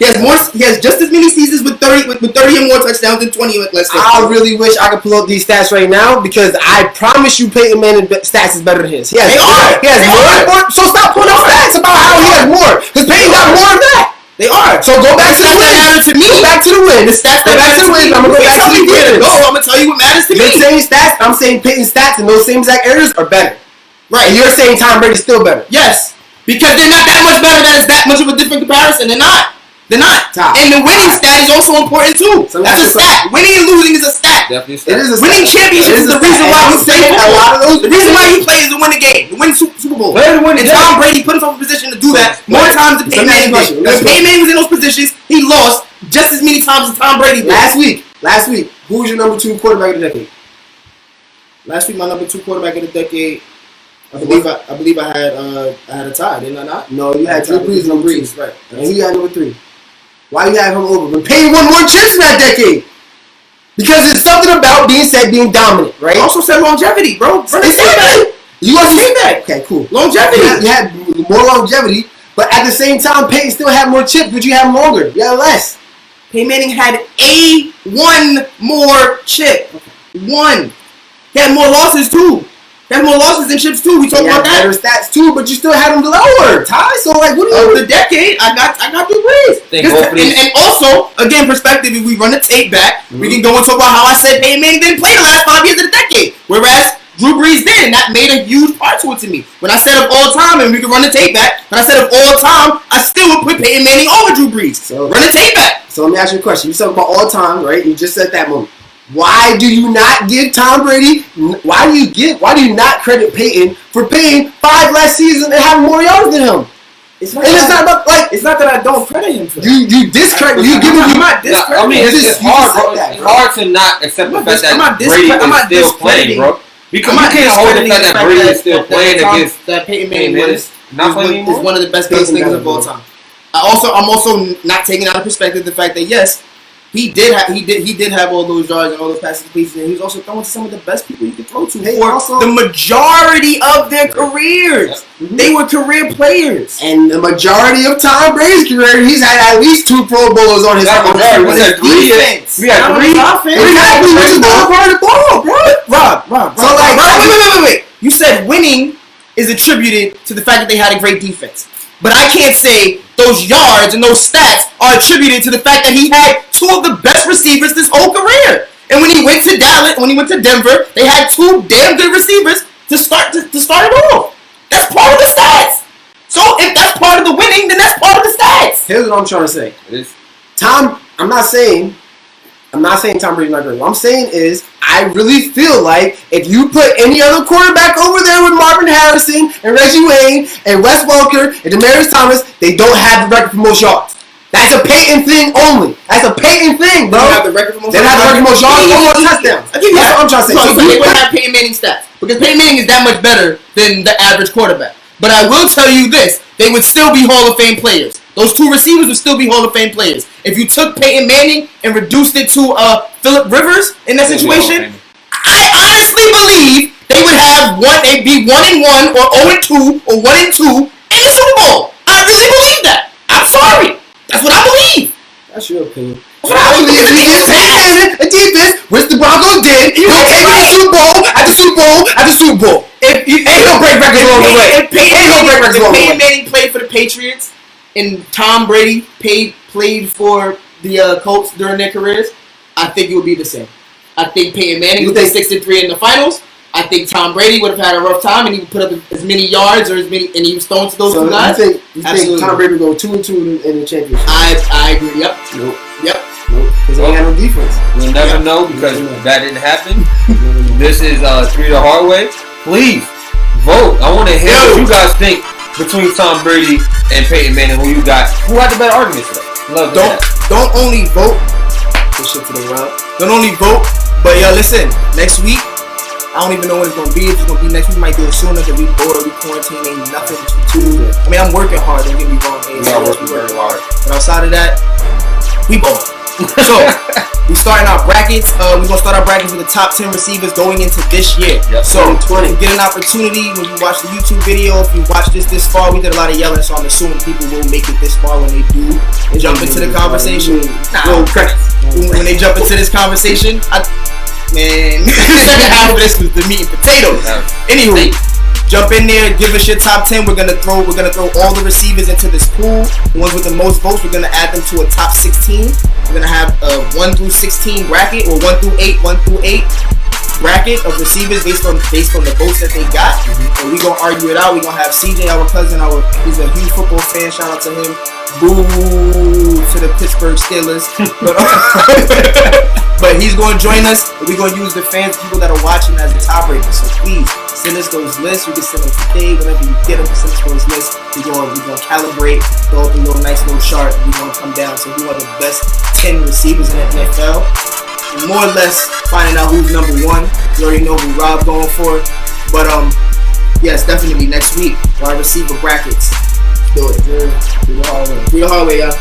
He has just as many seasons with 30 and more touchdowns than 20 less. I really wish I could pull up these stats right now because I promise you Peyton Manning's stats is better than his. He has more. So stop putting up stats about how he has more because Peyton got more of that. They are. So go back to the win. Go back to the win. The stats go back to the win. I'm gonna go back to the win. I'm gonna tell you what matters to me. You're saying stats. I'm saying Peyton's stats in those same exact areas are better. Right. And you're saying Tom Brady's still better. Yes. Because they're not that much better. That is that much of a different comparison. They're not. They're not. And the winning stat is also important too. So that's a stat. Winning and losing is a stat. Definitely a stat. Winning championships is the reason why you play football. The reason why you play is to win a game, to win Super Bowl. And Tom Brady put himself in a position to do that more times than Peyton Manning did. When Peyton Manning was in those positions, he lost just as many times as Tom Brady did. Last week, who was your number 2 quarterback of the decade? Last week, my number 2 quarterback of the decade. I believe I had a tie, didn't I not? No, you had Drew Brees number 2. Right. And he had number 3. Why you have him over? When Peyton won more chips in that decade. Because it's something about being dominant, right? I also said longevity, bro. You also say that. Okay, cool. Longevity. You had more longevity, but at the same time, Peyton still had more chips, but you had longer. You had less. Peyton Manning had one more chip. One. He had more losses too. He had more losses than chips too. We talked about that. Better stats too, but you still had them lower, Ty. So like, what do you? The decade, I got degrees. And also, again, perspective. If we run the tape back, we can go and talk about how I said Peyton Manning didn't play the last 5 years of the decade, whereas Drew Brees did, and that made a huge part to it to me. When I said of all time, and we can run the tape back, when I said of all time, I still would put Peyton Manning over Drew Brees. So run the tape back. So let me ask you a question. You talk about all time, right? You just said that moment. Why do you not give Tom Brady? Why do you not credit Peyton for playing 5 last season and having more yards than him? It's not that I don't credit him for that. You discredit. You give him. I mean, it's hard, bro. It's hard to not accept the fact that Brady is still playing, bro. Because you can't hold the fact that Brady is still playing against that Peyton Manning is one of the best niggas of all time. I'm also not taking out of perspective the fact that yes, he did have all those yards and all those passes completions, and he was also throwing to some of the best people you could throw to for the majority of their careers. Mm-hmm. They were career players, and the majority of Tom Brady's career, he's had at least 2 Pro Bowlers on his defense. We had 3 offense. Exactly, which is not part of the ball, bro. Rob. So like, wait. You said winning is attributed to the fact that they had a great defense. But I can't say those yards and those stats are attributed to the fact that he had 2 of the best receivers this whole career. And when he went to Denver, they had 2 damn good receivers to start it off. That's part of the stats. So if that's part of the winning, then that's part of the stats. Here's what I'm trying to say. I'm not saying Tom Brady's not great. What I'm saying is, I really feel like if you put any other quarterback over there with Marvin Harrison and Reggie Wayne and Wes Welker and Demaryius Thomas, they don't have the record for most yards. That's a Peyton thing only. That's a Peyton thing, bro. They have the record for most yards. Or more touchdowns. That's what I'm trying to say. So they would have Peyton Manning stats because Peyton Manning is that much better than the average quarterback. But I will tell you this: they would still be Hall of Fame players. Those 2 receivers would still be Hall of Fame players. If you took Peyton Manning and reduced it to Phillip Rivers in that situation, I honestly believe they would have they'd be 1-1 or 0-2 or 1-2 in the Super Bowl. I really believe that. I'm sorry. That's what I believe. That's your opinion. That's what I believe. A defense, which the Broncos did, you will take the Super Bowl after Super Bowl. Ain't no break records along the way. If Peyton Manning played for the Patriots and Tom Brady played for the Colts during their careers, I think it would be the same. I think Peyton Manning would be 6-3 in the finals. I think Tom Brady would have had a rough time, and he would put up as many yards and he was throwing to those 2 guys. You think Tom Brady would go 2-2 in the championship? I agree. Yep. Nope. Because they ain't got no defense. We'll never know because that didn't happen. This is 3 the hard way. Please vote. I want to hear what you guys think between Tom Brady and Peyton Manning. Who you got? Who had the better argument today? Don't only vote. Push it to the round. Don't only vote, but listen. Next week, I don't even know when it's gonna be. If it's gonna be next week, we might do it sooner because we bored or we quarantine. Ain't nothing to do. I mean, I'm working hard. Don't get me wrong. We are working very hard. But outside of that, we bored. So we starting our brackets. We're gonna start our brackets with the top 10 receivers going into this year. Yep. So get an opportunity when you watch the YouTube video. If you watch this far, we did a lot of yelling, so I'm assuming people will make it this far when they do jump into the conversation. When they jump into this conversation, the second half of this was the meat and potatoes. Anywho, jump in there, give us your top 10. We're gonna throw all the receivers into this pool. The ones with the most votes, we're gonna add them to a top 16. We're gonna have a 1 through 16 bracket, or 1 through 8 bracket of receivers based on the votes that they got. And we gonna argue it out. We gonna have CJ, our cousin, he's a huge football fan. Shout out to him. Boo to the Pittsburgh Steelers. But he's gonna join us. And we're gonna use the fans, people that are watching, as the tiebreaker. So please send us those lists. You can send them today, whenever you get them. Send us those lists. We're gonna calibrate, throw up a nice little chart. We're gonna come down to who are the best 10 receivers in the NFL. More or less finding out who's number 1. You already know who Rob going for. But yes, definitely next week. Wide receiver brackets. Do it. Do the hard way, y'all.